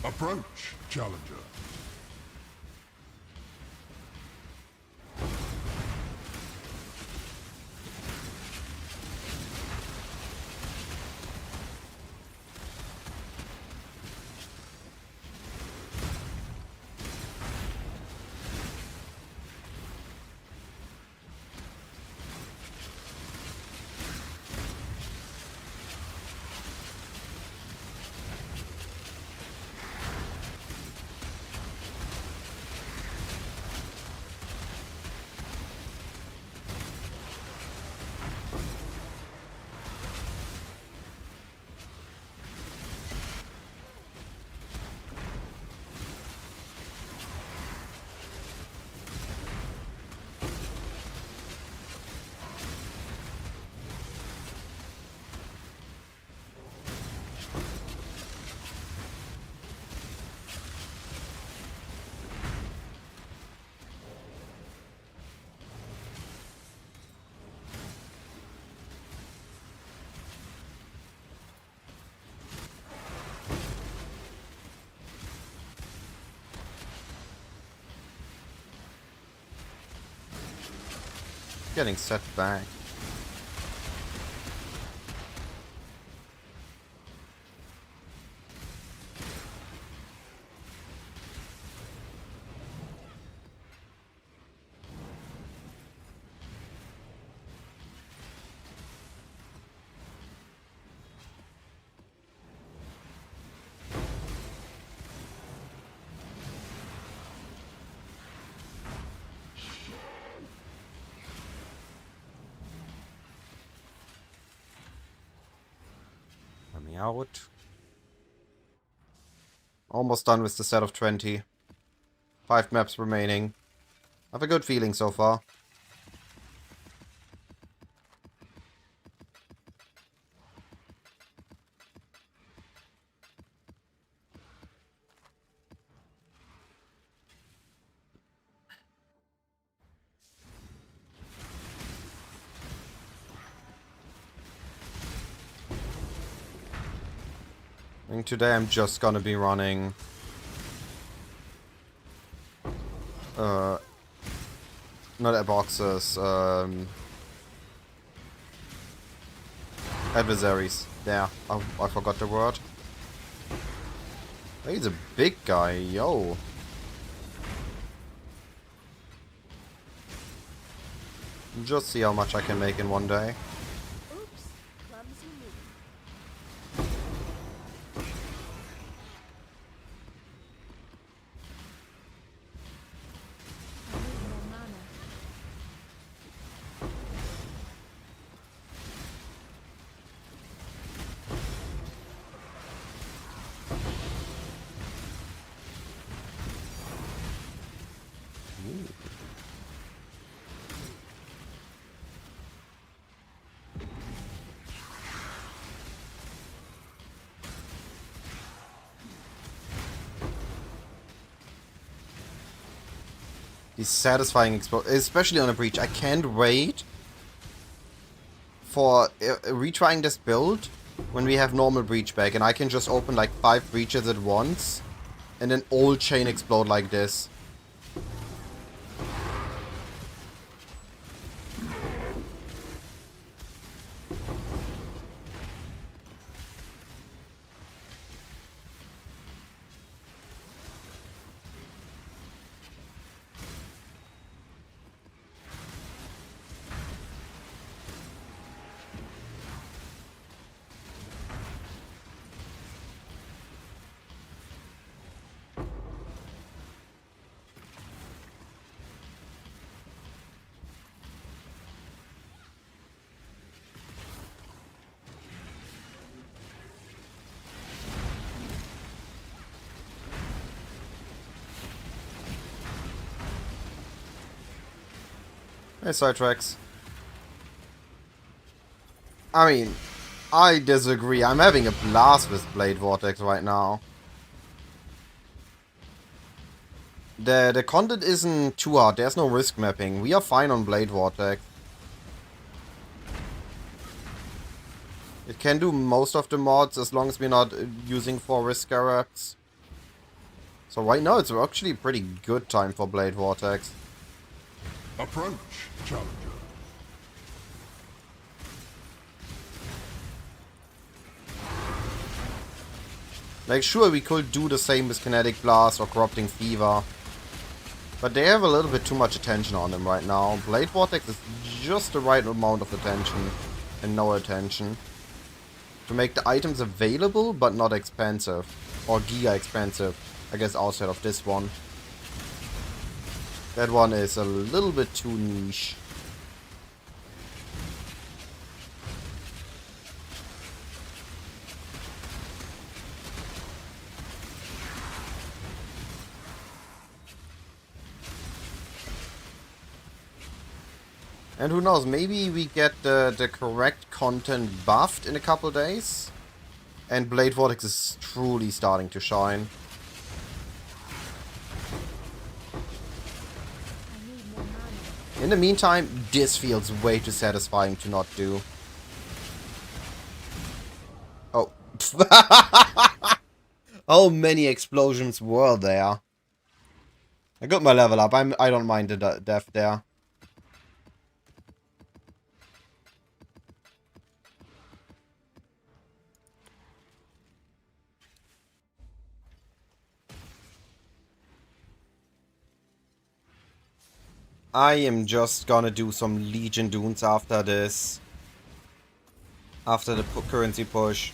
Approach, challenger. Getting set back. Out. Almost done with the set of 20. 5 maps remaining. Have a good feeling so far. I think today I'm just gonna be running not boxes, adversaries. There, I forgot the word. He's a big guy, yo. Just see how much I can make in one day. Oops, clumsy move. I need more mana. These satisfying especially on a breach. I can't wait for retrying this build when we have normal breach back and I can just open like 5 breaches at once and then all chain explode like this. Hey, sidetracks. I mean, I disagree. I'm having a blast with Blade Vortex right now. The content isn't too hard. There's no risk mapping. We are fine on Blade Vortex. It can do most of the mods as long as we're not using 4 risk scarabs. So right now it's actually a pretty good time for Blade Vortex. Approach, challenger. Like, sure, we could do the same with Kinetic Blast or Corrupting Fever. But they have a little bit too much attention on them right now. Blade Vortex is just the right amount of attention and no attention. To make the items available, but not expensive. Or giga expensive, I guess, outside of this one. That one is a little bit too niche. And who knows, maybe we get the correct content buffed in a couple days. And Blade Vortex is truly starting to shine. I need more mana. In the meantime, this feels way too satisfying to not do. Oh. How many explosions were there? I got my level up. I don't mind the death there. I am just gonna do some Legion Dunes after this. After the currency push.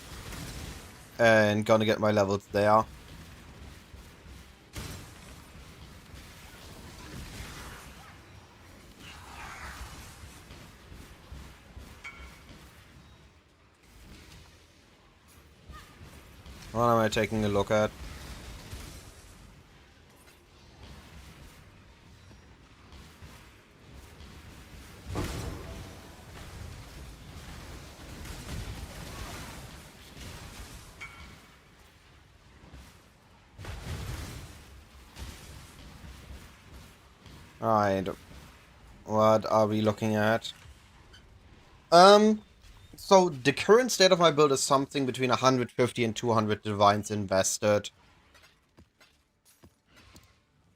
And gonna get my levels there. What am I taking a look at? Alright. What are we looking at? So the current state of my build is something between 150 and 200 divines invested.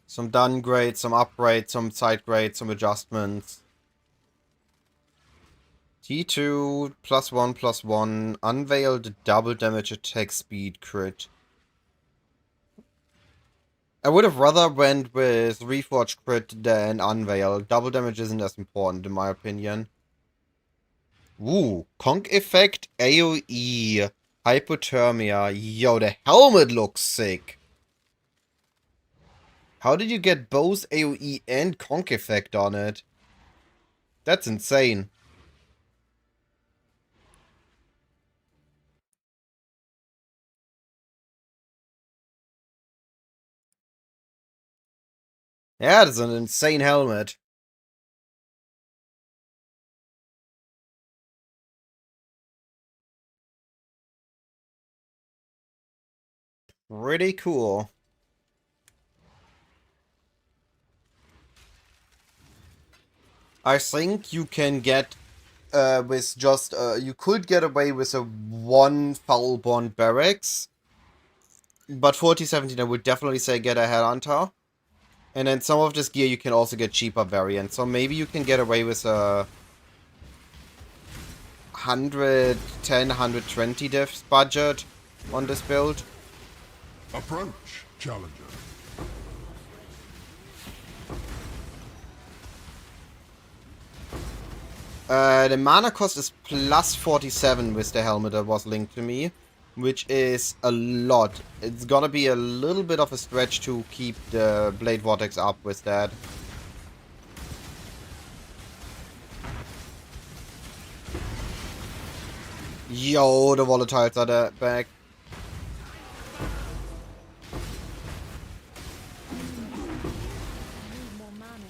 Some downgrades, some upgrades, some side grades, some adjustments. T2, +1/+1, unveiled double damage attack speed crit. I would have rather went with Reforged crit than unveil. Double damage isn't as important in my opinion. Ooh, Conk effect, AoE, hypothermia. Yo, the helmet looks sick. How did you get both AoE and Conk effect on it? That's insane. Yeah, that's an insane helmet. Pretty cool. I think you can get with just you could get away with a one foul bond barracks, but 4017 I would definitely say get a headhunter, and then some of this gear you can also get cheaper variants. So maybe you can get away with a 110, 120 diffs budget on this build. Approach, challenger. The mana cost is plus 47 with the helmet that was linked to me, which is a lot. It's gonna be a little bit of a stretch to keep the Blade Vortex up with that. Yo, the volatiles are back. I need more mana.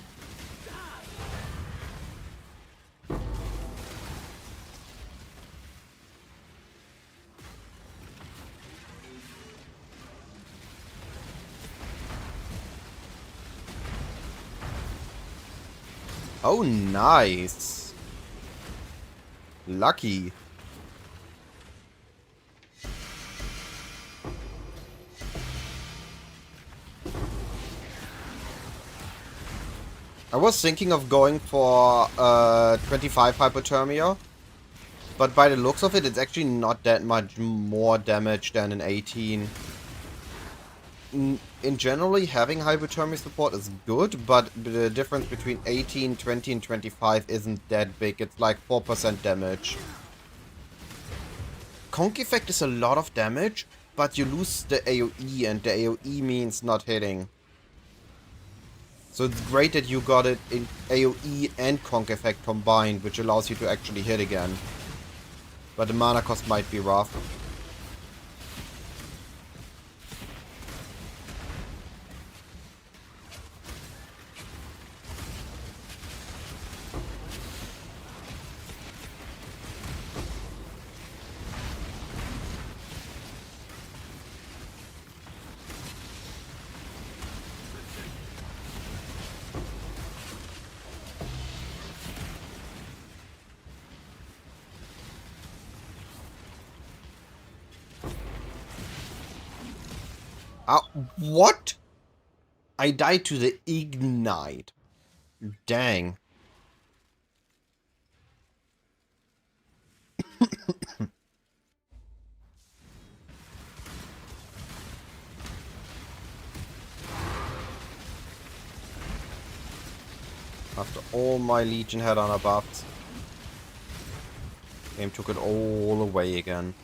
Oh, nice. Lucky. I was thinking of going for 25 hypothermia, but by the looks of it, it's actually not that much more damage than an 18. In generally, having hypothermia support is good, but the difference between 18, 20, and 25 isn't that big. It's like 4% damage. Conk effect is a lot of damage, but you lose the AoE, and the AoE means not hitting. So it's great that you got it in AoE and Conk effect combined, which allows you to actually hit again. But the mana cost might be rough. What? I died to the Ignite. Dang. After all my Legion had on buffs. Game took it all away again.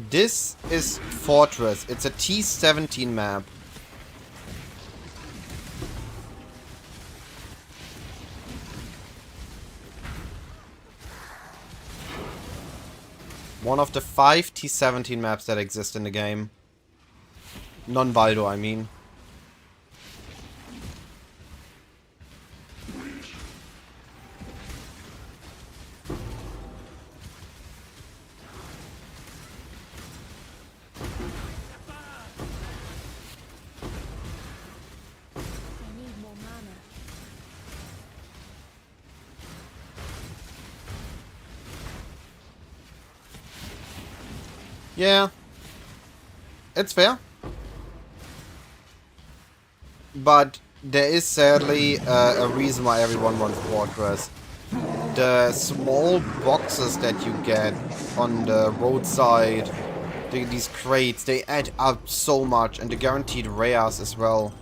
This is Fortress. It's a T17 map. One of the 5 T17 maps that exist in the game. Non-Valdo, I mean. Yeah. It's fair. But there is sadly a reason why everyone wants Fortress. The small boxes that you get on the roadside, these crates, they add up so much, and the guaranteed rares as well.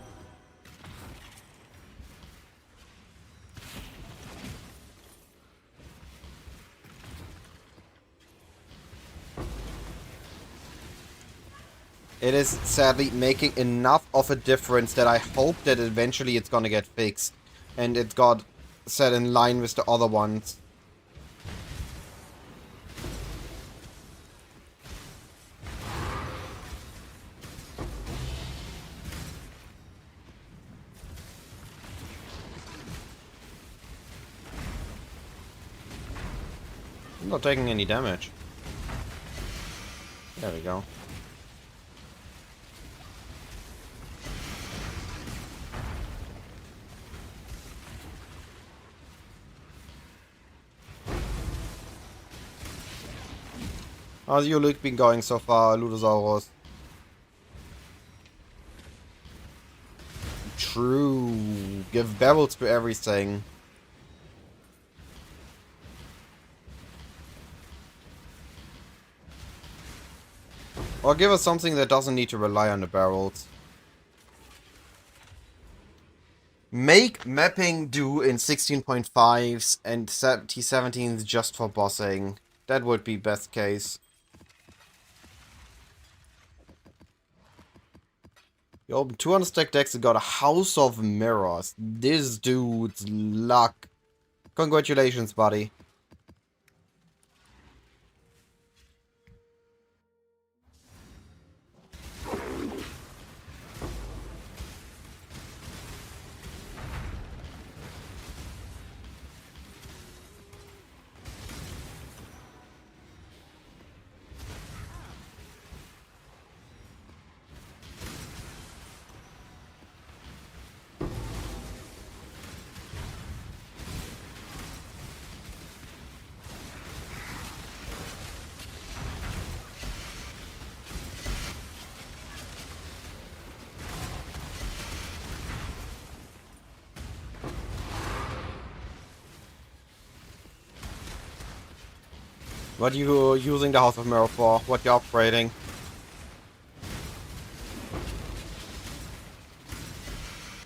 It is sadly making enough of a difference that I hope that eventually it's gonna get fixed. And it got set in line with the other ones. I'm not taking any damage. There we go. How's your loot been going so far, Ludosaurus? True. Give barrels to everything. Or give us something that doesn't need to rely on the barrels. Make mapping do in 16.5s and T17s just for bossing. That would be best case. You open 200 stack decks and got a House of Mirrors. This dude's luck. Congratulations, buddy. What are you using the House of Mirror for? What you upgrading?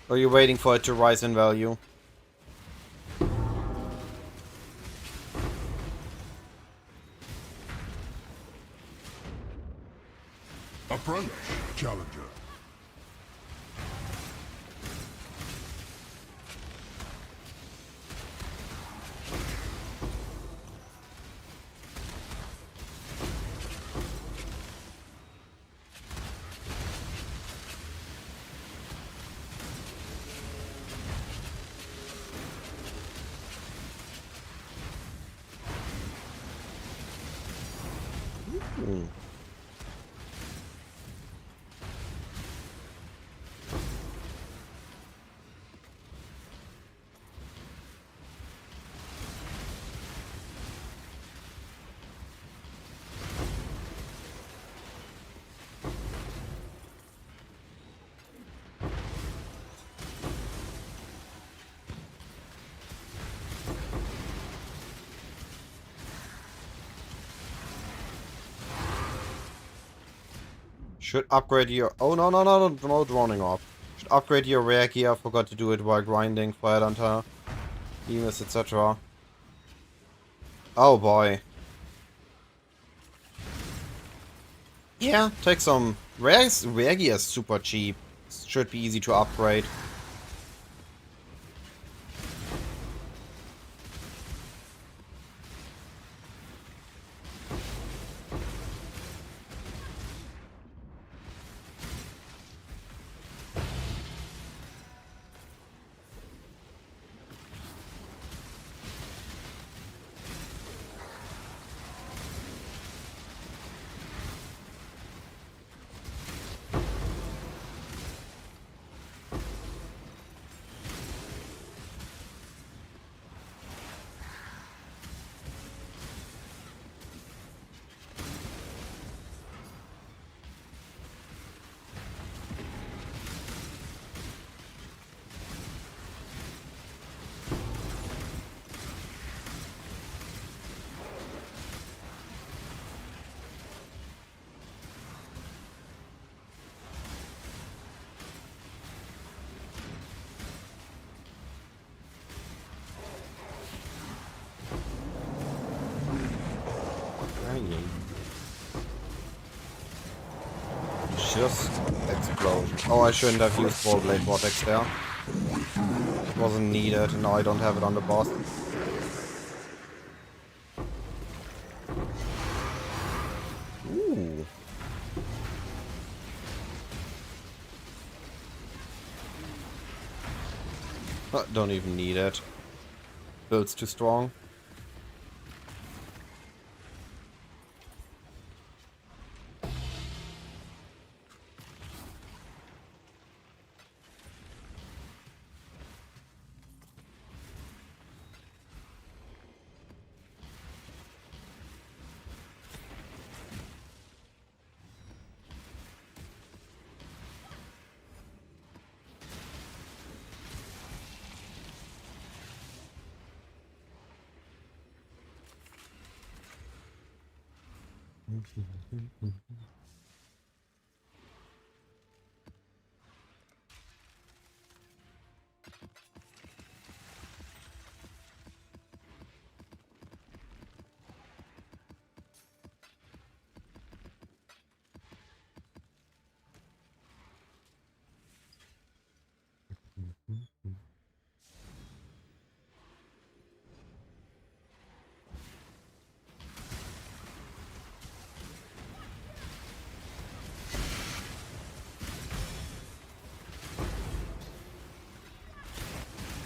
Or are you waiting for it to rise in value? Approach, challenger. Should upgrade your... Oh, no droning off. Should upgrade your rare gear. I forgot to do it while grinding for Headhunter, Bemis, etc. Oh boy. Yeah, take some... Rare gear is super cheap. Should be easy to upgrade. Just explosion. Oh, I shouldn't have used Ball Blade Vortex there. It wasn't needed, and now I don't have it on the boss. Ooh. Don't even need it. Build's too strong.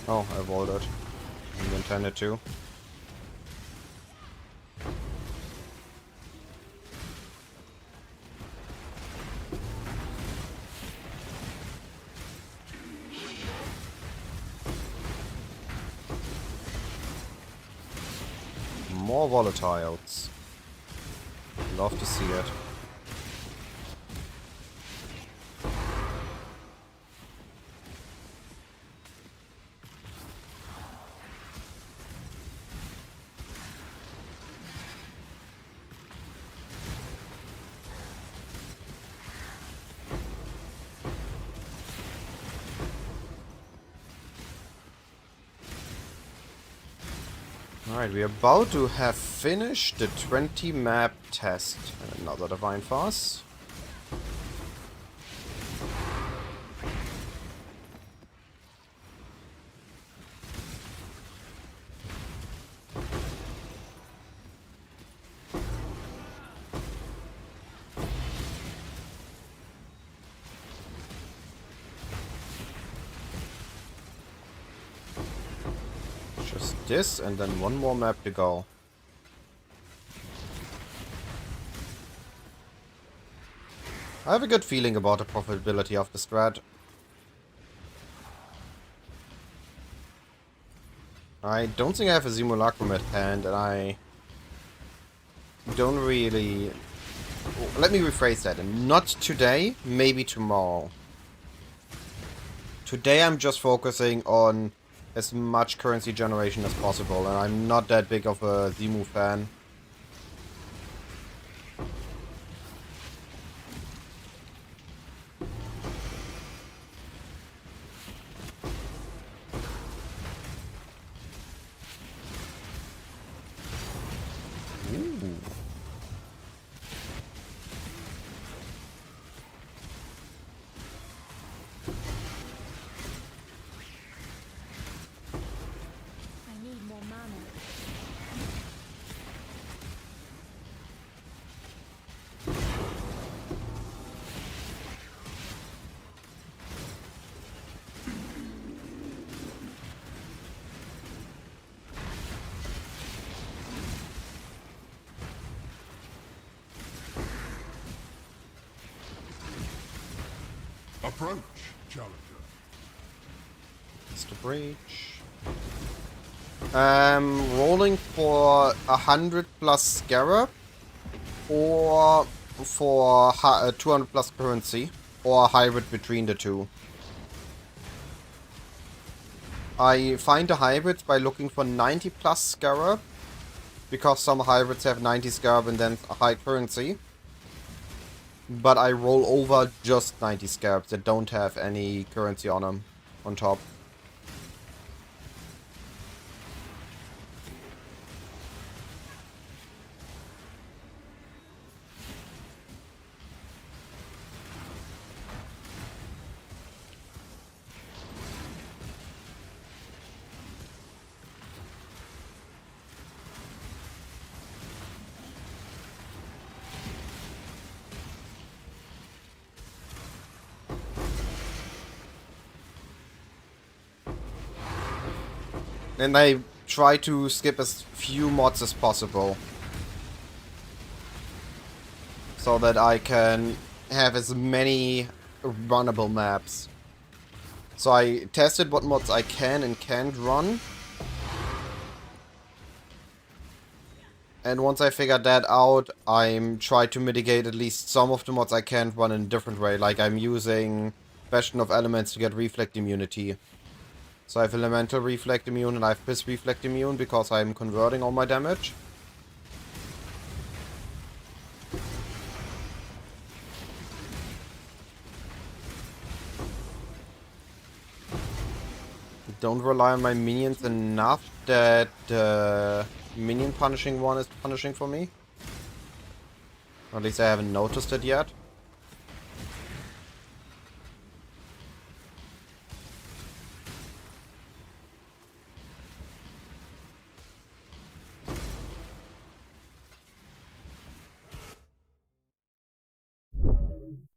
Oh, I vaulted. I intended to. More volatiles. Love to see it. Alright, we're about to have finished the 20 map test. Another Divine Force. Just this, and then one more map to go. I have a good feeling about the profitability of the strat. I don't think I have a Simulacrum at hand, and I don't really... Let me rephrase that. Not today, maybe tomorrow. Today I'm just focusing on as much currency generation as possible, and I'm not that big of a Zimu fan. Ooh. I need more mana. Approach, challenger. It's the breach. Rolling for 100 plus Scarab, or for 200 plus currency, or a hybrid between the two. I find the hybrids by looking for 90 plus Scarab, because some hybrids have 90 Scarab and then a high currency. But I roll over just 90 Scarabs that don't have any currency on them, on top. And I try to skip as few mods as possible. So that I can have as many runnable maps. So I tested what mods I can and can't run. And once I figured that out, I'm trying to mitigate at least some of the mods I can't run in a different way. Like I'm using Bastion of Elements to get Reflect Immunity. So I have Elemental Reflect Immune and I have Piss Reflect Immune because I'm converting all my damage. Don't rely on my minions enough that minion punishing one is punishing for me. Or at least I haven't noticed it yet.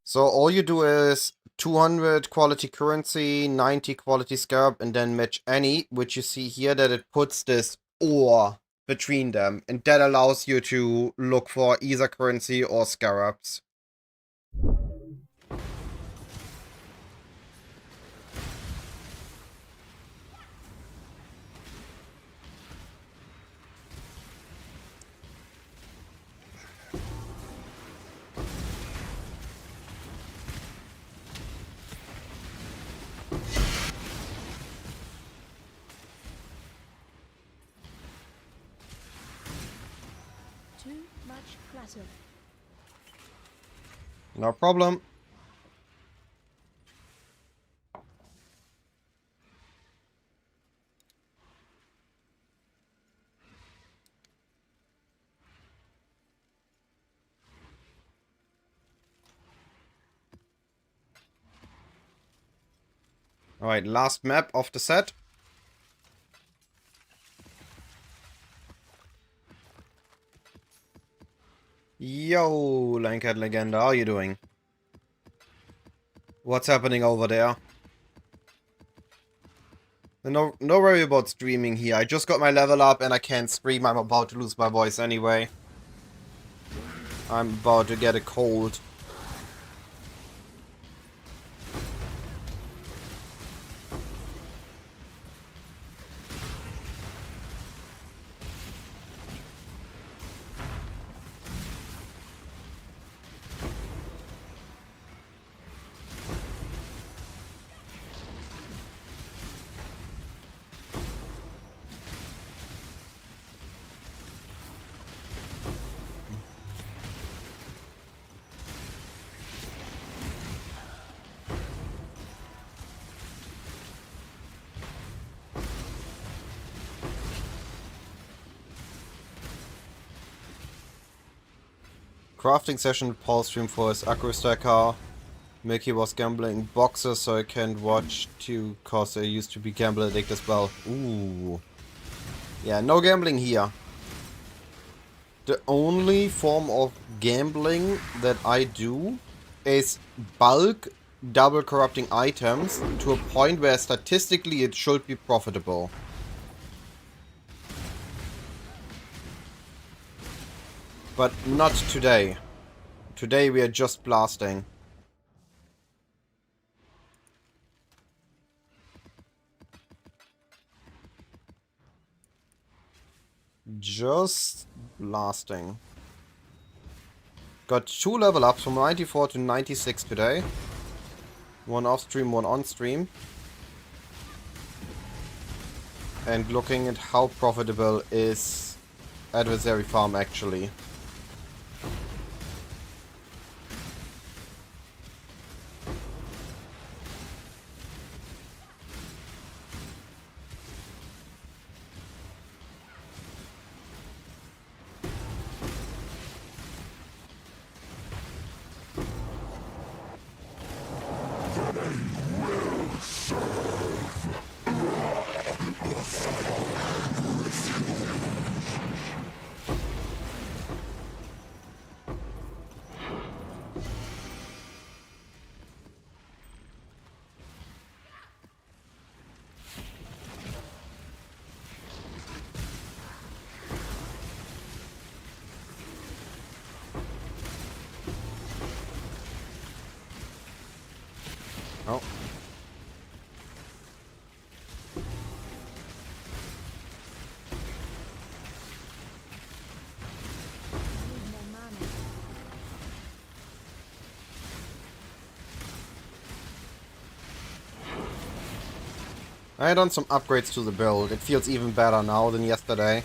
So all you do is 200 quality currency, 90 quality scarab, and then match any, which you see here that it puts this or between them, and that allows you to look for either currency or scarabs. Too much clutter. No problem. Alright, last map of the set. Yo, Lankhead Legenda, how are you doing? What's happening over there? No worry about streaming here. I just got my level up and I can't scream. I'm about to lose my voice anyway. I'm about to get a cold. Crafting session with Paul stream for his Acro Stacker. Mickey was gambling boxes so I can't watch too cause I used to be gamble addict as well. Ooh. Yeah, no gambling here. The only form of gambling that I do is bulk double corrupting items to a point where statistically it should be profitable. But not today. Today we are just blasting. Just blasting. Got 2 level ups from 94 to 96 today. One off stream, one on stream. And looking at how profitable is Adversary Farm actually. I done some upgrades to the build. It feels even better now than yesterday.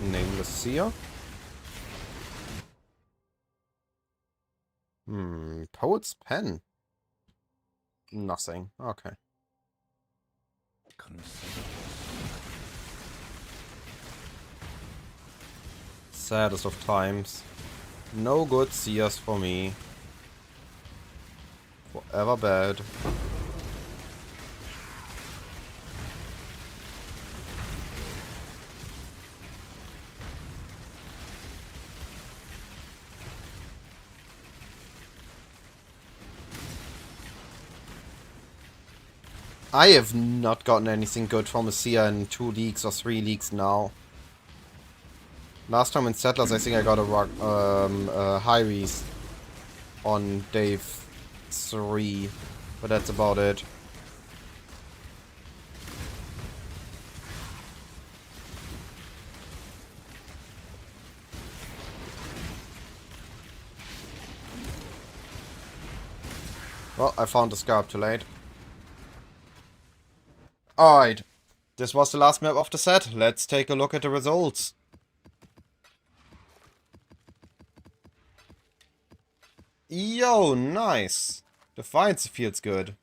Nameless Seer. Poet's Pen. Nothing. Okay. Saddest of times. No good Seers for me. Forever bad. I have not gotten anything good from a Seer in 2 leagues or 3 leagues now. Last time in Settlers, I think I got a high res on day 3, but that's about it. Well, I found the scarab too late. Alright, this was the last map of the set. Let's take a look at the results. Yo, nice. Defiance feels good.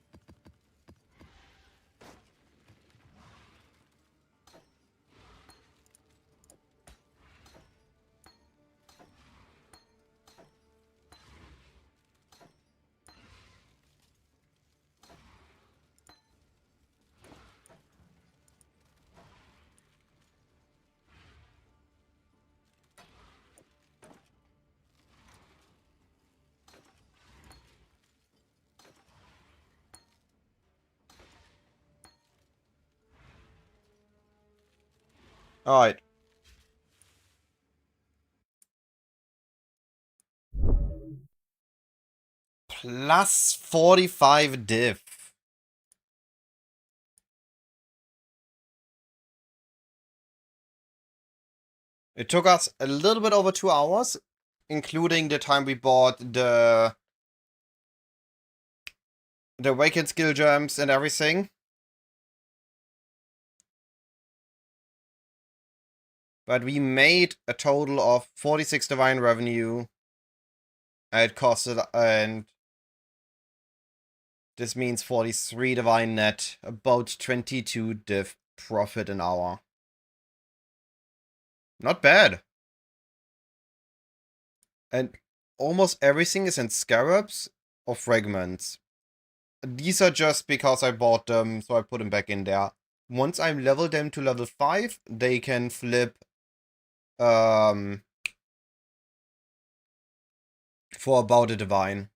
Alright. Plus 45 diff. It took us a little bit over 2 hours, including the time we bought the Awakened skill gems and everything. But we made a total of 46 divine revenue. It costed, and this means 43 divine net, about 22 div profit an hour. Not bad. And almost everything is in scarabs or fragments. These are just because I bought them, so I put them back in there. Once I level them to level 5, they can flip for about a divine.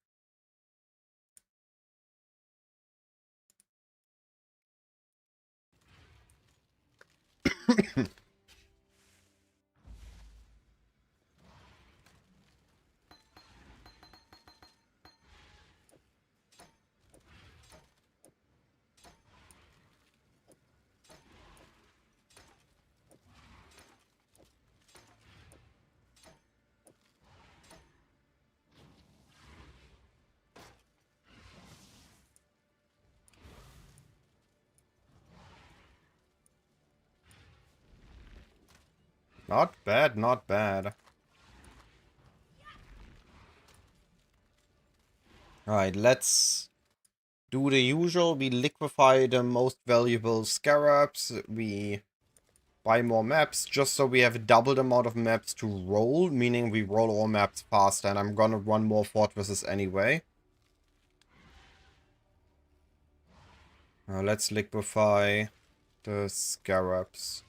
Not bad, not bad. Alright, let's do the usual. We liquefy the most valuable scarabs. We buy more maps just so we have double the amount of maps to roll, meaning we roll all maps faster, and I'm gonna run more fortresses anyway. Now let's liquefy the scarabs.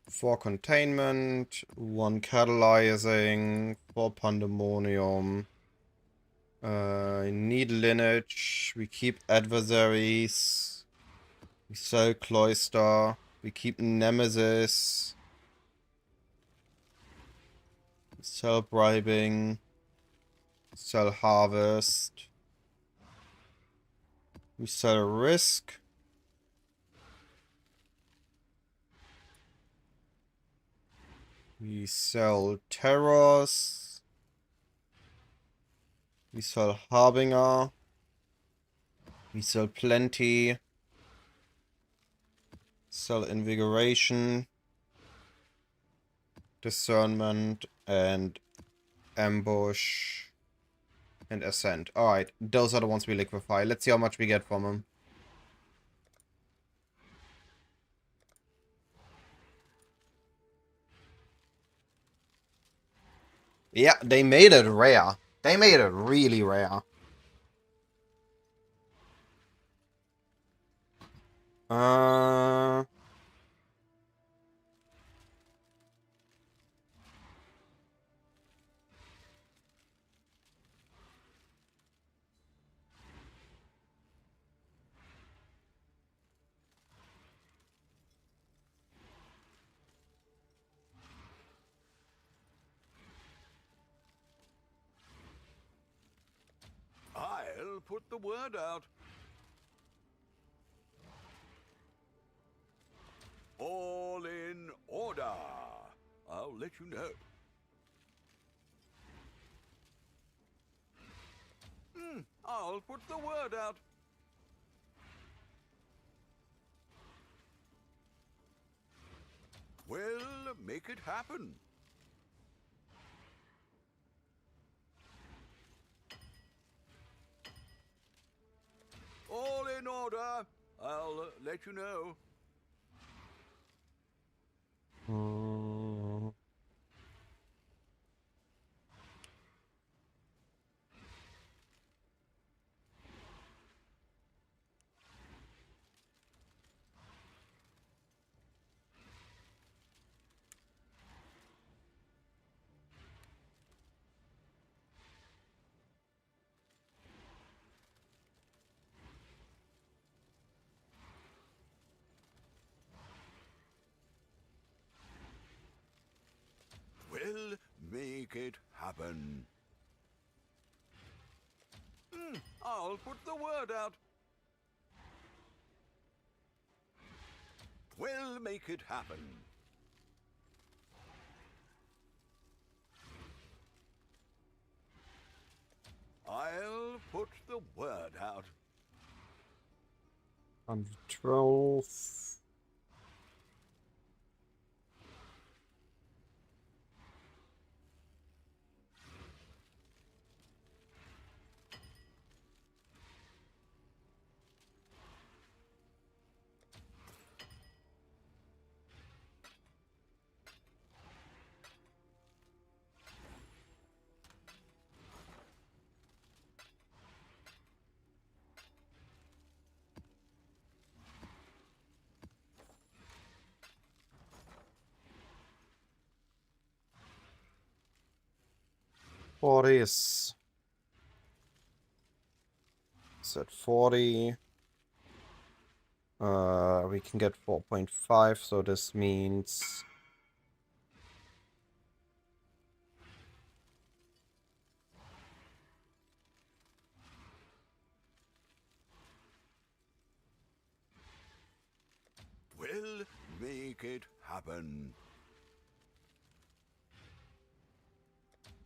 4 containment, 1 catalyzing, 4 pandemonium. Need lineage. We keep adversaries. We sell cloister. We keep nemesis. We sell bribing. Sell harvest. We sell risk. We sell terrors. We sell harbinger. We sell plenty. Sell invigoration. Discernment and ambush and ascent. Alright, those are the ones we liquefy. Let's see how much we get from them. Yeah, they made it rare. They made it really rare. Uh... I'll put the word out. All in order. I'll let you know. I'll put the word out. We'll make it happen. All in order. I'll let you know. We'll make it happen. I'll put the word out. We'll make it happen. I'll put the word out. 112. Forties. Set 40. We can get 4.5, so this means We'll make it happen.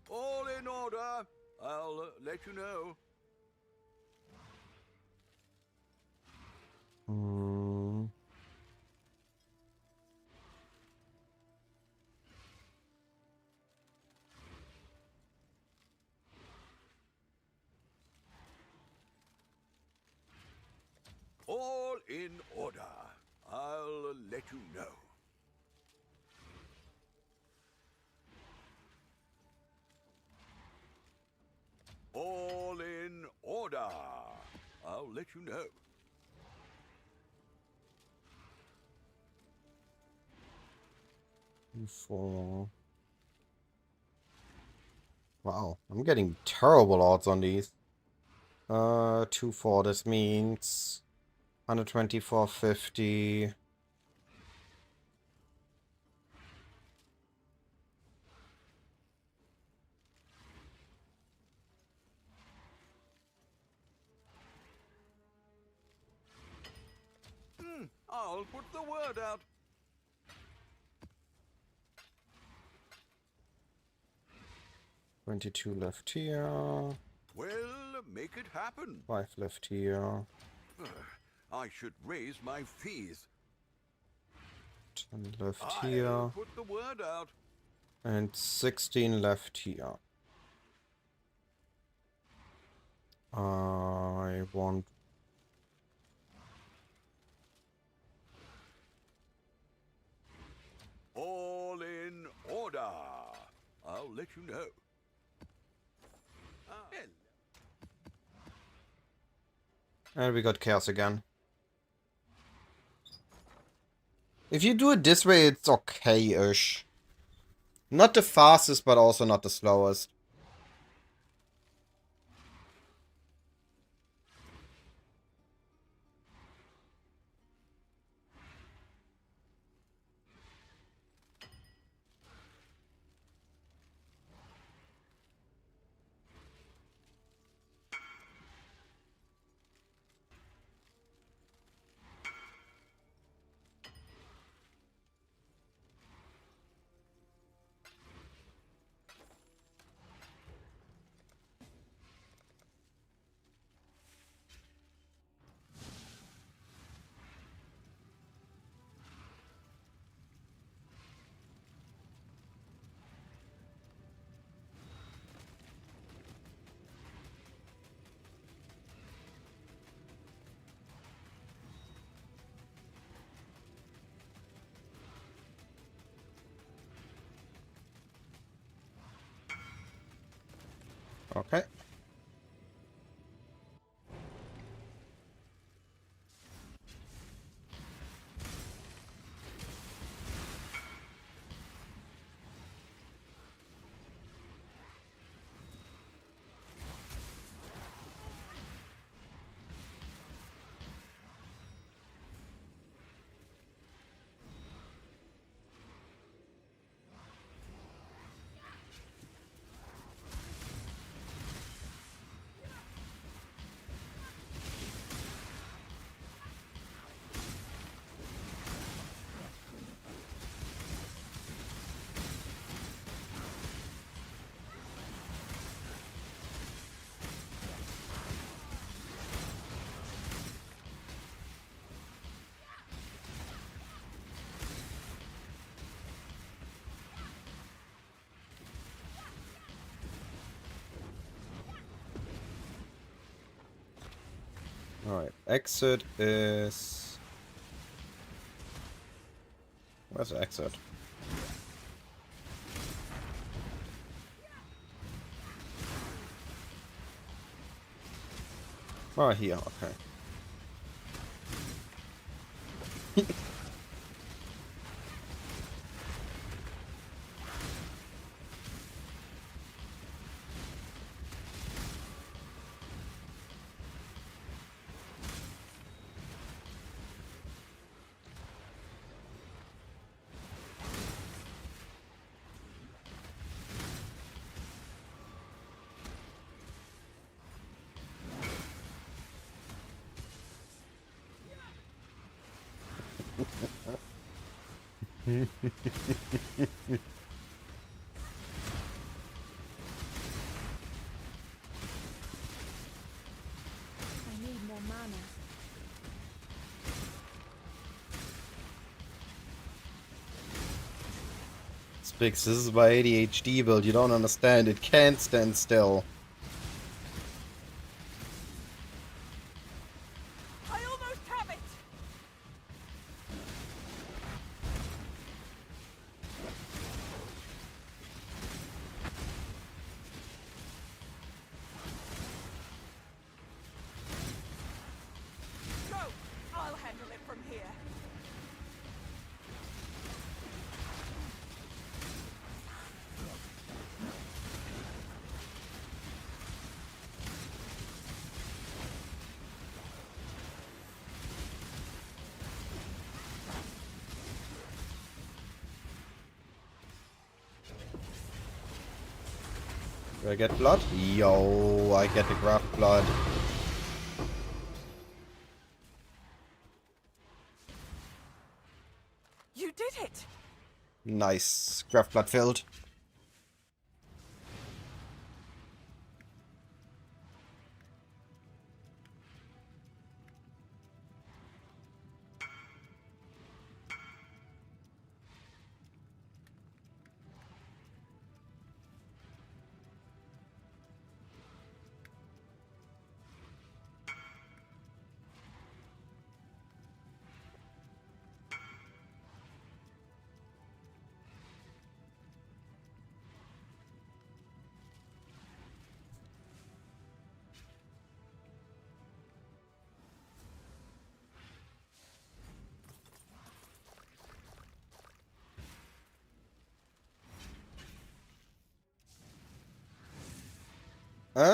All in order. I'll let you know. All in order. I'll let you know. All in order. I'll let you know. Four. Wow, I'm getting terrible odds on these. 2-4. This means 124.50. I'll put the word out. $22 left here. Well, make it happen. 5 left here. I should raise my fees. 10 left I'll here. put the word out. And 16 left here. I want... All in order. I'll let you know. And we got chaos again. If you do it this way, it's okay-ish. Not the fastest, but also not the slowest. Okay. Alright, exit is... Where's the exit? Oh, here, okay. I need more mana. Spix, this is my ADHD build, you don't understand, it can't stand still. I almost have Do I get blood? Yo, I get the graft blood. You did it! Nice. Graft blood filled.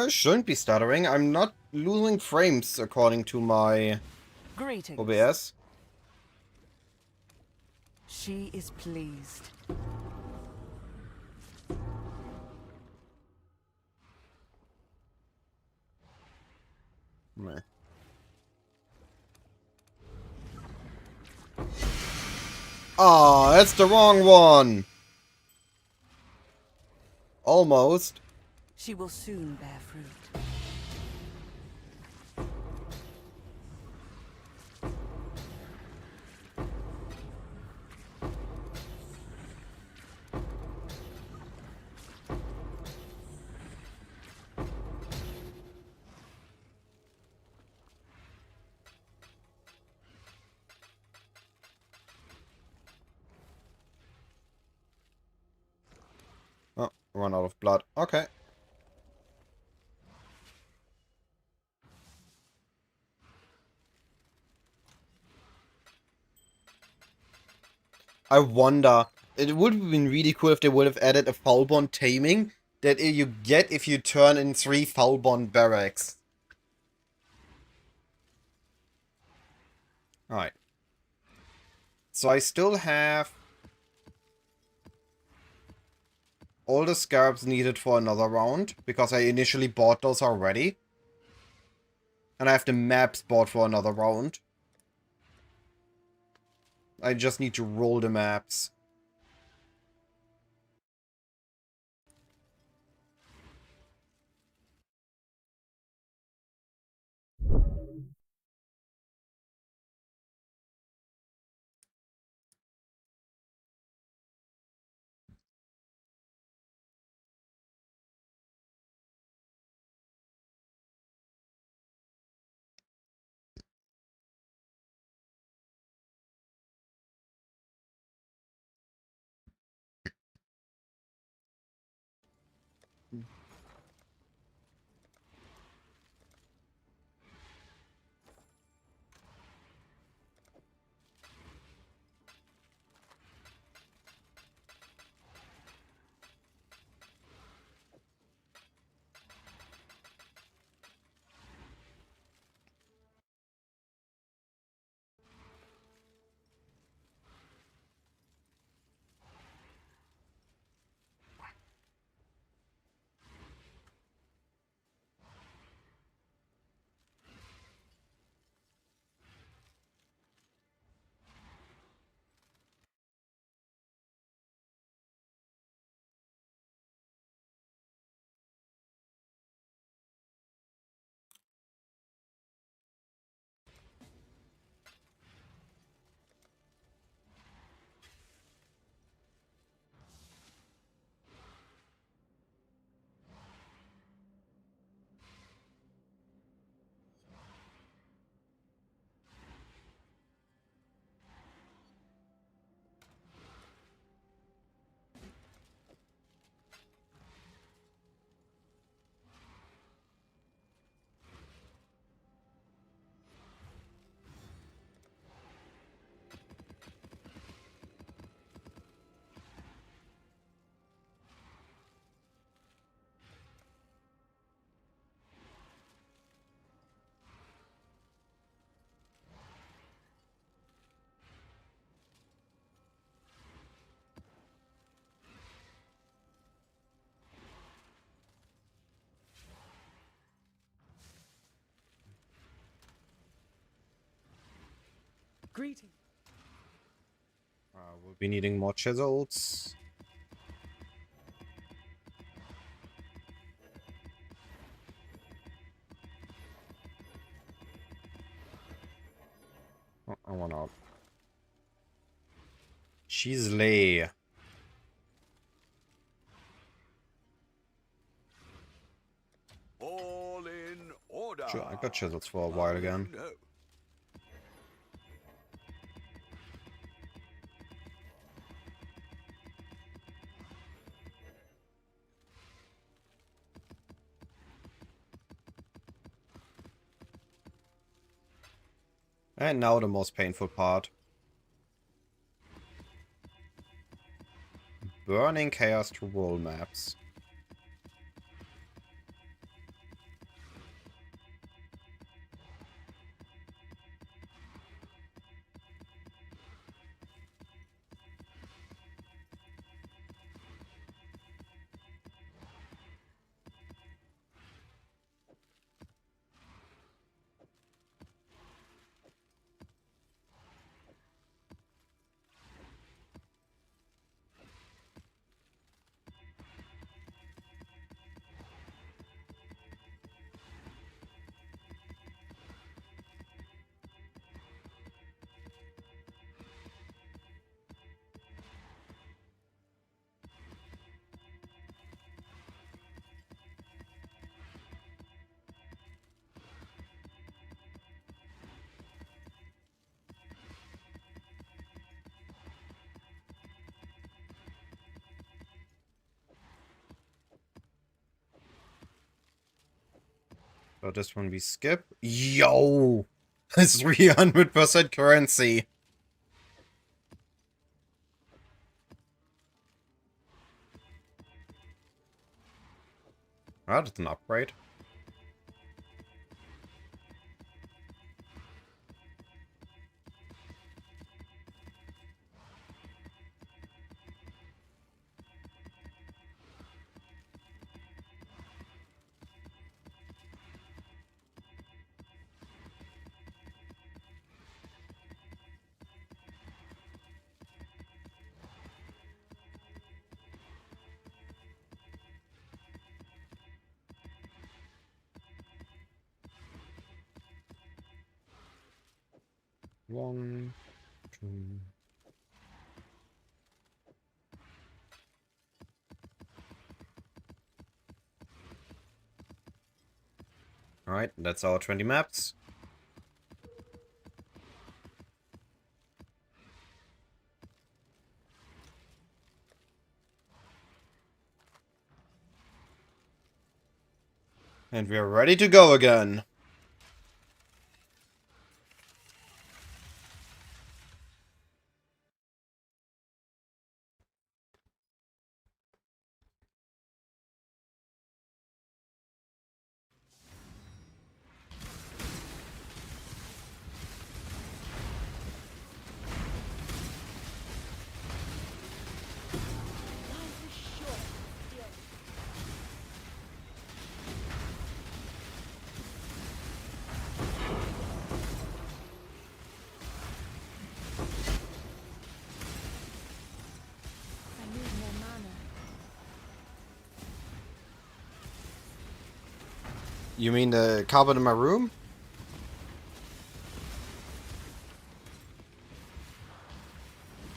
Shouldn't be stuttering. I'm not losing frames according to my Greetings. OBS. She is pleased. Meh. Ah, that's the wrong one! Almost. She will soon bear fruit. Oh, run out of blood. Okay. I wonder. It would have been really cool if they would have added a foul bond taming that you get if you turn in 3 foul bond barracks. Alright. So I still have all the scarabs needed for another round, because I initially bought those already. And I have the maps bought for another round. I just need to roll the maps. Greeting. We'll be needing more chisels. Oh, I wanna... Chisel. All in order. Sure, I got chisels for a while again. No. And now the most painful part. Burning chaos to roll maps. So this one we skip. Yo! 300% currency. Ah, that's an upgrade. One, two. Alright, that's our 20 maps. And we're ready to go again. I need more mana. You mean the carpet in my room?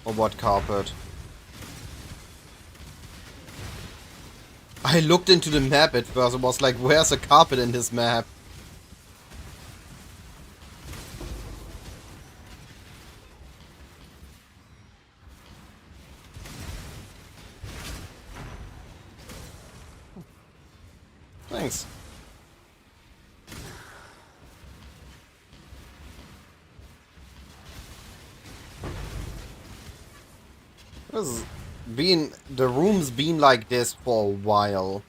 Or what carpet? I looked into the map at first and was like, where's a carpet in this map? Thanks. The room's been like this for a while.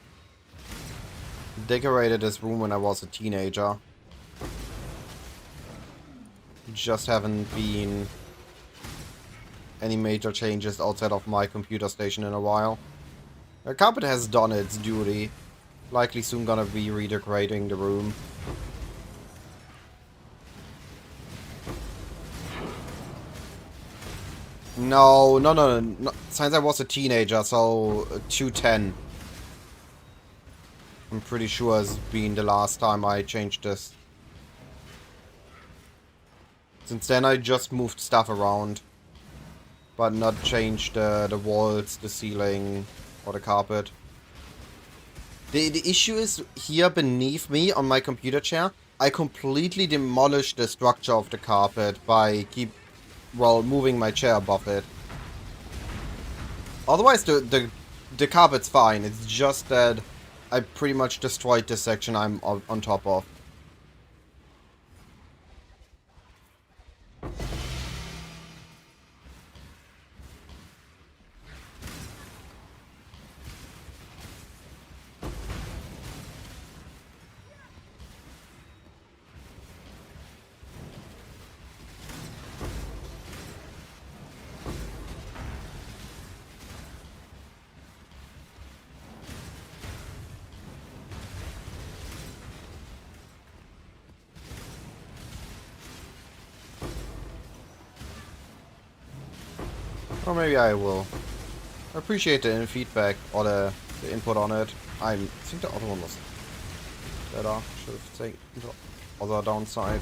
Decorated this room when I was a teenager. Just haven't been any major changes outside of my computer station in a while. The carpet has done its duty. Likely soon gonna be redecorating the room. No, no, no, no. Since I was a teenager, so 210. I'm pretty sure has been the last time I changed this. Since then I just moved stuff around. But not changed the walls, the ceiling, or the carpet. The issue is here beneath me on my computer chair, I completely demolished the structure of the carpet by moving my chair above it. Otherwise the carpet's fine, it's just that I pretty much destroyed this section I'm on top of. Or maybe I will. I appreciate the feedback or the input on it. I think the other one was better. Should have taken the other downside.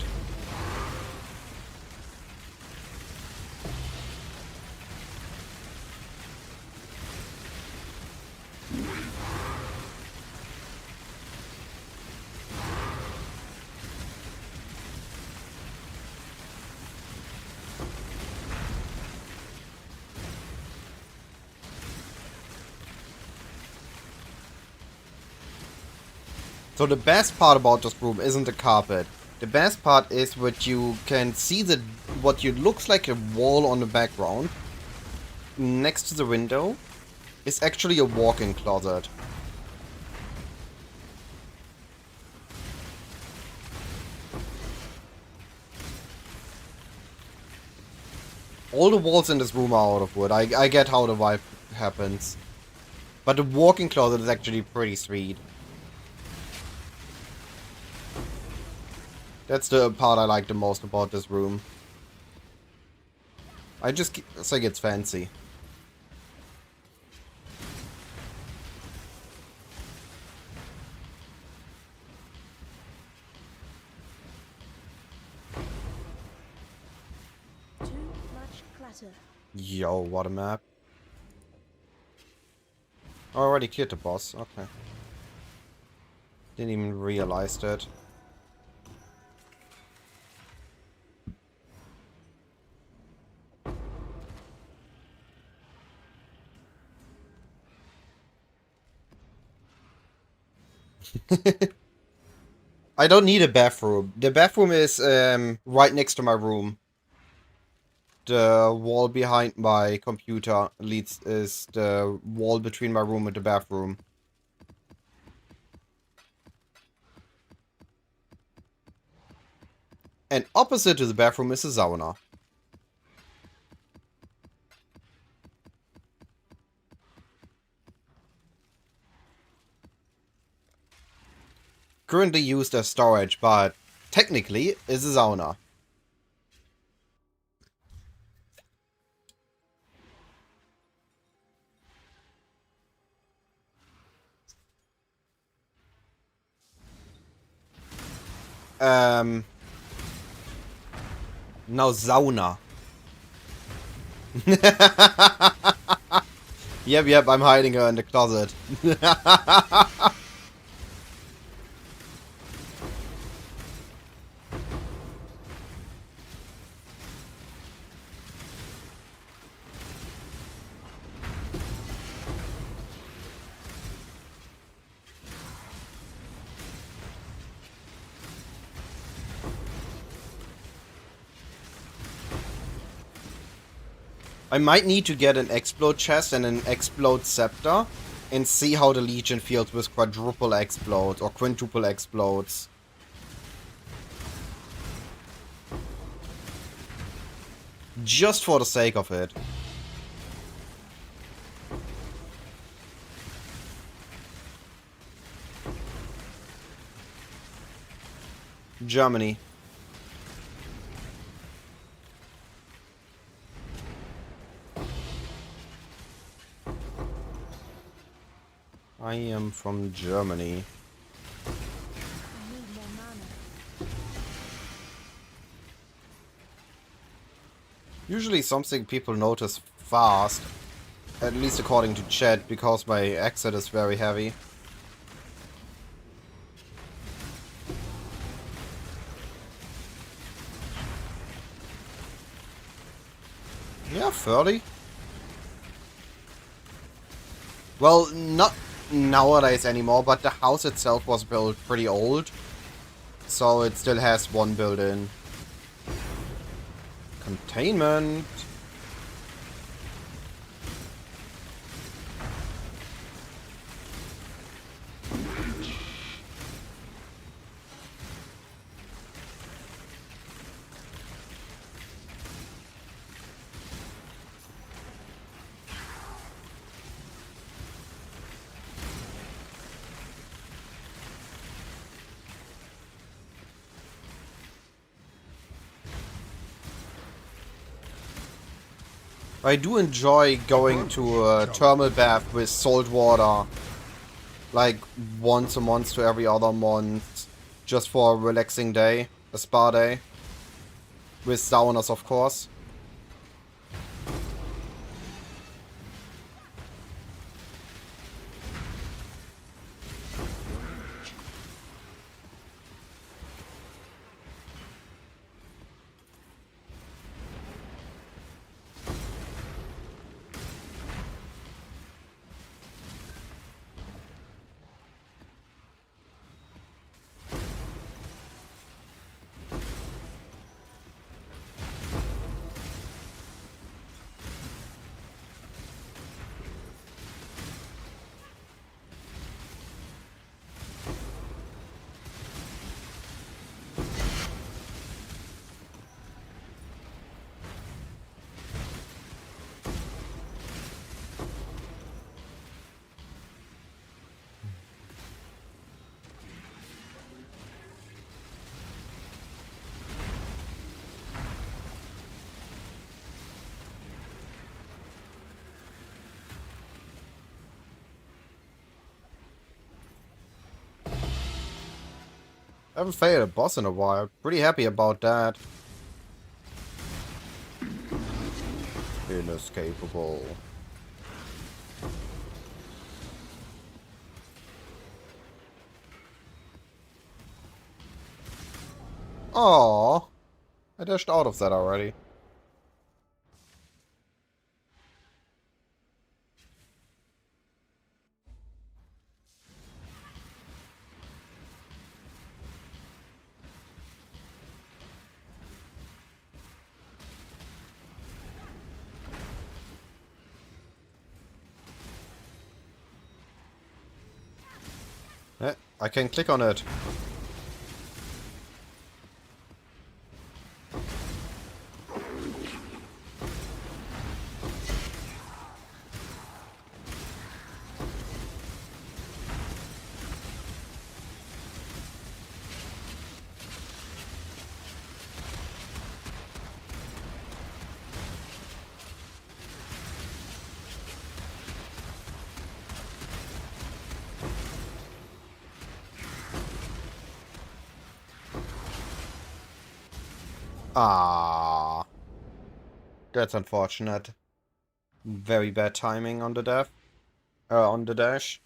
So the best part about this room isn't the carpet. The best part is what you can see what looks like a wall on the background. Next to the window is actually a walk-in closet. All the walls in this room are out of wood. I get how the vibe happens. But the walk-in closet is actually pretty sweet. That's the part I like the most about this room. I just think it's fancy. Too much clutter. Yo, what a map. I already killed the boss. Okay. Didn't even realize that. I don't need a bathroom. The bathroom is right next to my room. The wall behind my computer is the wall between my room and the bathroom. And opposite to the bathroom is a sauna. Currently used as storage, but technically is a sauna. Now sauna. Yep, I'm hiding her in the closet. I might need to get an explode chest and an explode scepter and see how the Legion feels with quadruple explodes or quintuple explodes. Just for the sake of it. Germany. I am from Germany. I need more mana. Usually something people notice fast, at least according to chat, because my accent is very heavy. Yeah, 30. Well, not nowadays anymore, but the house itself was built pretty old. So it still has one built-in. Containment. I do enjoy going to a thermal bath with salt water, like once a month to every other month, just for a relaxing day, a spa day, with saunas of course. I haven't failed a boss in a while. Pretty happy about that. Inescapable. Oh, I dashed out of that already. I can click on it. Ah, that's unfortunate. Very bad timing on the on the dash.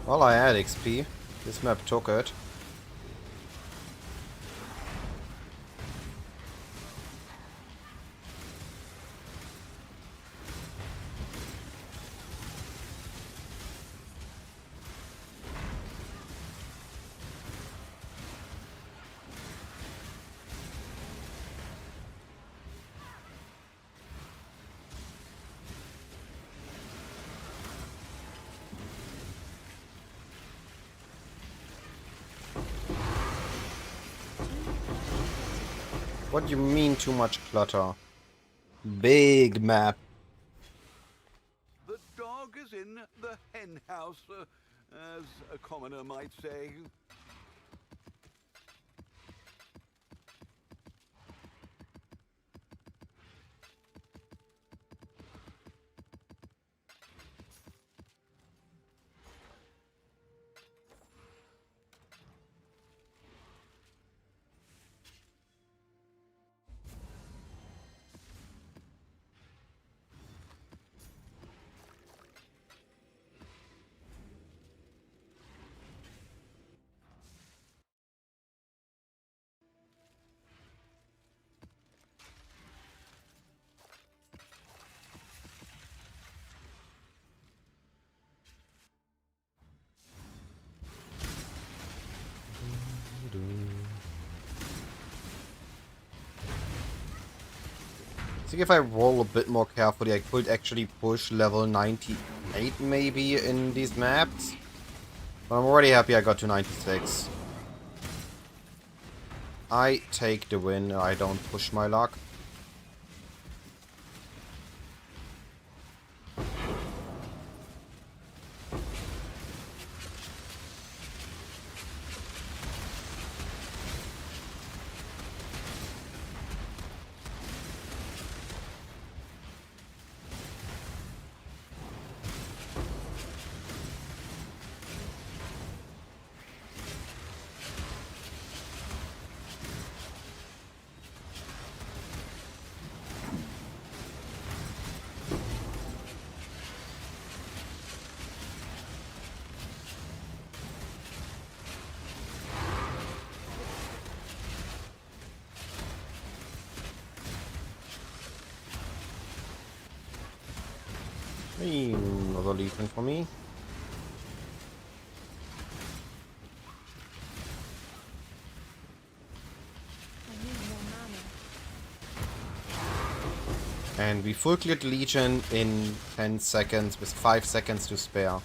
Well, I had XP. This map took it. What do you mean too much clutter? Big map. The dog is in the hen house, as a commoner might say. I think if I roll a bit more carefully, I could actually push level 98 maybe in these maps. But I'm already happy I got to 96. I take the win, I don't push my luck. Another legion for me. I need more mana. And we full cleared Legion in 10 seconds with 5 seconds to spare.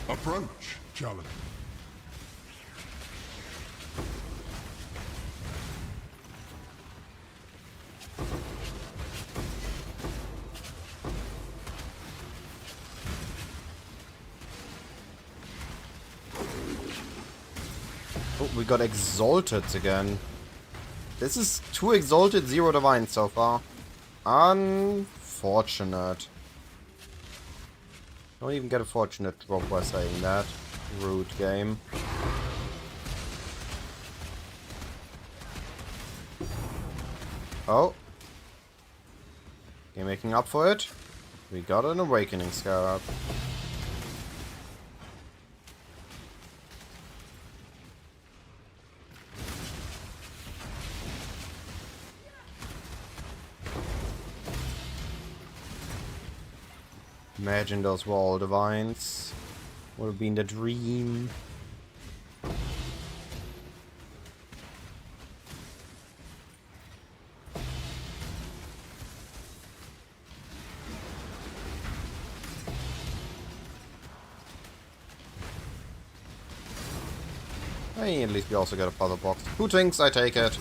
Approach, challenge. Oh, we got exalted again. This is 2 exalted, 0 divine so far. Unfortunate. Don't even get a fortunate drop by saying that. Rude game. Oh. Okay, making up for it. We got an awakening scarab. Imagine those were all divines. Would have been the dream. Hey, at least we also got a puzzle box. Who thinks I take it?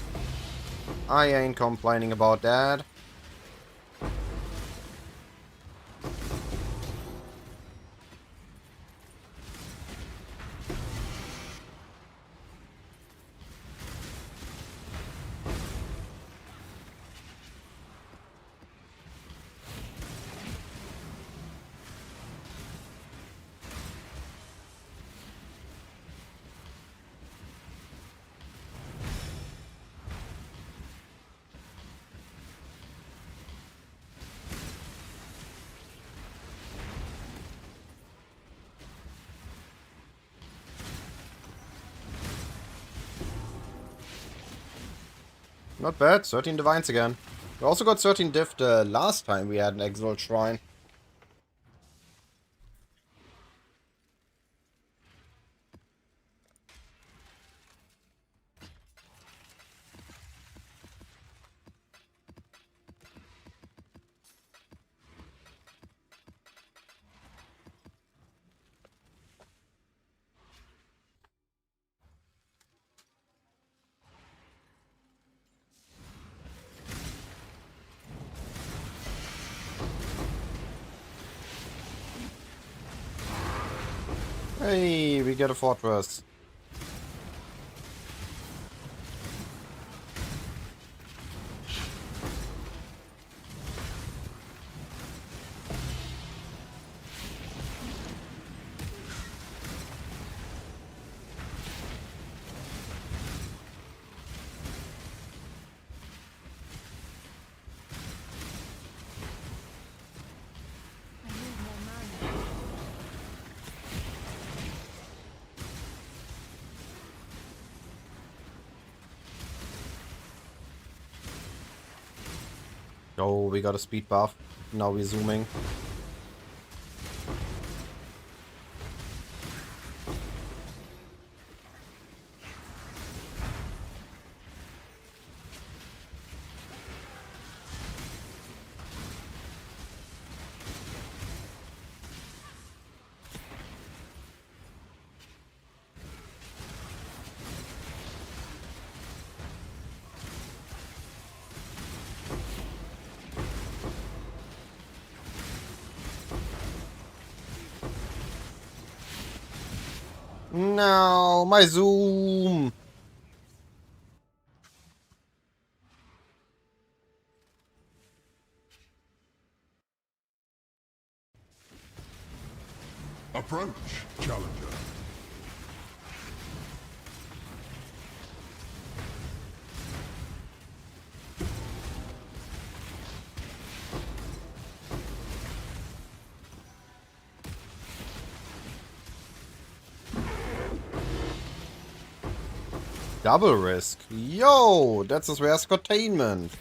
I ain't complaining about that. Not bad. 13 divines again. We also got 13 div the last time we had an Exalt Shrine. Hey, we get a fortress. I need more mana. Oh, we got a speed buff. Now we're zooming. No, my zoom. Approach, challenger. Double risk. Yo, that's a rare containment.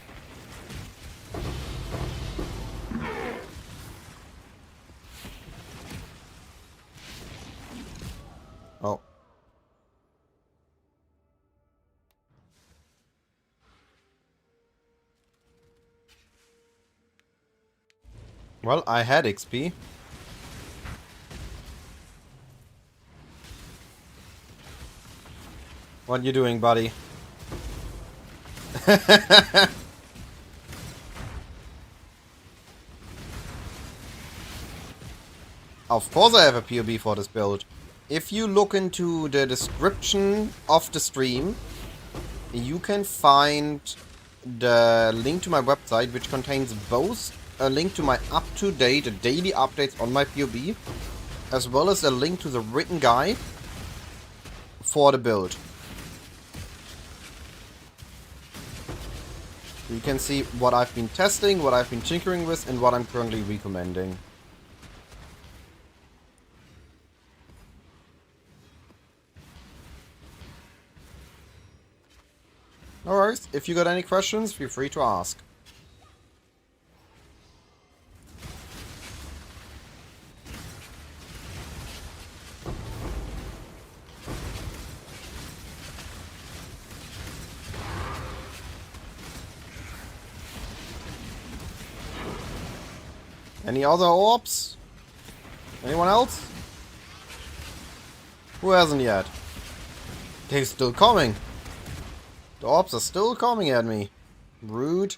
Oh. Well, I had XP. What you doing, buddy? Of course I have a POB for this build. If you look into the description of the stream, you can find the link to my website, which contains both a link to my up-to-date daily updates on my POB, as well as a link to the written guide for the build. You can see what I've been testing, what I've been tinkering with, and what I'm currently recommending. Alright, if you got any questions, feel free to ask. Any other orbs? Anyone else? Who hasn't yet? They're still coming. The orbs are still coming at me. Rude.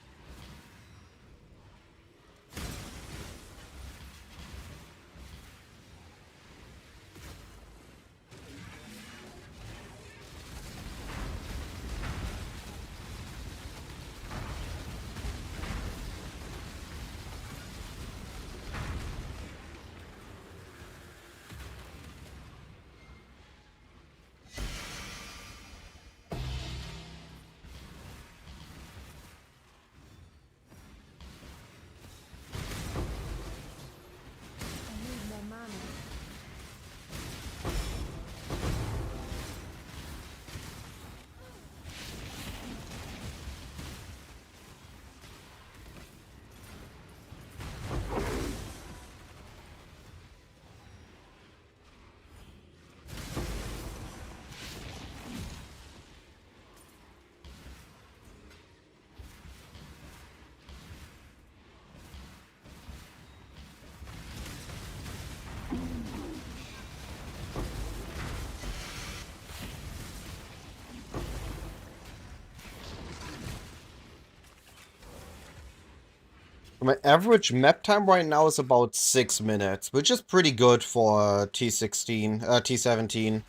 My average map time right now is about 6 minutes, which is pretty good for T16, T17.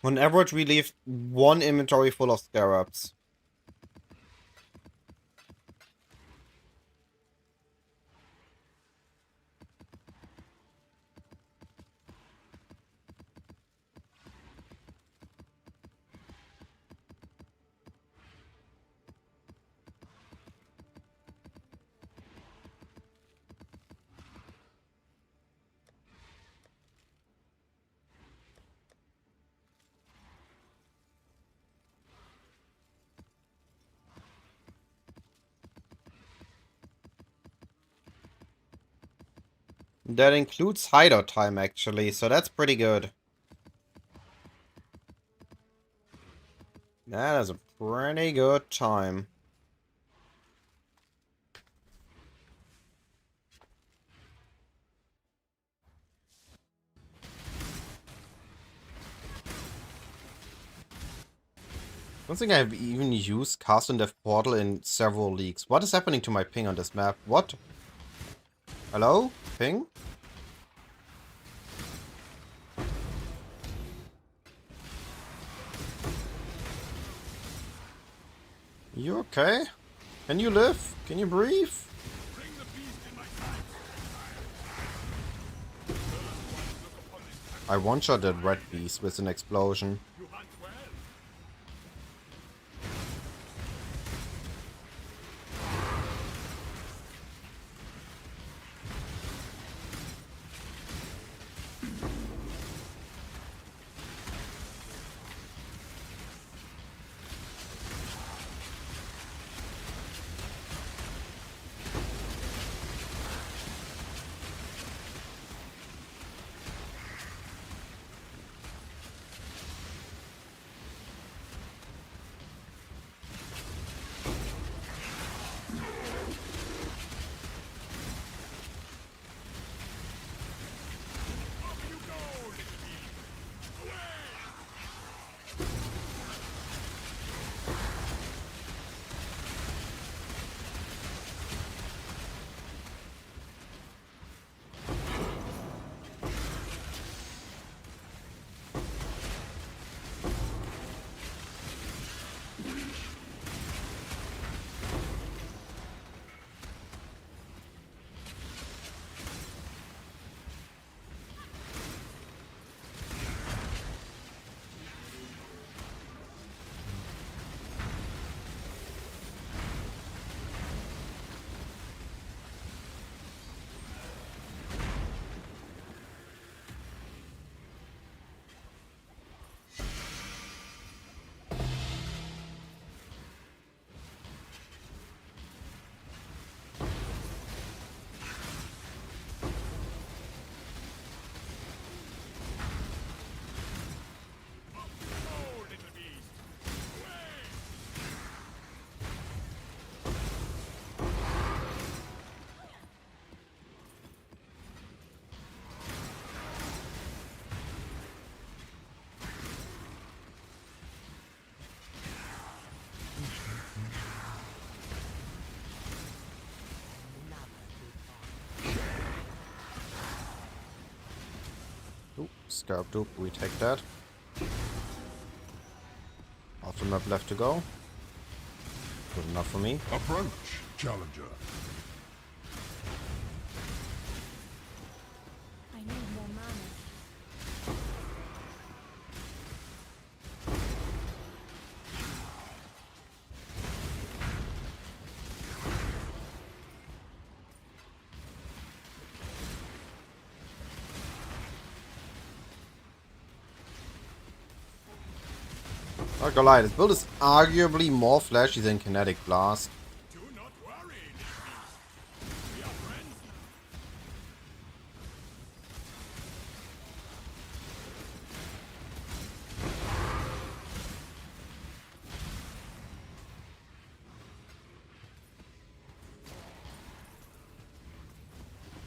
On average, we leave one inventory full of scarabs. That includes hideout time, actually, so that's pretty good. That is a pretty good time. I don't think I've even used Cast and Death Portal in several leagues. What is happening to my ping on this map? What? Hello? Ping? You okay? Can you live? Can you breathe? I one-shot that red beast with an explosion. Ooh, Scarab Dupe, we take that. Half the map left to go. Good enough for me. Approach, challenger. I need more mana. Not gonna lie, this build is arguably more flashy than Kinetic Blast. Do not worry, little beast. We are friends now.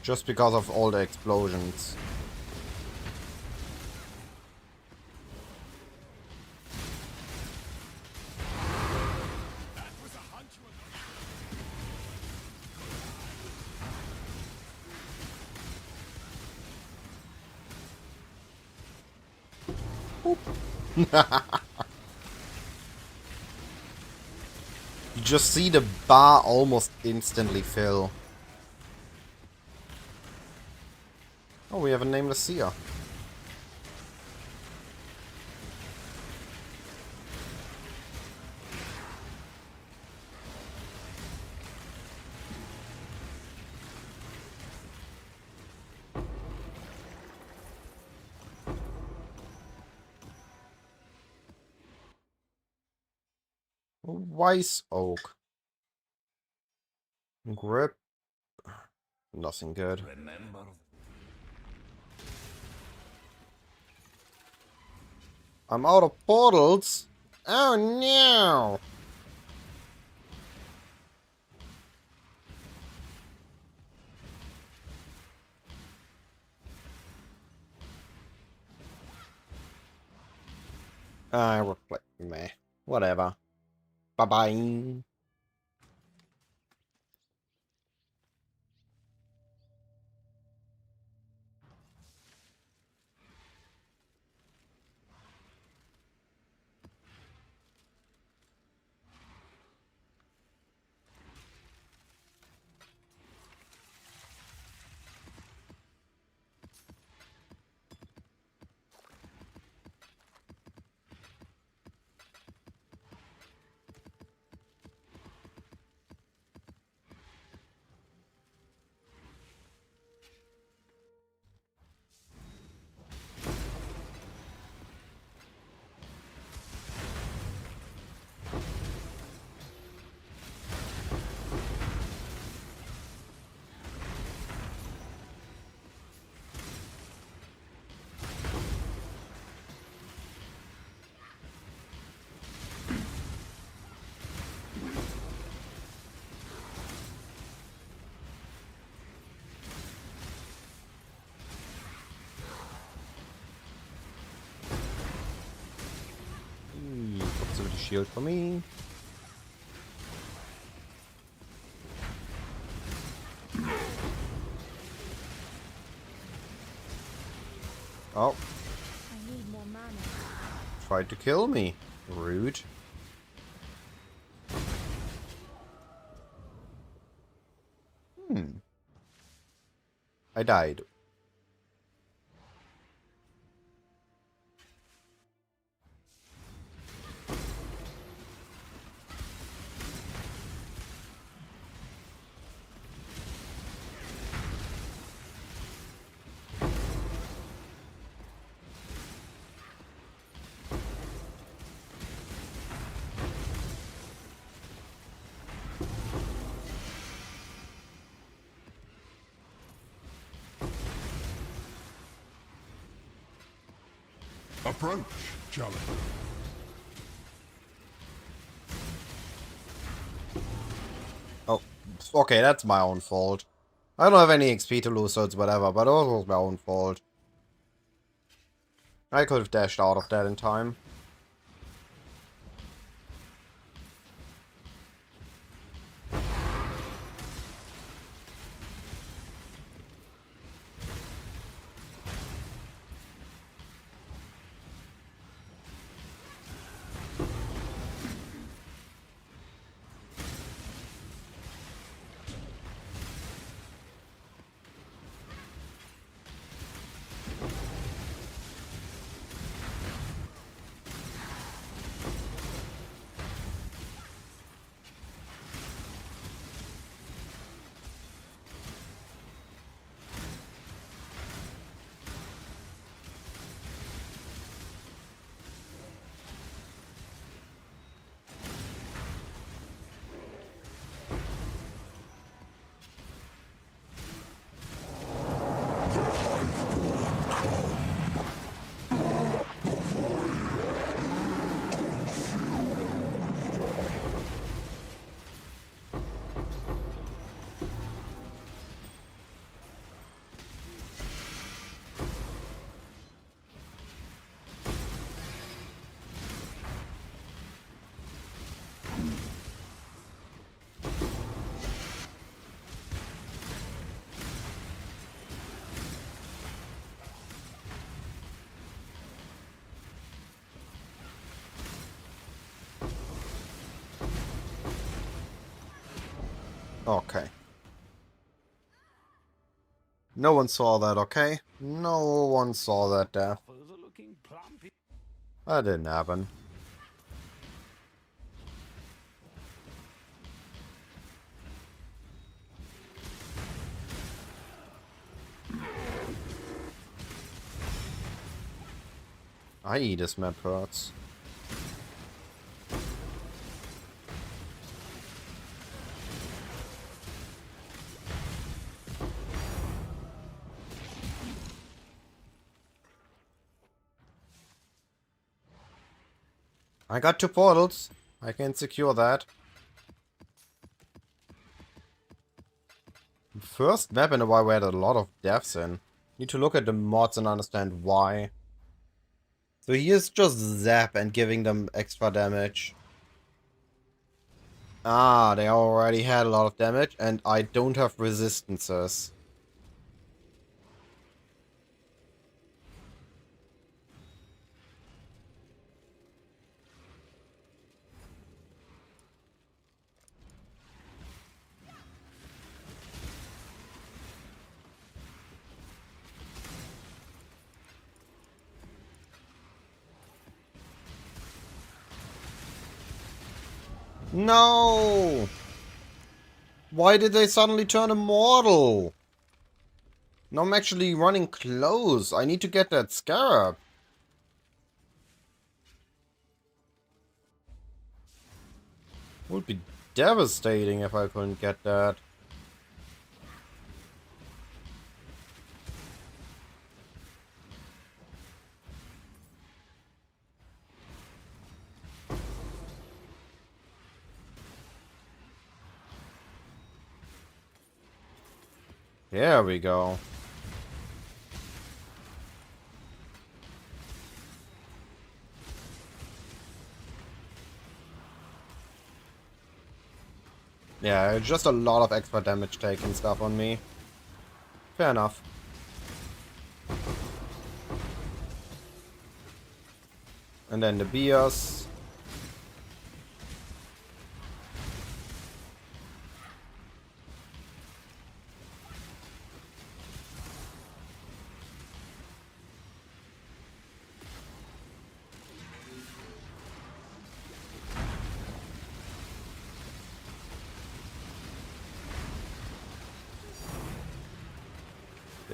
Just because of all the explosions. Nope. You just see the bar almost instantly fill. Oh, we have a nameless seer. Wise oak. Grip. Nothing good. Remember. I'm out of portals. Oh no. I will play. Meh. Whatever. Bye bye. Puts over the shield for me. Oh, I need more mana. tried to kill me. Rude. I died. Approach, challenger. Oh, okay, that's my own fault. I don't have any XP to lose, so it's whatever, but it was my own fault. I could have dashed out of that in time. Okay. No one saw that, okay? No one saw that there. Apples are looking plumpy. That didn't happen. I.e. this map hurts. I got 2 portals. I can secure that. First map in a while we had a lot of deaths in. Need to look at the mods and understand why. So here's just zap and giving them extra damage. Ah, they already had a lot of damage and I don't have resistances. No! Why did they suddenly turn immortal? Now I'm actually running close. I need to get that scarab. Would be devastating if I couldn't get that. There we go. Yeah, just a lot of extra damage taking stuff on me. Fair enough. And then the Bios.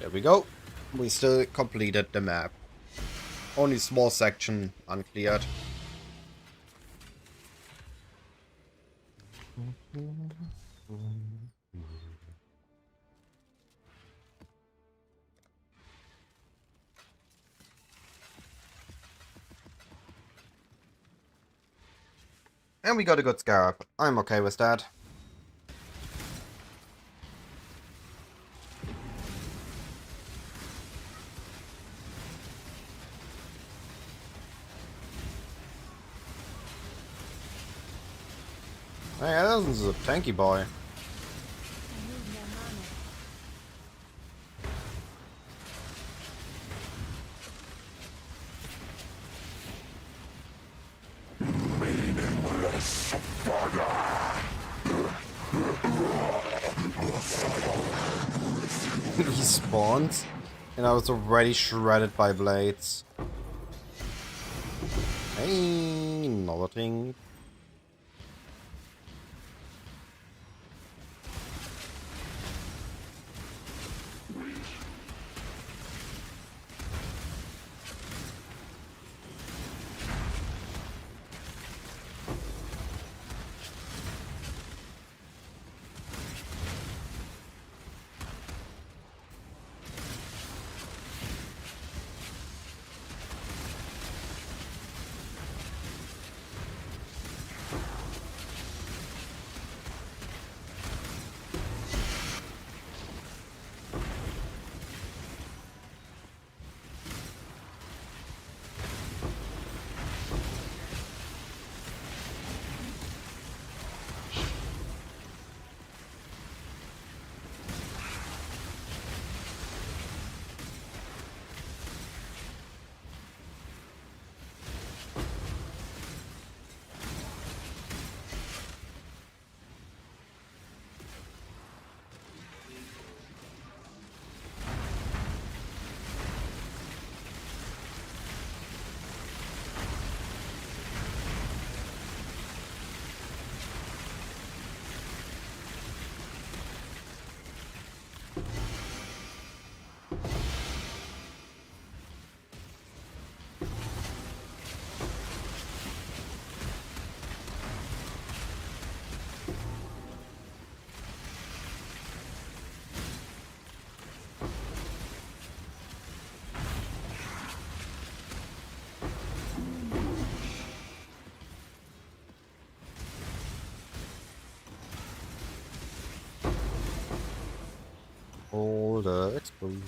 There we go. We still completed the map. Only small section uncleared. And we got a good scarab. I'm okay with that. Hey, this is a tanky boy. I need more mana. He spawned, and I was already shredded by blades. Hey, another thing. All the explosions.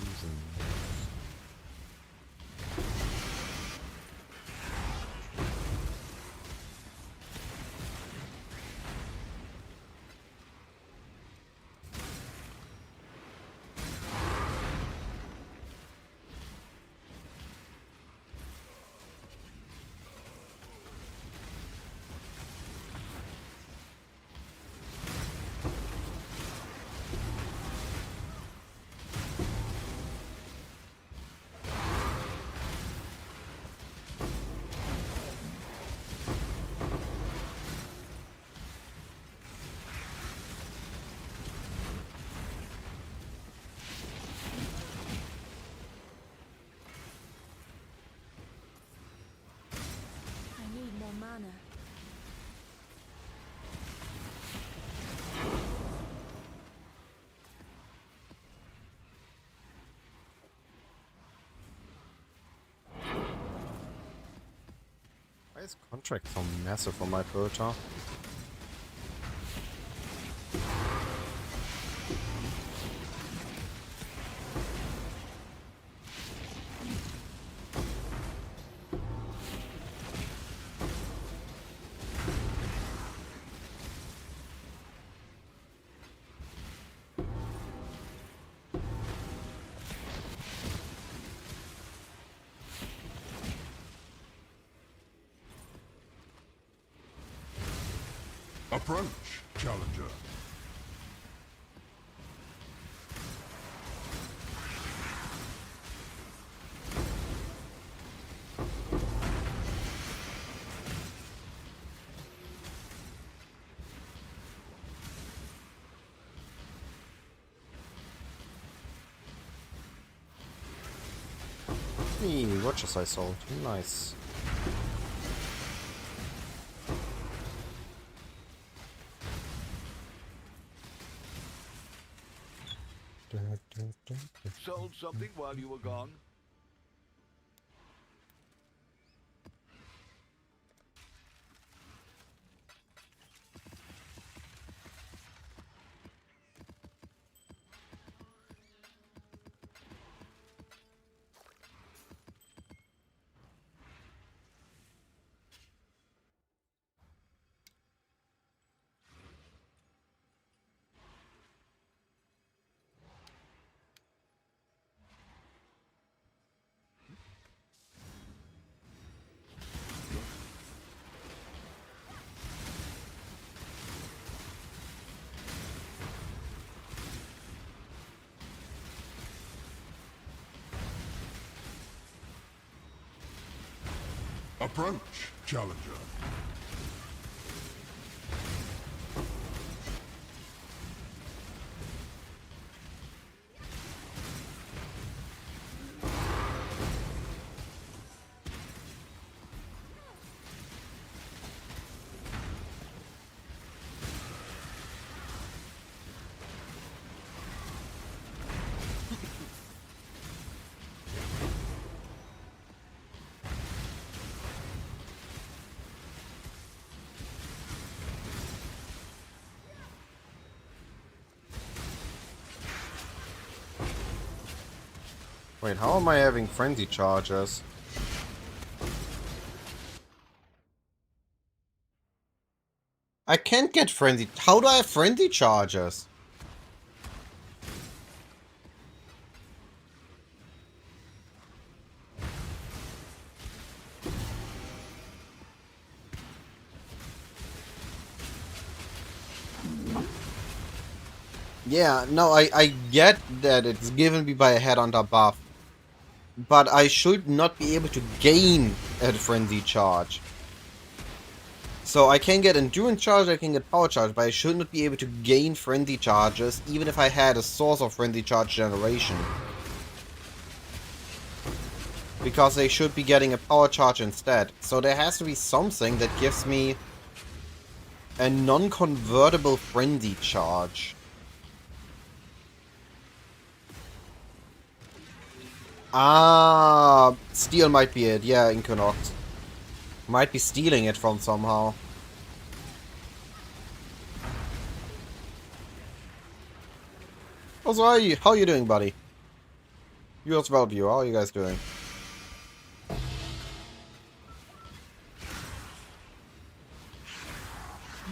I need more mana. Why is contract so massive on my filter? Approach, challenger. Hey, watches I sold. Nice. Sold something while you were gone? Approach, challenger. Wait, how am I having frenzy charges? I can't get frenzy. How do I have frenzy charges? Yeah, no, I get that it's given me by a headhunter buff. But I should not be able to gain a frenzy charge. So I can get endurance charge, I can get power charge, but I should not be able to gain frenzy charges, even if I had a source of frenzy charge generation. Because they should be getting a power charge instead. So there has to be something that gives me a non-convertible frenzy charge. Ah, steel might be it. Yeah, Inconox. Might be stealing it from somehow. Also, how are you doing, buddy? You as well, viewer. How are you guys doing?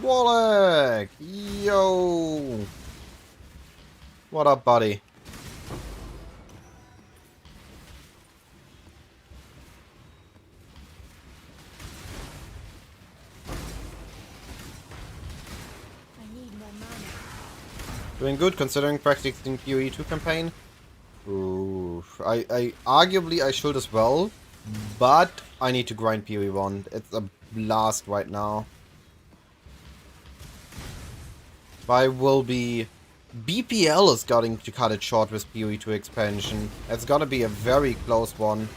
Wallach! Yo! What up, buddy? I need more mana. Doing good, considering practicing PoE 2 campaign. Ooh, I arguably I should as well, but I need to grind PoE 1. It's a blast right now. I will be... BPL is going to cut it short with PoE 2 expansion. It's gonna be a very close one.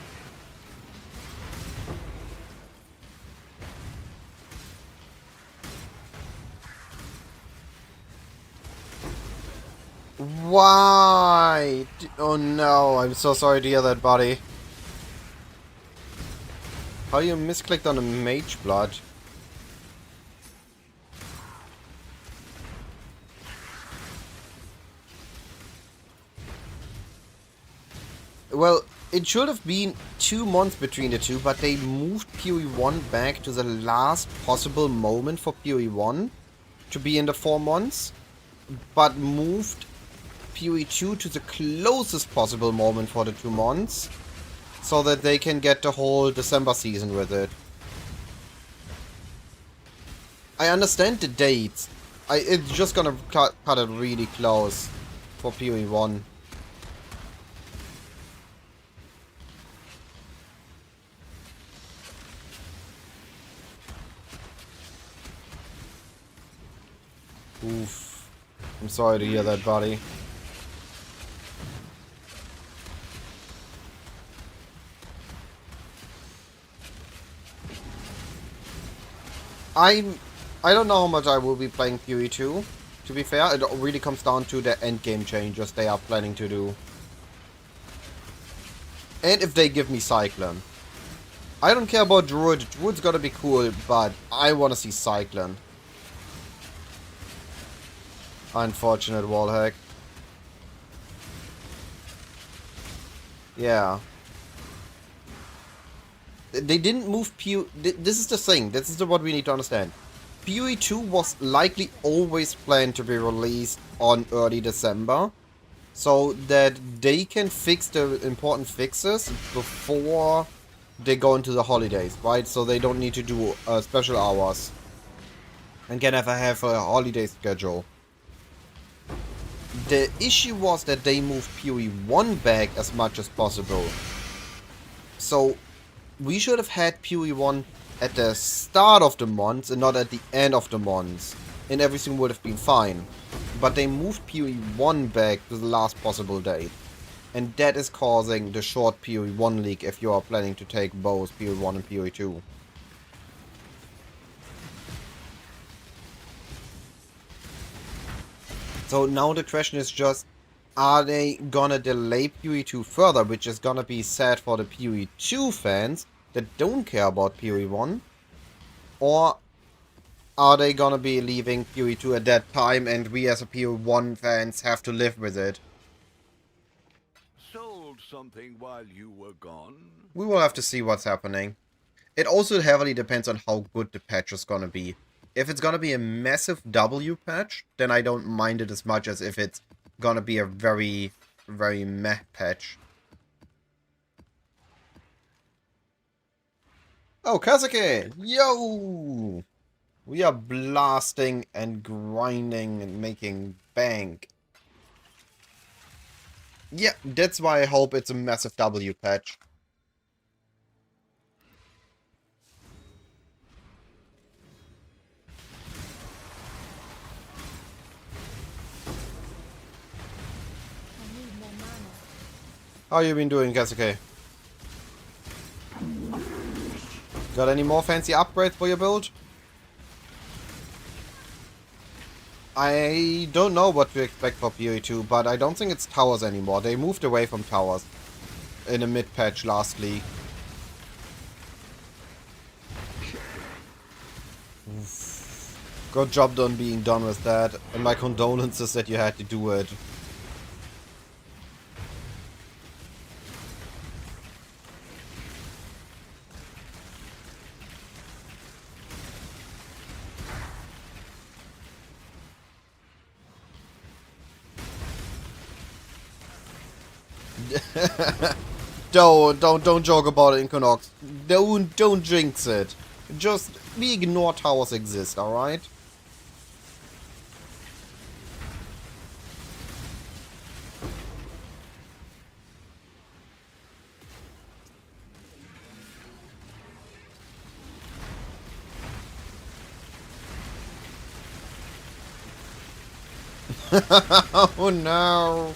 Why? Oh no, I'm so sorry to hear that, buddy. How you misclicked on a mage blood? Well, it should have been 2 months between the two, but they moved PoE 1 back to the last possible moment for PoE 1 to be in the 4 months, but moved PoE 2 to the closest possible moment for the 2 months, so that they can get the whole December season with it. I understand the dates. It's just gonna cut it really close for PoE 1. Oof. I'm sorry to hear that, buddy. I don't know how much I will be playing PoE 2. To be fair, it really comes down to the endgame changes they are planning to do. And if they give me Cyclone. I don't care about Druid. Druid's gotta be cool, but I wanna see Cyclone. Unfortunate wallhack. Yeah. They didn't move PoE... This is the thing. This is what we need to understand. PoE 2 was likely always planned to be released on early December. So that they can fix the important fixes before they go into the holidays, right? So they don't need to do special hours. And can have a holiday schedule. The issue was that they moved PoE 1 back as much as possible. So we should have had PoE 1 at the start of the month and not at the end of the month. And everything would have been fine. But they moved PoE 1 back to the last possible date. And that is causing the short PoE 1 league if you are planning to take both PoE 1 and PoE 2. So now the question is just, are they gonna delay PoE 2 further, which is gonna be sad for the PoE 2 fans that don't care about PoE 1? Or are they gonna be leaving PoE 2 at that time and we as a PoE 1 fans have to live with it? Sold something while you were gone? We will have to see what's happening. It also heavily depends on how good the patch is gonna be. If it's gonna be a massive W patch, then I don't mind it as much as if it's gonna be a very, very meh patch. Oh, Kazuki! Yo! We are blasting and grinding and making bank. Yeah, that's why I hope it's a massive W patch. How you been doing, Kasuke? Got any more fancy upgrades for your build? I don't know what to expect for PoE2, but I don't think it's towers anymore. They moved away from towers in a mid-patch last league. Good job done being done with that, and my condolences that you had to do it. Don't joke about it, Inconox. Don't jinx it. Just we ignore towers exist, alright? Oh no.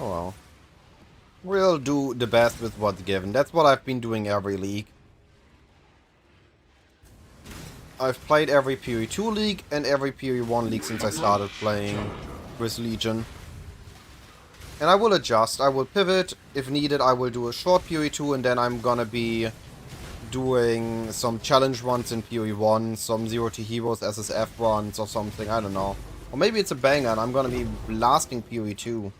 Oh well. We'll do the best with what's given. That's what I've been doing every league. I've played every PoE2 league and every PoE1 league since I started playing with Legion. And I will adjust, I will pivot. If needed, I will do a short PoE2 and then I'm gonna be doing some challenge runs in PoE1, some Zero to Heroes SSF runs or something, I don't know. Or maybe it's a banger and I'm gonna be blasting PoE2.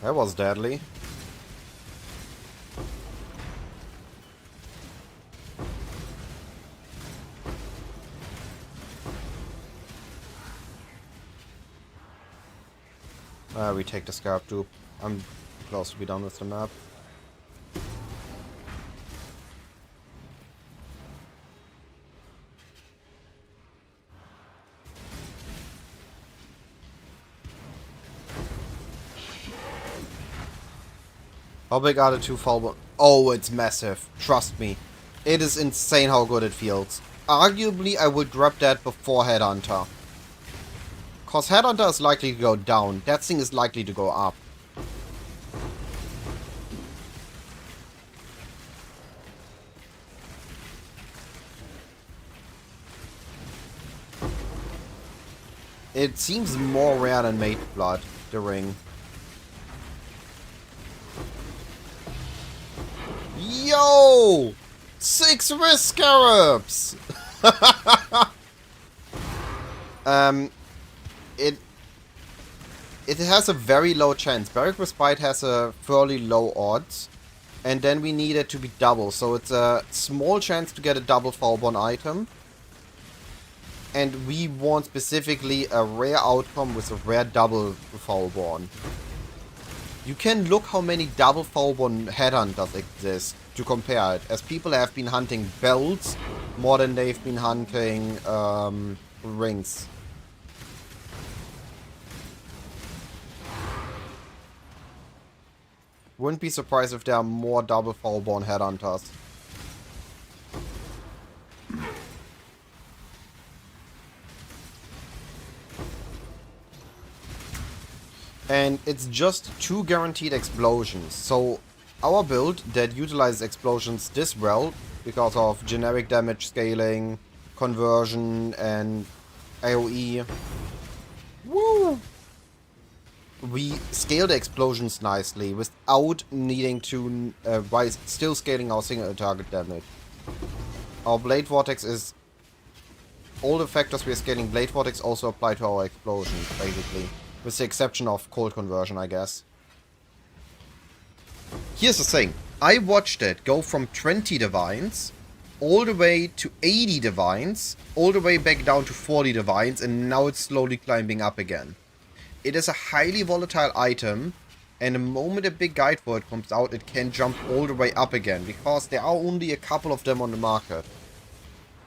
That was deadly. We take the Scarab Dupe. I'm close to be done with the map. How big are the two fall? Oh, it's massive. Trust me. It is insane how good it feels. Arguably, I would grab that before Headhunter. Cause Headhunter is likely to go down. That thing is likely to go up. It seems more rare than Mate Blood, the ring. Yo! 6 Risk Scarabs! It has a very low chance. Barrack Respite has a fairly low odds. And then we need it to be double. So it's a small chance to get a double Foulborn item. And we want specifically a rare outcome with a rare double Foulborn. You can look how many double Foulborn Headhunters exist to compare it. As people have been hunting belts more than they've been hunting rings. Wouldn't be surprised if there are more double Foulborn Headhunters. And it's just 2 guaranteed explosions. So our build that utilizes explosions this well, because of generic damage scaling, conversion, and AoE. Woo! We scale the explosions nicely without needing to, while still scaling our single target damage. Our Blade Vortex is... all the factors we are scaling Blade Vortex also apply to our explosions, basically. With the exception of cold conversion, I guess. Here's the thing. I watched it go from 20 divines all the way to 80 divines, all the way back down to 40 divines, and now it's slowly climbing up again. It is a highly volatile item, and the moment a big guide for it comes out, it can jump all the way up again, because there are only a couple of them on the market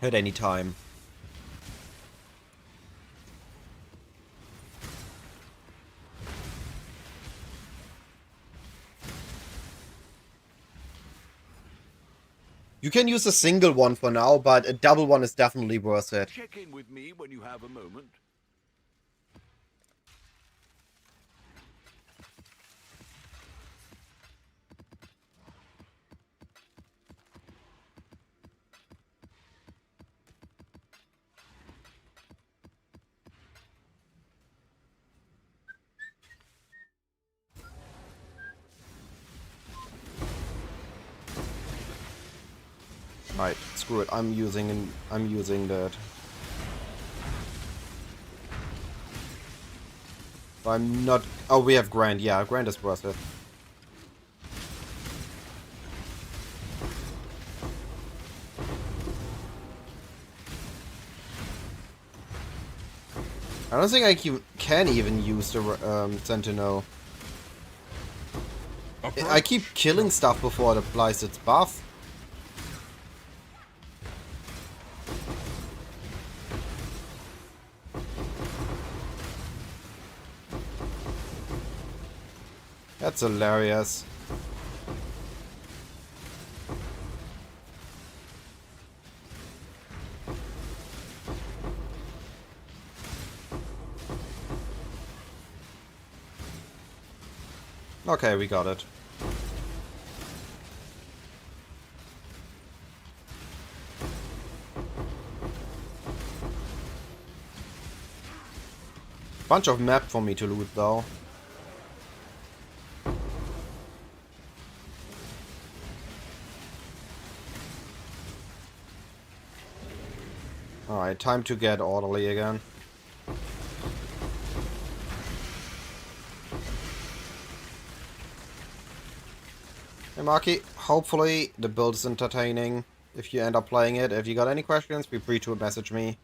at any time. You can use a single one for now, but a double one is definitely worth it. Check in with me when you have a moment. Right, screw it. I'm using that. I'm not. Oh, we have Grand. Yeah, Grand is worth it. I don't think I can even use the Sentinel. I keep killing stuff before it applies its buff. That's hilarious. Okay, we got it. Bunch of map for me to loot though. Alright, time to get orderly again. Hey Marky, hopefully the build is entertaining if you end up playing it. If you got any questions, feel free to message me.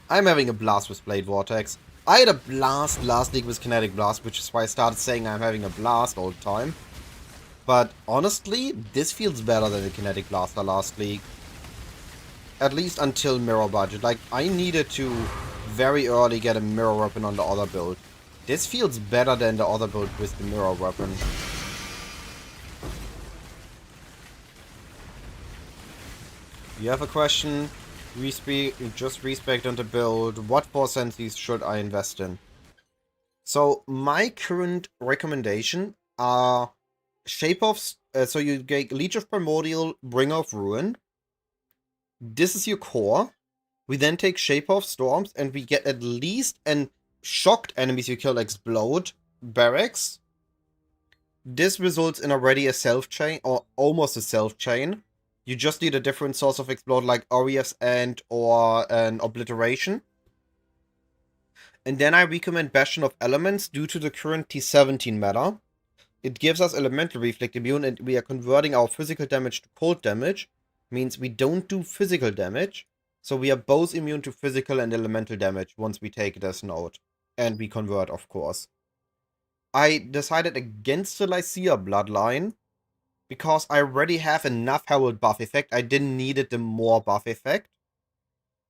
I'm having a blast with Blade Vortex. I had a blast last league with Kinetic Blast, which is why I started saying I'm having a blast all the time. But honestly, this feels better than the Kinetic Blaster last league. At least until Mirror Budget. Like, I needed to very early get a Mirror Weapon on the other build. This feels better than the other build with the Mirror Weapon. You have a question? Just respect on the build. What 4 senses should I invest in? So, my current recommendation are Shape of... so you get Leech of Primordial, Bringer of Ruin. This is your core. We then take Shape of Storms, and we get at least an shocked enemies you kill explode barracks. This results in already a self-chain, or almost a self-chain. You just need a different source of explode like Oria's End or an Obliteration. And then I recommend Bastion of Elements due to the current T17 meta. It gives us Elemental Reflect Immune and we are converting our physical damage to cold damage. Means we don't do physical damage. So we are both immune to physical and elemental damage once we take it as node. And we convert, of course. I decided against the Lycia bloodline. Because I already have enough Herald buff effect, I didn't need the more buff effect.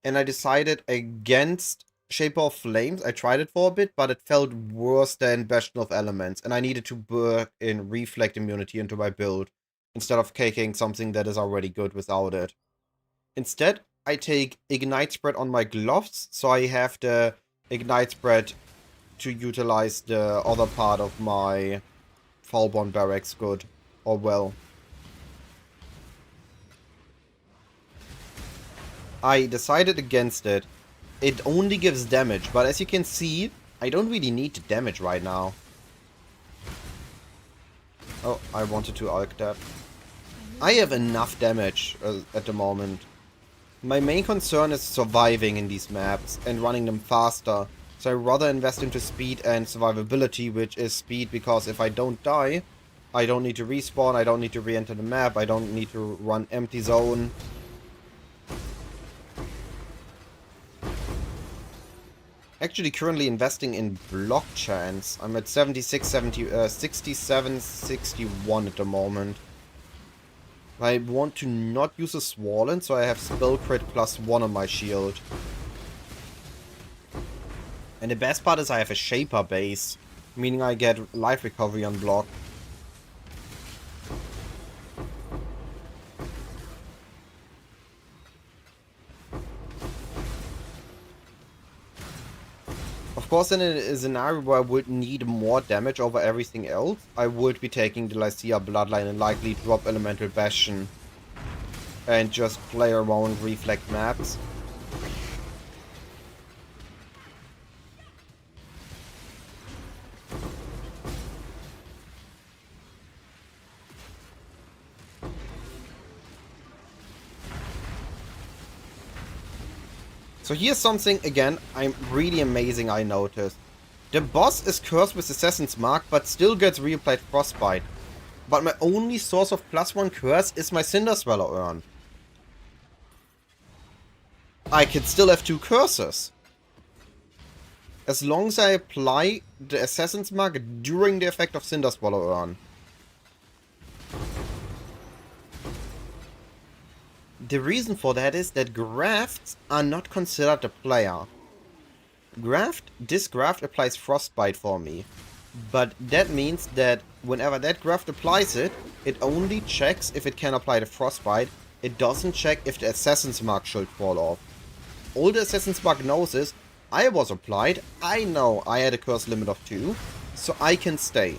And I decided against Shaper of Flames. I tried it for a bit, but it felt worse than Bastion of Elements. And I needed to work in Reflect immunity into my build, instead of caking something that is already good without it. Instead, I take Ignite Spread on my gloves, so I have the Ignite Spread to utilize the other part of my Foulborn Barracks good. Or well. I decided against it. It only gives damage, but as you can see, I don't really need the damage right now. Oh, I wanted to arc that. I have enough damage at the moment. My main concern is surviving in these maps and running them faster. So I rather invest into speed and survivability, which is speed because if I don't die, I don't need to respawn, I don't need to re-enter the map, I don't need to run empty zone. Actually currently investing in block chance. I'm at 76, 67, 61 at the moment. I want to not use a Swollen, so I have spell crit +1 on my shield. And the best part is I have a Shaper base, meaning I get life recovery on block. Of course, in a scenario where I would need more damage over everything else, I would be taking the Lycia Bloodline and likely drop Elemental Bastion and just play around reflect maps. So here's something, again, I'm really amazing I noticed. The boss is cursed with Assassin's Mark, but still gets reapplied Frostbite. But my only source of +1 curse is my Cinder Sweller urn. I can still have 2 curses. As long as I apply the Assassin's Mark during the effect of Cinder Sweller urn. The reason for that is that grafts are not considered a player. This graft applies Frostbite for me. But that means that whenever that graft applies it, it only checks if it can apply the Frostbite. It doesn't check if the Assassin's Mark should fall off. All the Assassin's Mark knows is, I was applied, I know I had a curse limit of 2, so I can stay.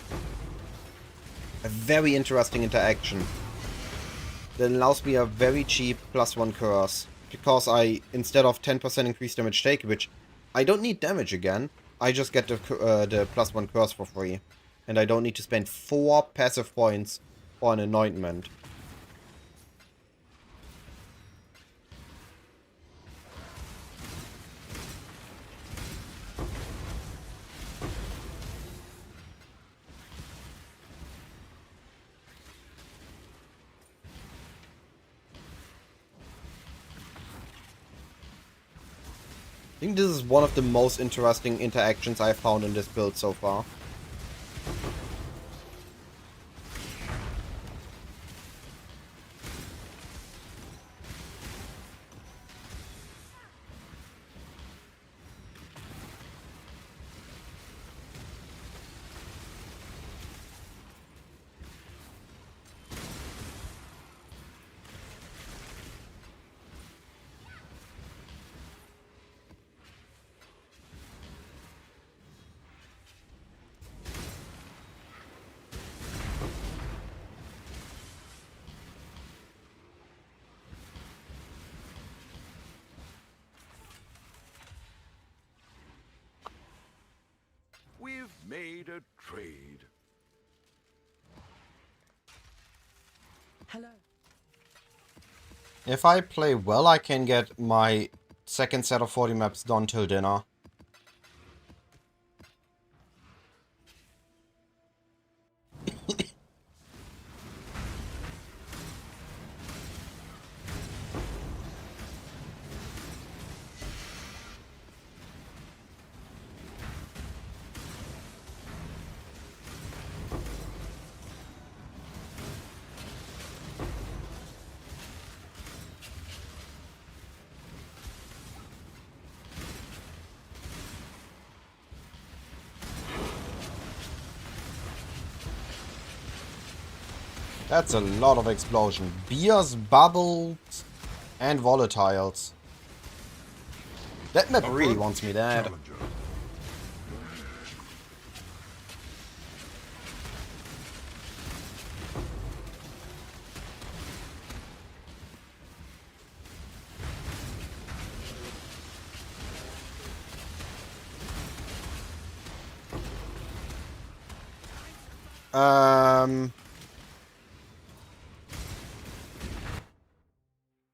A very interesting interaction. That allows me a very cheap +1 curse. Because I, instead of 10% increased damage taken, which I don't need damage again, I just get the +1 curse for free. And I don't need to spend 4 passive points on anointment. I think this is one of the most interesting interactions I've found in this build so far. We've made a trade. Hello. If I play well, I can get my second set of 40 maps done till dinner. That's a lot of explosion. Beers, bubbles, and volatiles. That map really wants me dead. Challenger.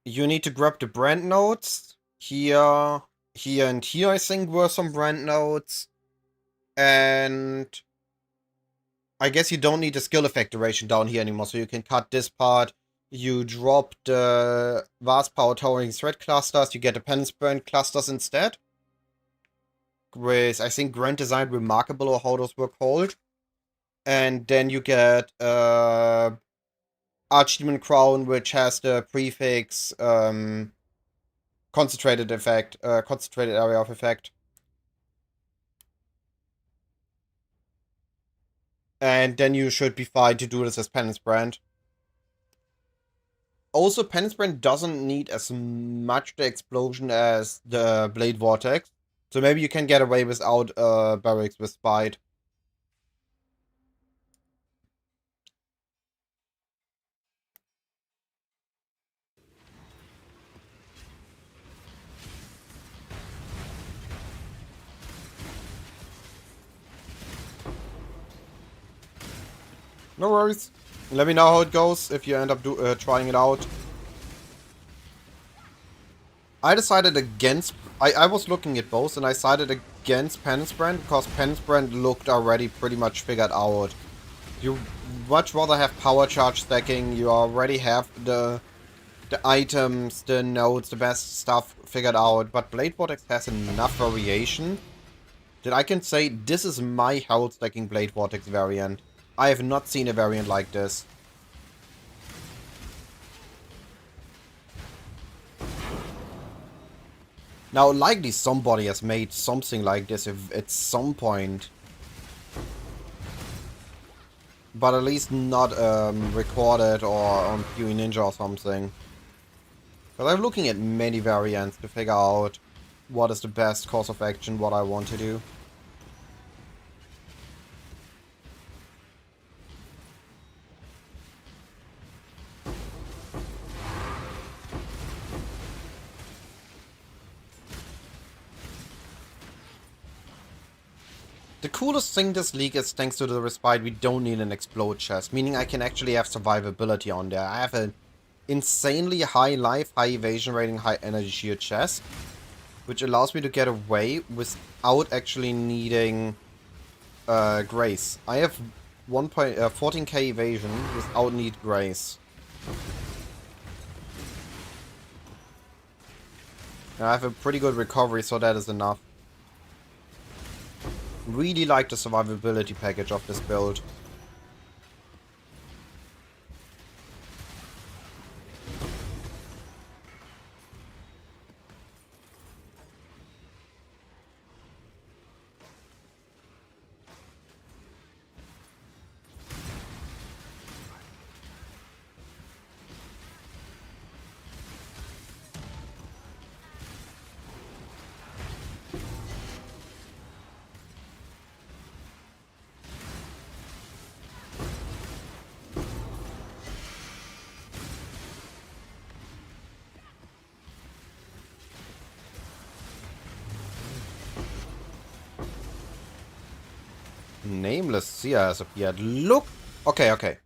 You need to grab the brand notes. Here here and here, I think, were some brand notes. And I guess you don't need the skill effect duration down here anymore, so you can cut this part. You drop the vast power towering thread clusters, you get the penance burn clusters instead. With, I think, Grand Design Remarkable, or how those were called. And then you get Archdemon Crown, which has the prefix concentrated effect, concentrated area of effect. And then you should be fine to do this as Penance Brand. Also, Penance Brand doesn't need as much the explosion as the Blade Vortex. So maybe you can get away without barracks with Spite. No worries. Let me know how it goes if you end up trying it out. I decided against... I was looking at both and I decided against Penance Brand because Penance Brand looked already pretty much figured out. You much rather have power charge stacking, you already have the items, the nodes, the best stuff figured out, but Blade Vortex has enough variation that I can say this is my health stacking Blade Vortex variant. I have not seen a variant like this. Now, likely somebody has made something like this at some point. But at least not recorded or on Pewee Ninja or something. Because I'm looking at many variants to figure out what is the best course of action, what I want to do. The coolest thing this league is, thanks to the respite, we don't need an explode chest, meaning I can actually have survivability on there. I have an insanely high life, high evasion rating, high energy shield chest, which allows me to get away without actually needing grace. I have 14k evasion without need grace. And I have a pretty good recovery, so that is enough. Really like the survivability package of this build. Nameless Seer has appeared. Look! Okay.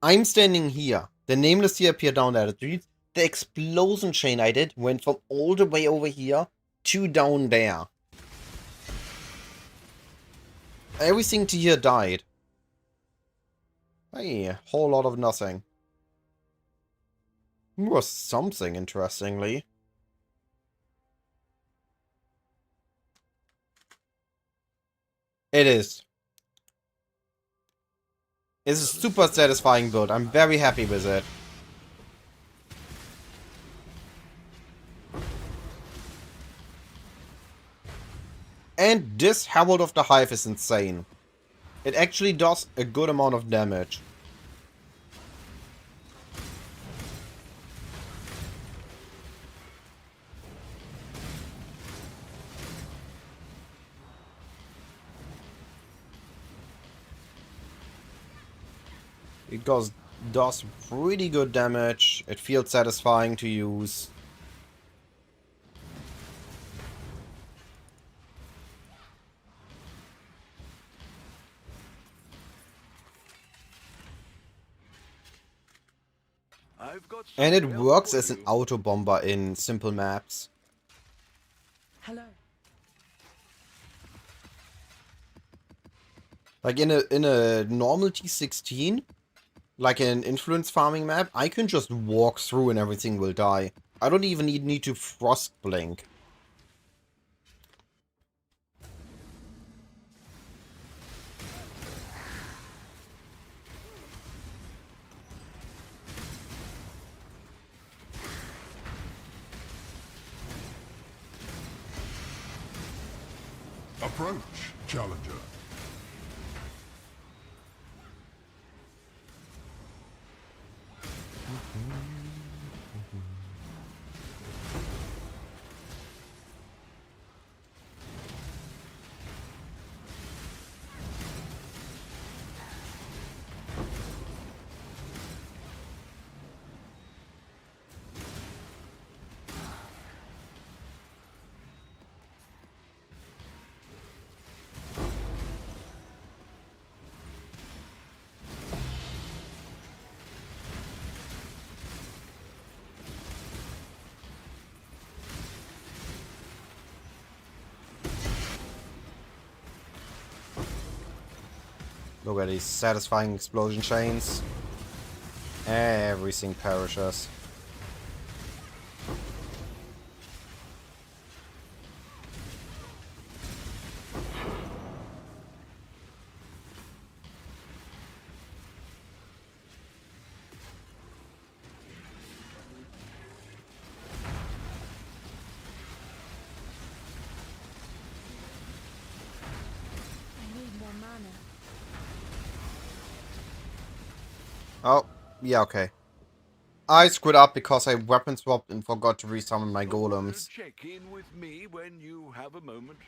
I'm standing here. The Nameless Seer appeared down there. The explosion chain I did went from all the way over here to down there. Everything to here died. Hey, whole lot of nothing. Was something, interestingly. It is. It's a super satisfying build. I'm very happy with it. And this Herald of the Hive is insane. It actually does a good amount of damage. It does pretty good damage. It feels satisfying to use. I've got And it something else works for as an you. auto bomber in simple maps. Hello. Like in a normal T16, like an influence farming map, I can just walk through and everything will die. I don't even need to frost blink. Approach, challenger. Look at these satisfying explosion chains. Everything perishes. I need more mana. Oh, yeah, okay. I screwed up because I weapon swapped and forgot to resummon my golems. Check in with me when you have a moment.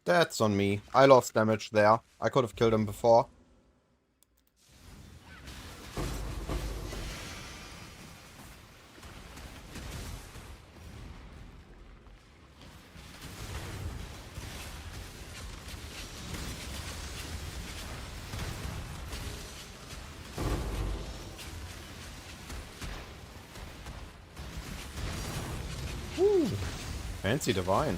That's on me. I lost damage there. I could have killed him before. Woo. Fancy divine.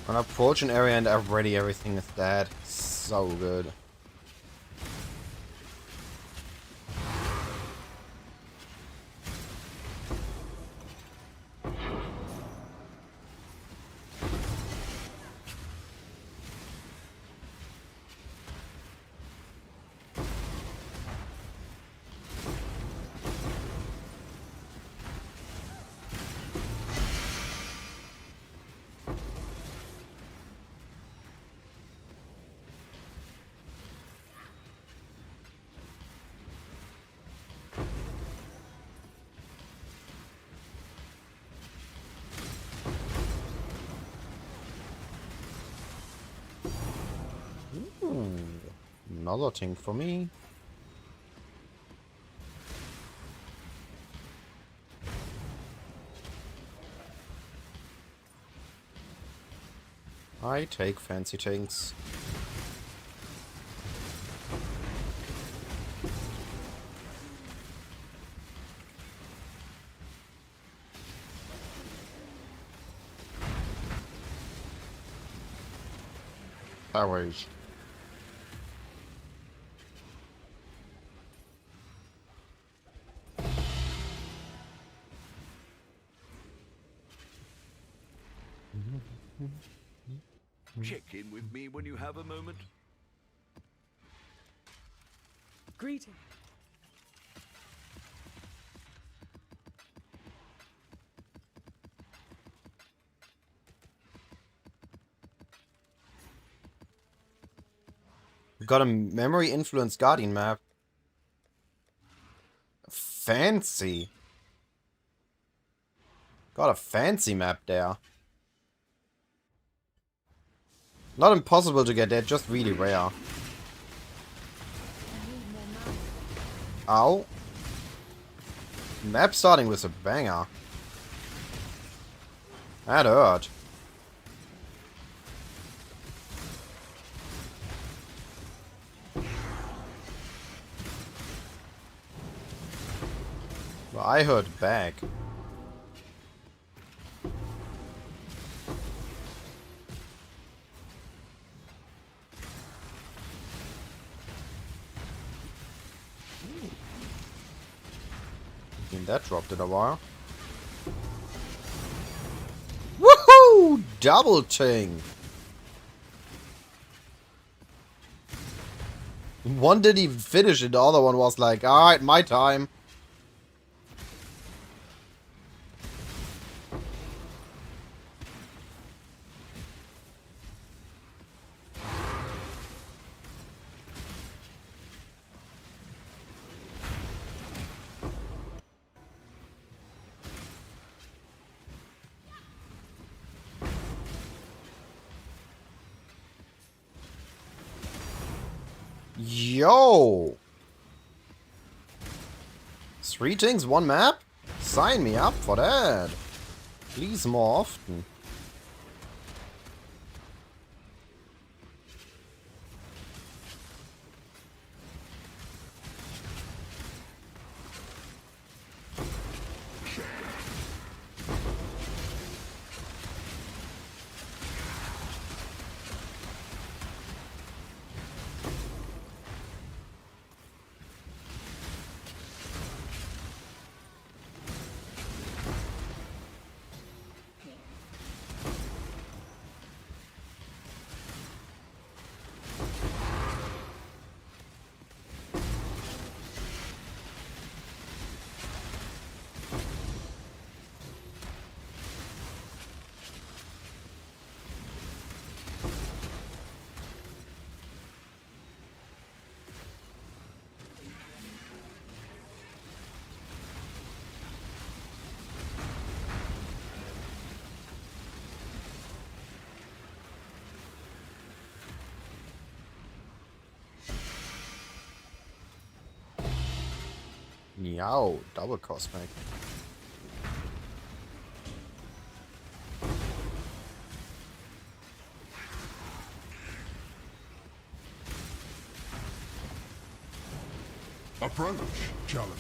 When I approach an area and already everything is dead. So good. Ooh, another thing for me. I take fancy things. Powers. Check in with me when you have a moment. Greeting. got a memory influenced Guardian map. Fancy. Got a fancy map there. Not impossible to get there, just really rare. I need more mana. Ow. Map starting with a banger. That hurt. Well, I hurt back. That dropped it a while. Woohoo! Double ting! One didn't even finish it, the other one was like, alright, my time. Yo! 3 things, 1 map? Sign me up for that. Please more often. Meow, double cosmic. Approach, challenger.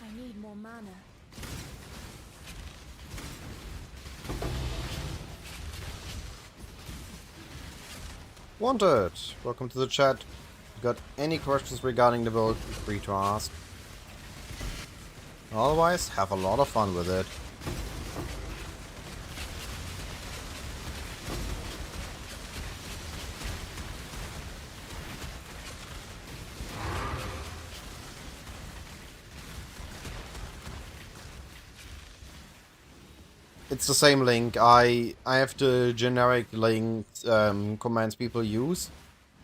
I need more mana. Wanted! Welcome to the chat. If you got any questions regarding the build, feel free to ask. Otherwise, have a lot of fun with it. It's the same link. I have the generic link commands people use,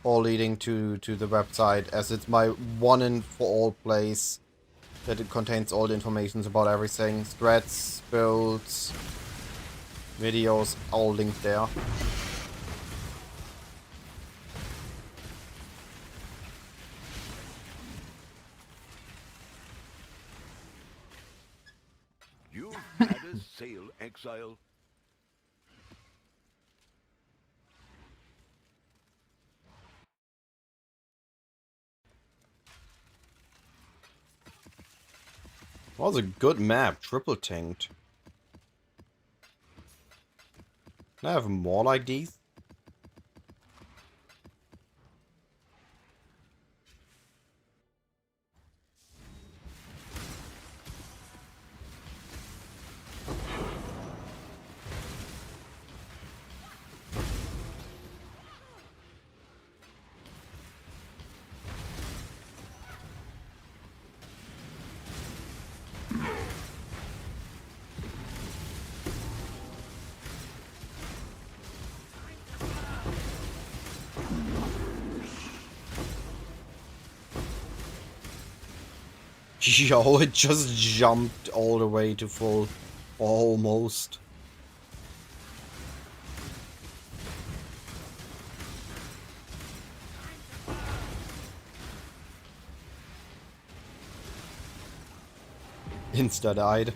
all leading to the website, as it's my one and for all place that it contains all the information about everything. Threads, builds, videos, all linked there. You've had a sail, exile. Was a good map, triple tanked. Can I have more like these? Yo, it just jumped all the way to full. Almost. Insta died.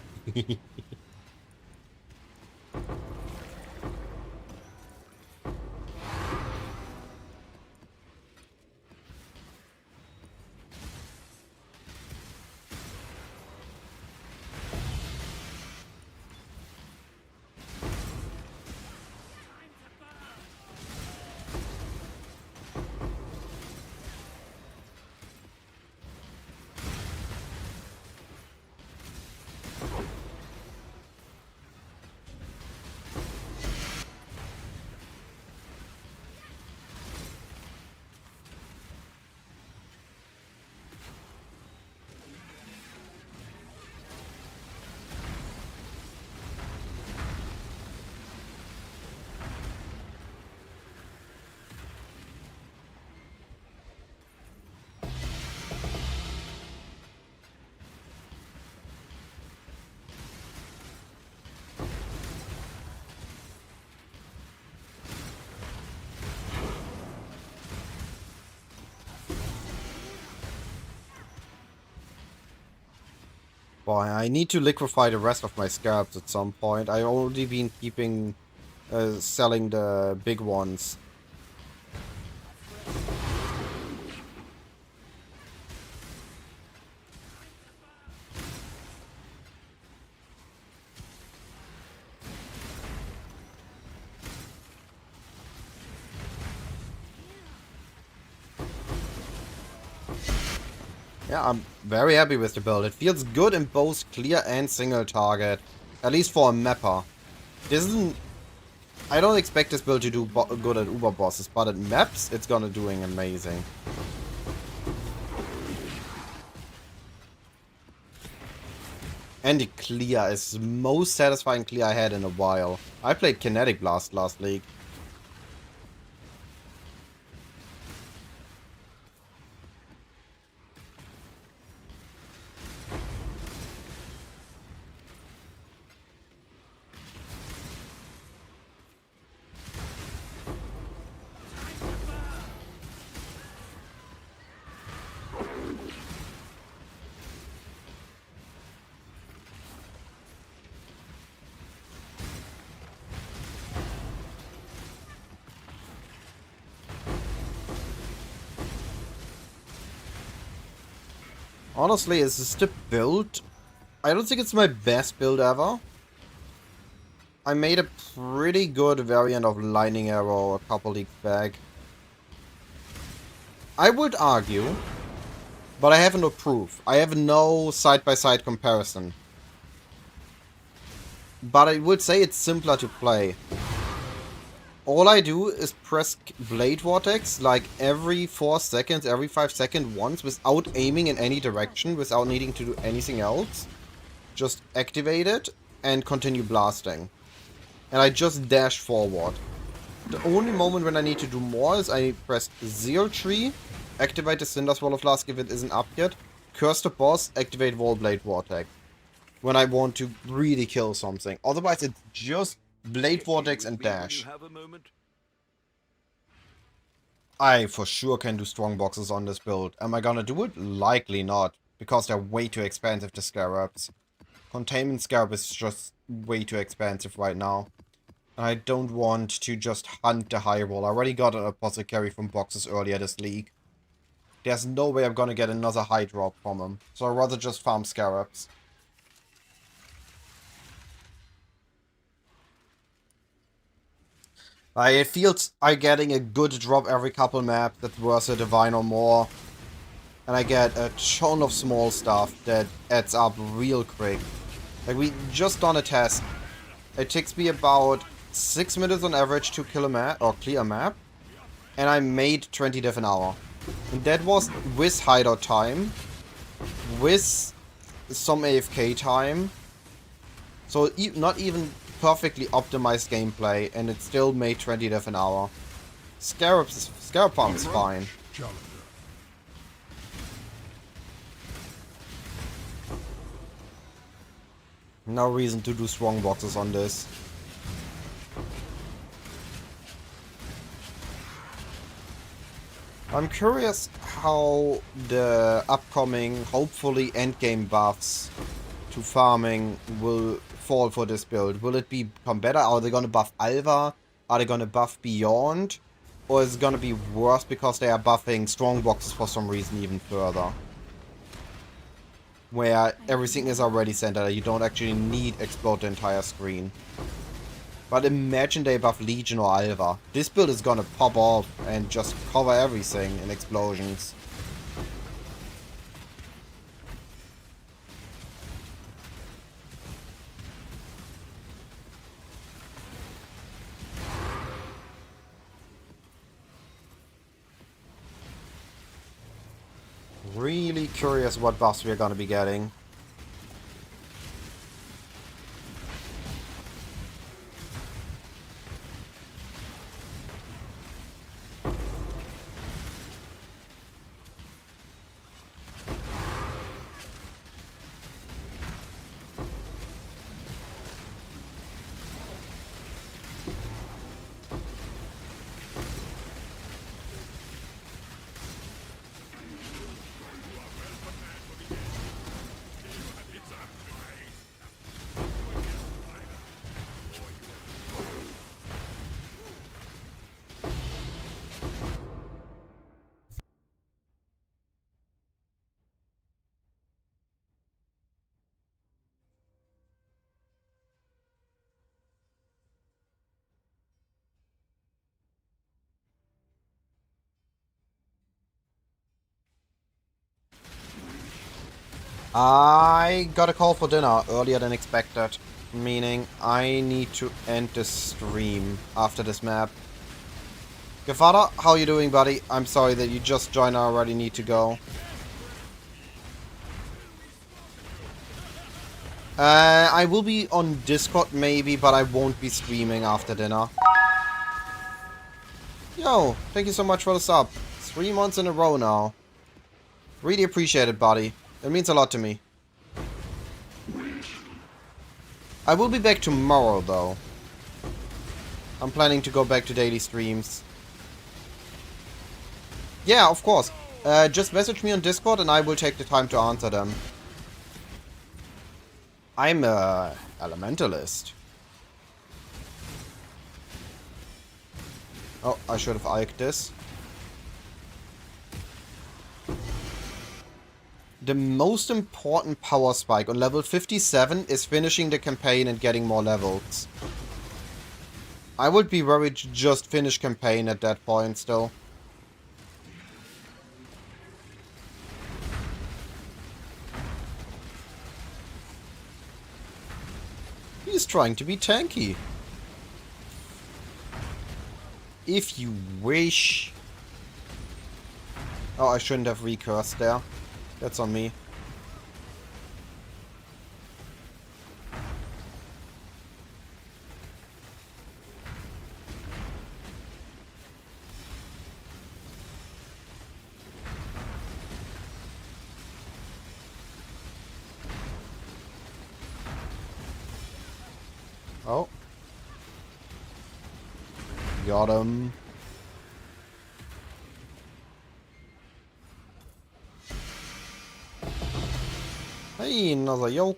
Boy, I need to liquefy the rest of my scarabs at some point. I've only been keeping selling the big ones. Yeah, I'm very happy with the build. It feels good in both clear and single target. At least for a mapper. This isn't... I don't expect this build to do good at Uber bosses, but at maps, it's gonna doing amazing. And the clear is the most satisfying clear I had in a while. I played Kinetic Blast last league. Honestly, is this the build? I don't think it's my best build ever. I made a pretty good variant of Lightning Arrow a couple leagues back. I would argue, but I have no proof. I have no side-by-side comparison. But I would say it's simpler to play. All I do is press Blade Vortex like every 4 seconds, every 5 seconds once without aiming in any direction, without needing to do anything else. Just activate it and continue blasting. And I just dash forward. The only moment when I need to do more is I press 0-tree, activate the Cinder Swallow Flask if it isn't up yet, curse the boss, activate Wall Blade Vortex. When I want to really kill something. Otherwise it's just Blade Vortex and dash. I for sure can do strong boxes on this build. Am I gonna do it? Likely not. Because they're way too expensive, the scarabs. Containment scarab is just way too expensive right now. I don't want to just hunt the high roll. I already got an apothecary from boxes earlier this league. There's no way I'm gonna get another high drop from him. So I'd rather just farm scarabs. It feels I'm getting a good drop every couple maps that's worth a divine or more. And I get a ton of small stuff that adds up real quick. Like, we just done a test. It takes me about 6 minutes on average to kill a map, or clear a map. And I made 20 diff an hour. And that was with hideout time, with some AFK time. So not even perfectly optimized gameplay, and it still made 20 diff an hour. Scarab farm is fine. Challenger. No reason to do strong boxes on this. I'm curious how the upcoming, hopefully, endgame buffs to farming will fall for this build. Will it become better? Are they gonna buff Alva? Are they gonna buff Beyond? Or is it gonna be worse because they are buffing strong boxes for some reason even further? Where everything is already centered, you don't actually need explode the entire screen. But imagine they buff Legion or Alva. This build is gonna pop off and just cover everything in explosions. Really curious what buffs we're gonna be getting. I got a call for dinner earlier than expected, meaning I need to end the stream after this map. Gefada, how you doing, buddy? I'm sorry that you just joined, I already need to go. I will be on Discord maybe, but I won't be streaming after dinner. Yo, thank you so much for the sub. 3 months in a row now. Really appreciate it, buddy. It means a lot to me. I will be back tomorrow, though. I'm planning to go back to daily streams. Yeah, of course. Just message me on Discord and I will take the time to answer them. I'm a elementalist. Oh, I should have iked this. The most important power spike on level 57 is finishing the campaign and getting more levels. I would be worried to just finish campaign at that point still. He's trying to be tanky. If you wish. Oh, I shouldn't have recursed there. That's on me. Oh. Got him. Hey, another yo.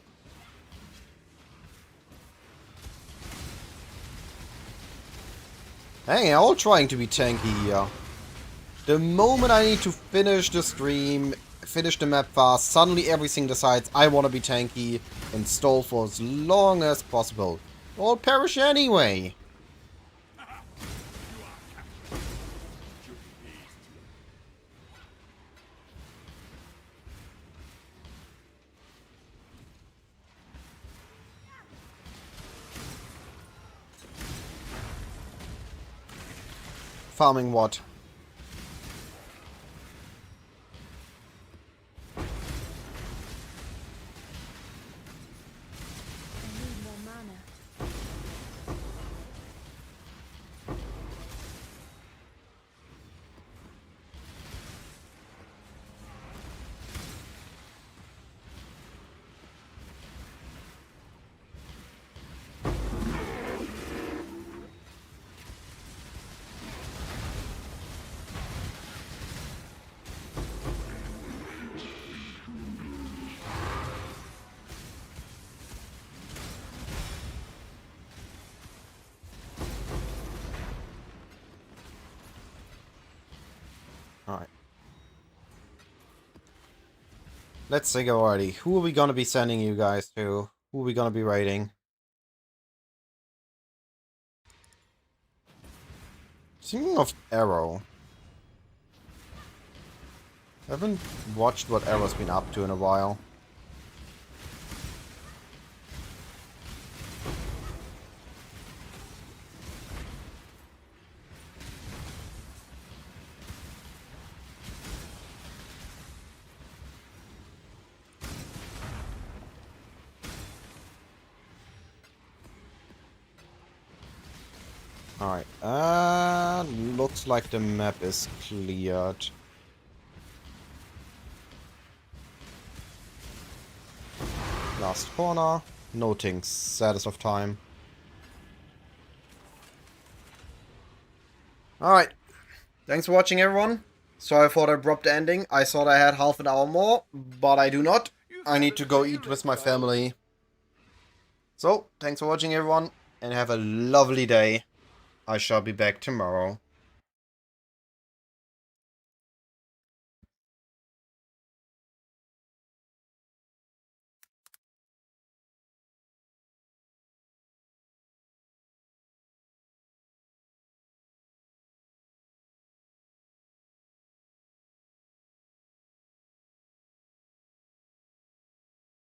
Hey, all trying to be tanky here. The moment I need to finish the stream, finish the map fast, suddenly everything decides I want to be tanky and stall for as long as possible. All perish anyway. Farming what? I need more mana. Alright. Let's think already. Who are we gonna be sending you guys to? Who are we gonna be raiding? Speaking of Arrow. I haven't watched what Arrow's been up to in a while. Alright, looks like the map is cleared. Last corner, noting saddest of time. Alright, thanks for watching everyone. Sorry for the abrupt ending, I thought I had half an hour more, but I do not. I need to go eat with my family. So, thanks for watching everyone, and have a lovely day. I shall be back tomorrow.